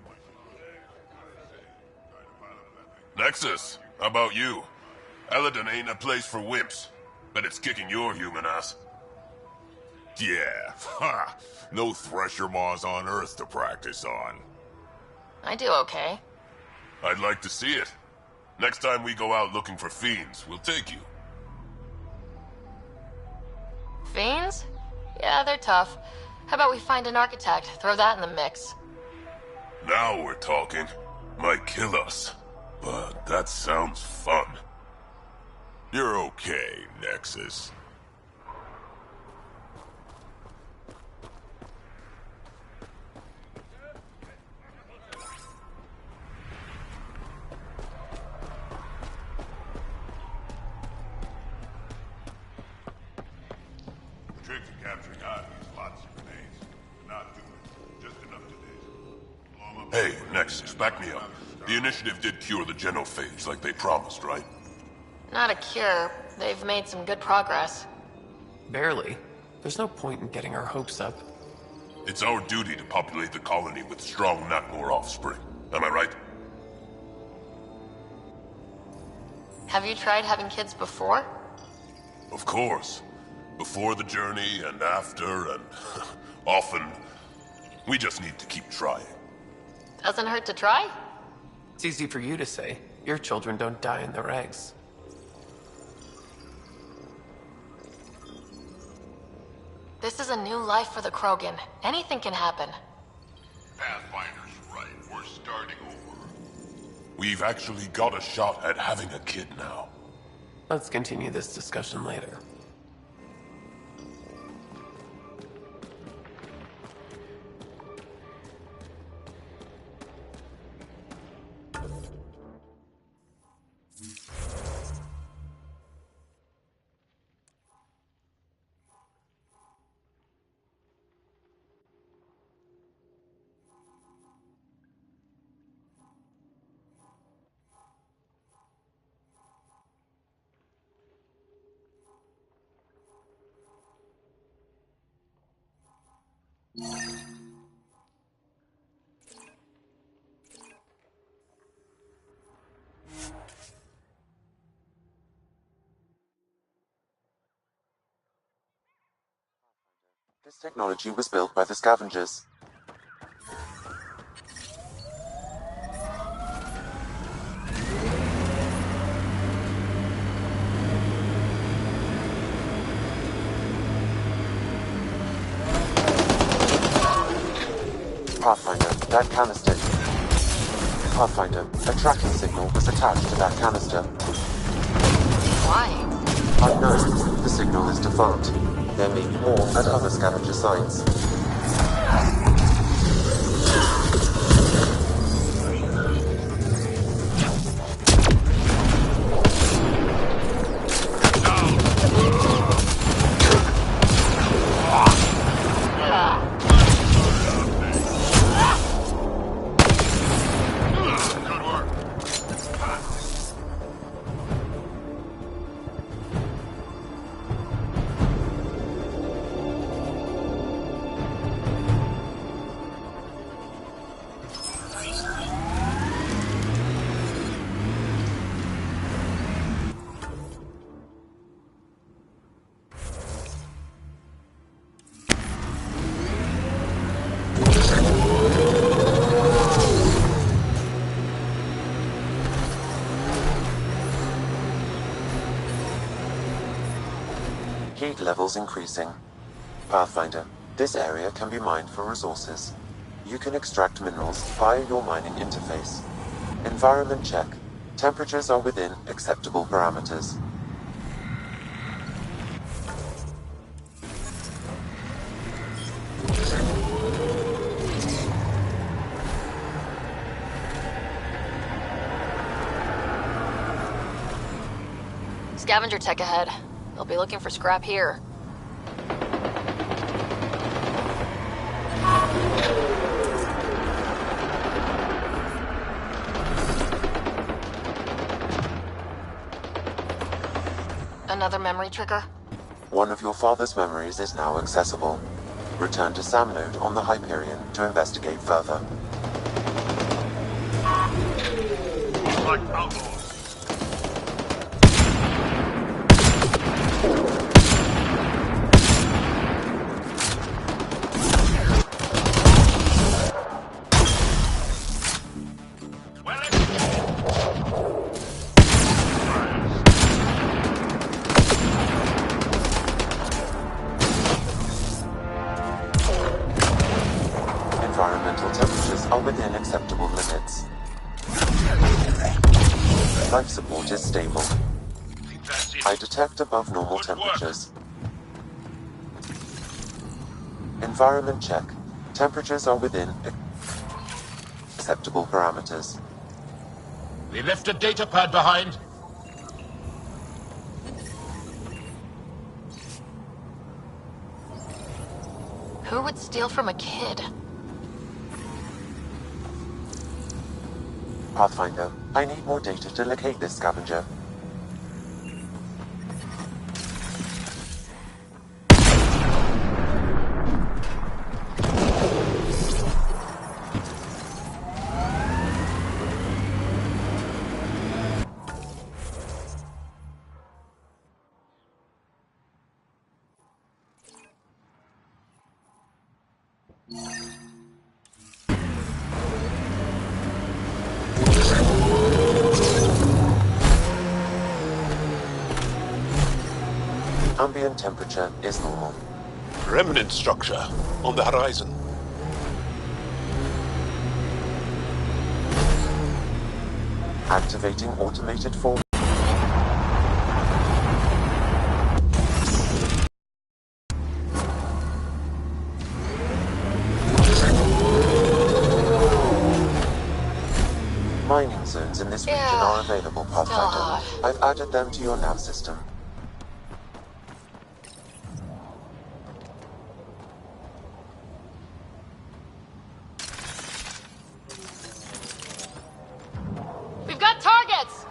Nexus, how about you? Eladon ain't a place for wimps, but it's kicking your human ass. Yeah, ha! No thresher maws on Earth to practice on. I do okay. I'd like to see it. Next time we go out looking for fiends, we'll take you. Fiends? Yeah, they're tough. How about we find an architect, throw that in the mix? Now we're talking. Might kill us, but that sounds fun. You're okay, Nexus. Hey, Nexus, back me up. The Initiative did cure the genophage like they promised, right? Not a cure. They've made some good progress. Barely. There's no point in getting our hopes up. It's our duty to populate the colony with strong Nakmor offspring. Am I right? Have you tried having kids before? Of course. Before the journey and after and often. We just need to keep trying. Doesn't hurt to try? It's easy for you to say. Your children don't die in their eggs. This is a new life for the Krogan. Anything can happen. Pathfinder's right. We're starting over. We've actually got a shot at having a kid now. Let's continue this discussion later. This technology was built by the scavengers. Pathfinder, that canister. Pathfinder, a tracking signal was attached to that canister. Why? Unknown. The signal is defunct. There may be more at other scavenger sites. Heat levels increasing. Pathfinder, this area can be mined for resources. You can extract minerals via your mining interface. Environment check. Temperatures are within acceptable parameters. Scavenger tech ahead. They'll be looking for scrap here. Another memory trigger? One of your father's memories is now accessible. Return to Sam Node on the Hyperion to investigate further. Like outlaws. Environmental temperatures are within acceptable limits. Life support is stable. I detect above normal temperatures. Environment check. Temperatures are within acceptable parameters. We left a data pad behind. Who would steal from a kid? Pathfinder, I need more data to locate this scavenger. Ambient temperature is normal. Remnant structure on the horizon. Activating automated form. Mining zones in this region are available, Pathfinder. I've added them to your nav system. We've got targets!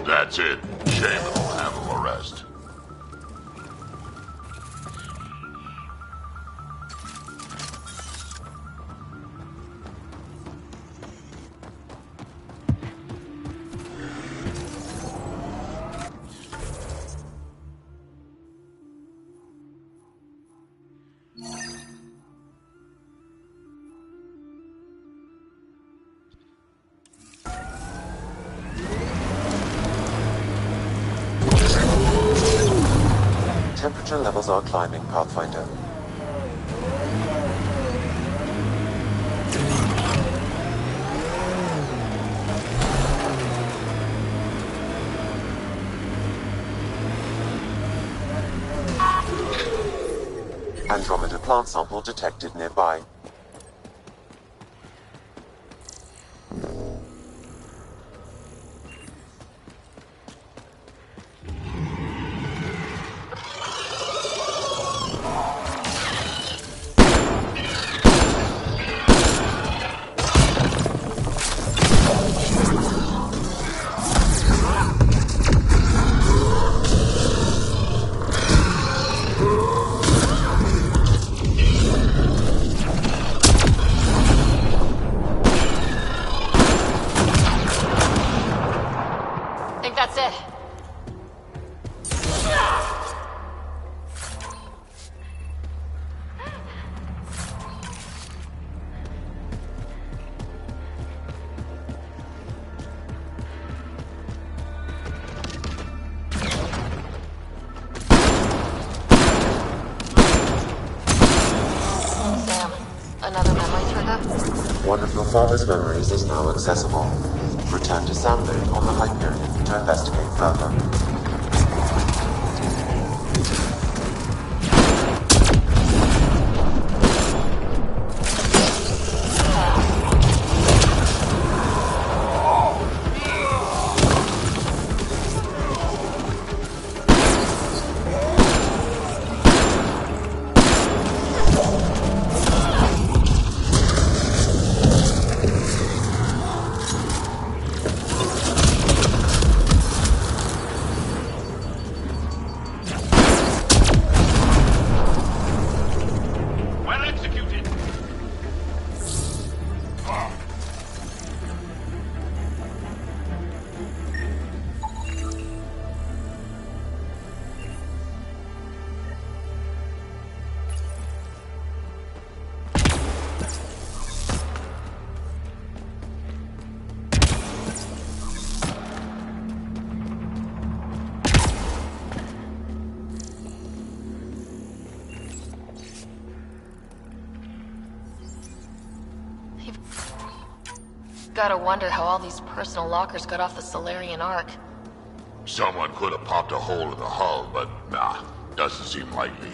That's it. Shaman will handle the rest. Temperature levels are climbing, Pathfinder. Andromeda plant sample detected nearby. that's it. Sam, another memory trigger? One of your father's memories is now accessible. Return to Sandlane on the Hyperion to investigate further. Gotta wonder how all these personal lockers got off the Solarian Ark. Someone could have popped a hole in the hull, but nah, doesn't seem likely.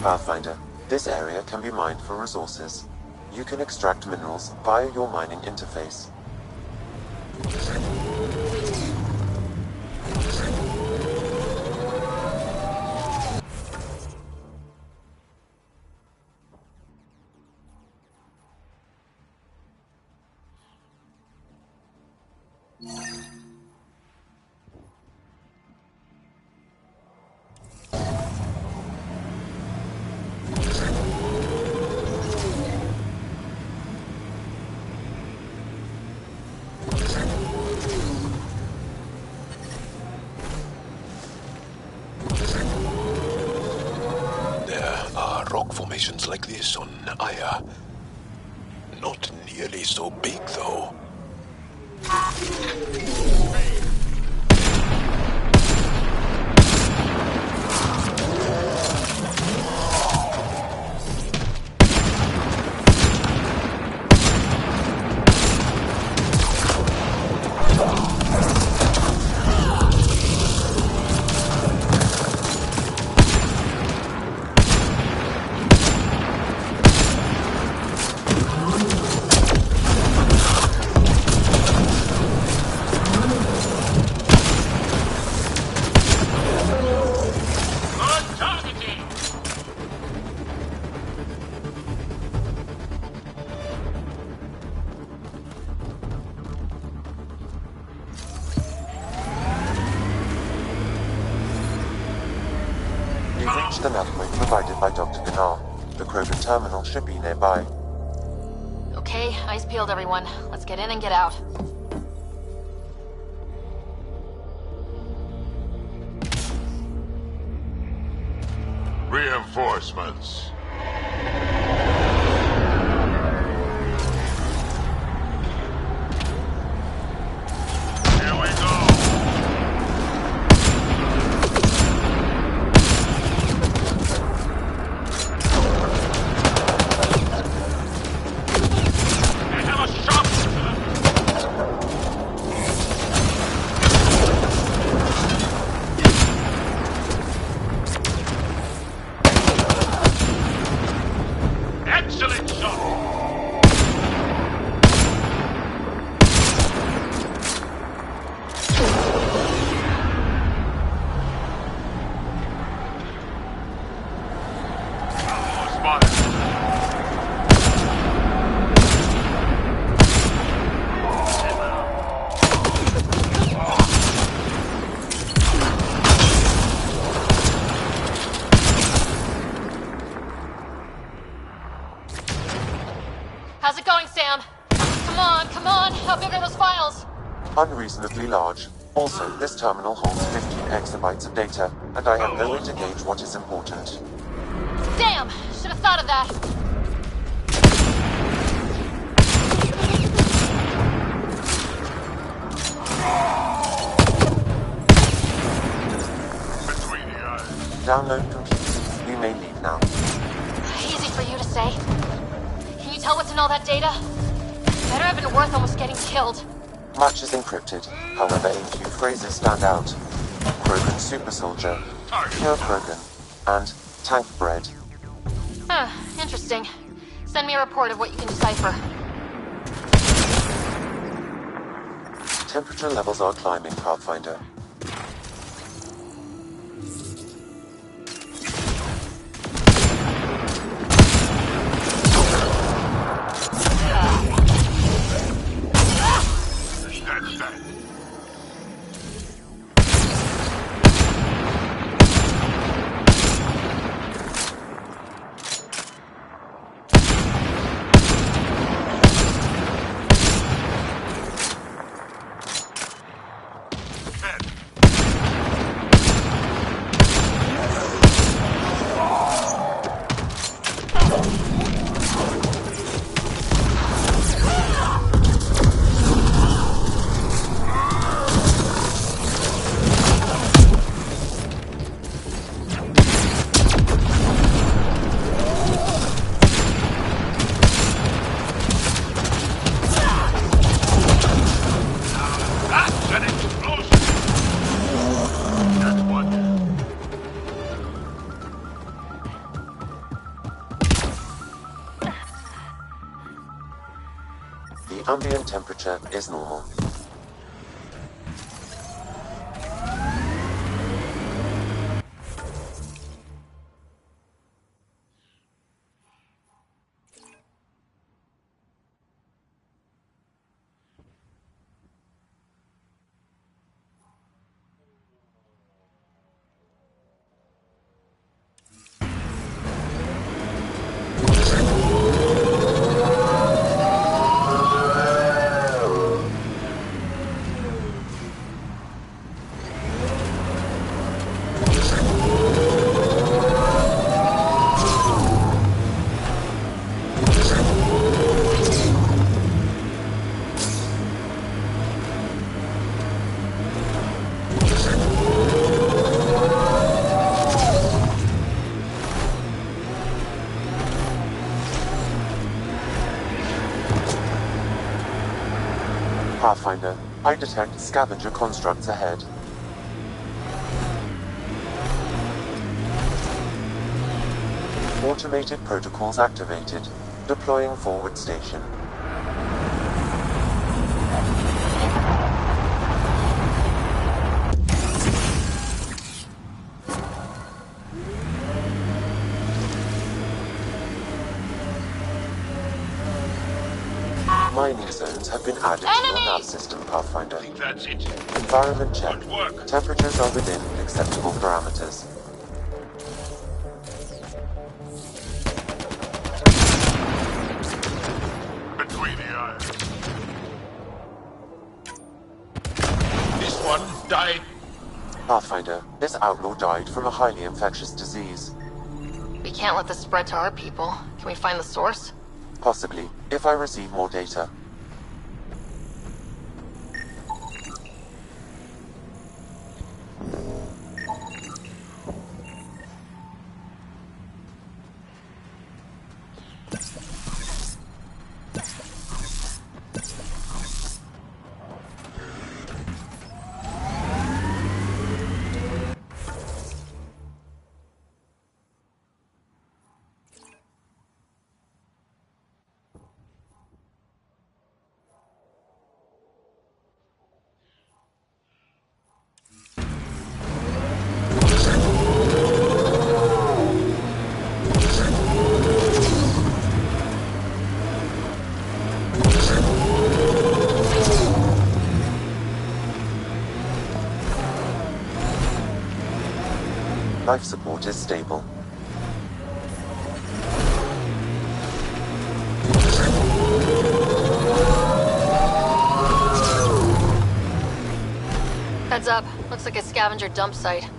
Pathfinder, this area can be mined for resources. You can extract minerals via your mining interface. Formations like this on Aya. Not nearly so big, though. The network provided by Dr. Ganal. The Krogan terminal should be nearby. Okay, eyes peeled, everyone. Let's get in and get out. Reinforcements. How big are those files? Unreasonably large. Also, this terminal holds 15 exabytes of data, and I have no way to gauge what is important. Damn! Should have thought of that. Download complete. We may leave now. Easy for you to say. Can you tell what's in all that data? Better have been worth almost getting killed. Much is encrypted. However, a few phrases stand out. Krogan super soldier, pure Krogan, and tank bread. Huh, interesting. Send me a report of what you can decipher. Temperature levels are climbing, Pathfinder. Ambient temperature is normal. Pathfinder, I detect scavenger constructs ahead. Automated protocols activated. Deploying forward station. Mining zones have been added to your nav system, Pathfinder. That's it. Environment check. Temperatures are within acceptable parameters. Between the eyes. This one died. Pathfinder, this outlaw died from a highly infectious disease. We can't let this spread to our people. Can we find the source? Possibly, if I receive more data. Life support is stable. Heads up. Looks like a scavenger dump site.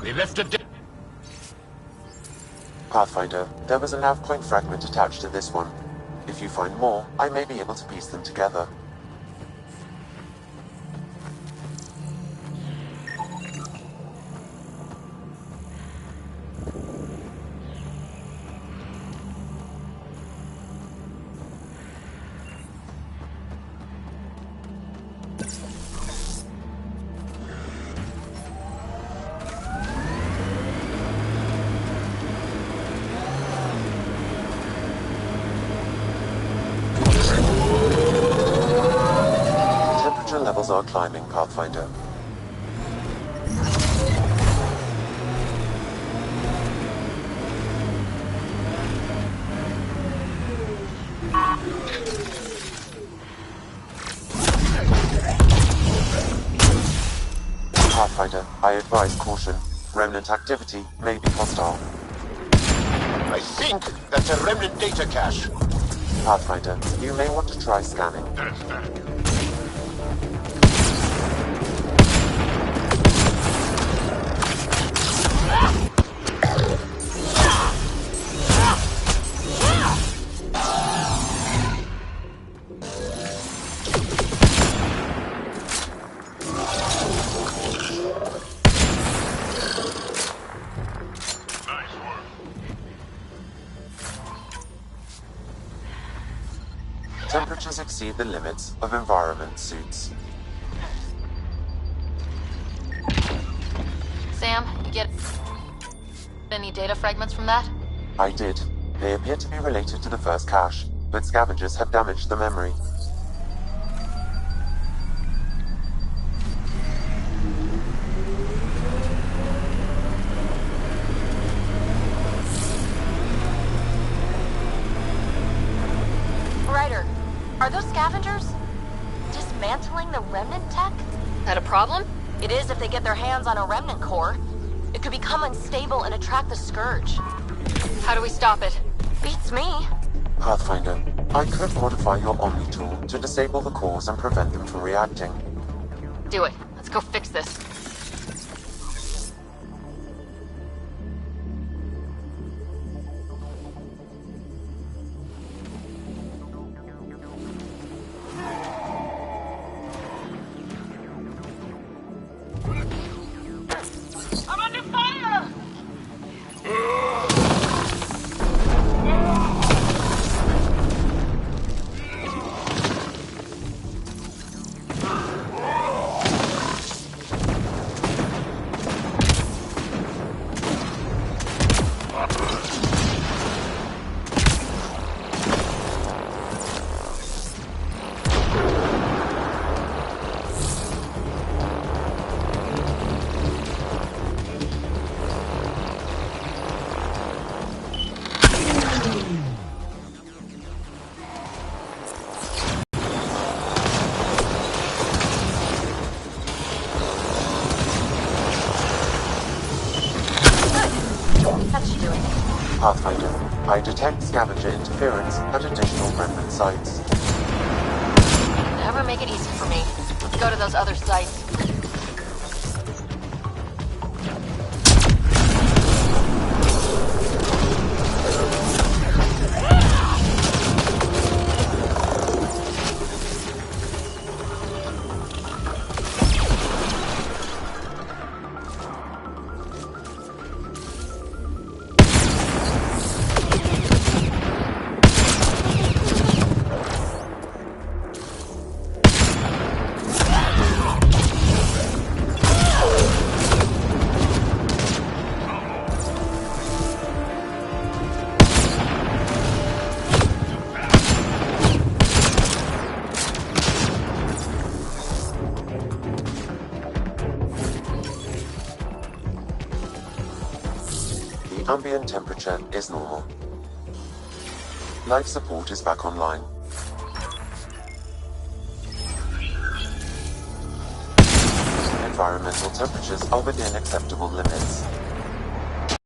They left a Pathfinder, there was a nav point fragment attached to this one. If you find more, I may be able to piece them together. Levels are climbing, Pathfinder. Pathfinder, I advise caution. Remnant activity may be hostile. I think that's a remnant data cache. Pathfinder, you may want to try scanning. That's that. Temperatures exceed the limits of environment suits. Sam, you get any data fragments from that? I did. They appear to be related to the first cache, but scavengers have damaged the memory. Ryder, are those scavengers dismantling the remnant tech? That a problem? It is if they get their hands on a remnant core. It could become unstable and attract the Scourge. How do we stop it? Beats me. Pathfinder, I could modify your Omni tool to disable the cores and prevent them from reacting. Do it. Let's go fix this. I'm under fire! Pathfinder, I detect scavenger interference at additional remnant sites. Never make it easy for me. Let's go to those other sites. Ambient temperature is normal. Life support is back online. Environmental temperatures are within acceptable limits.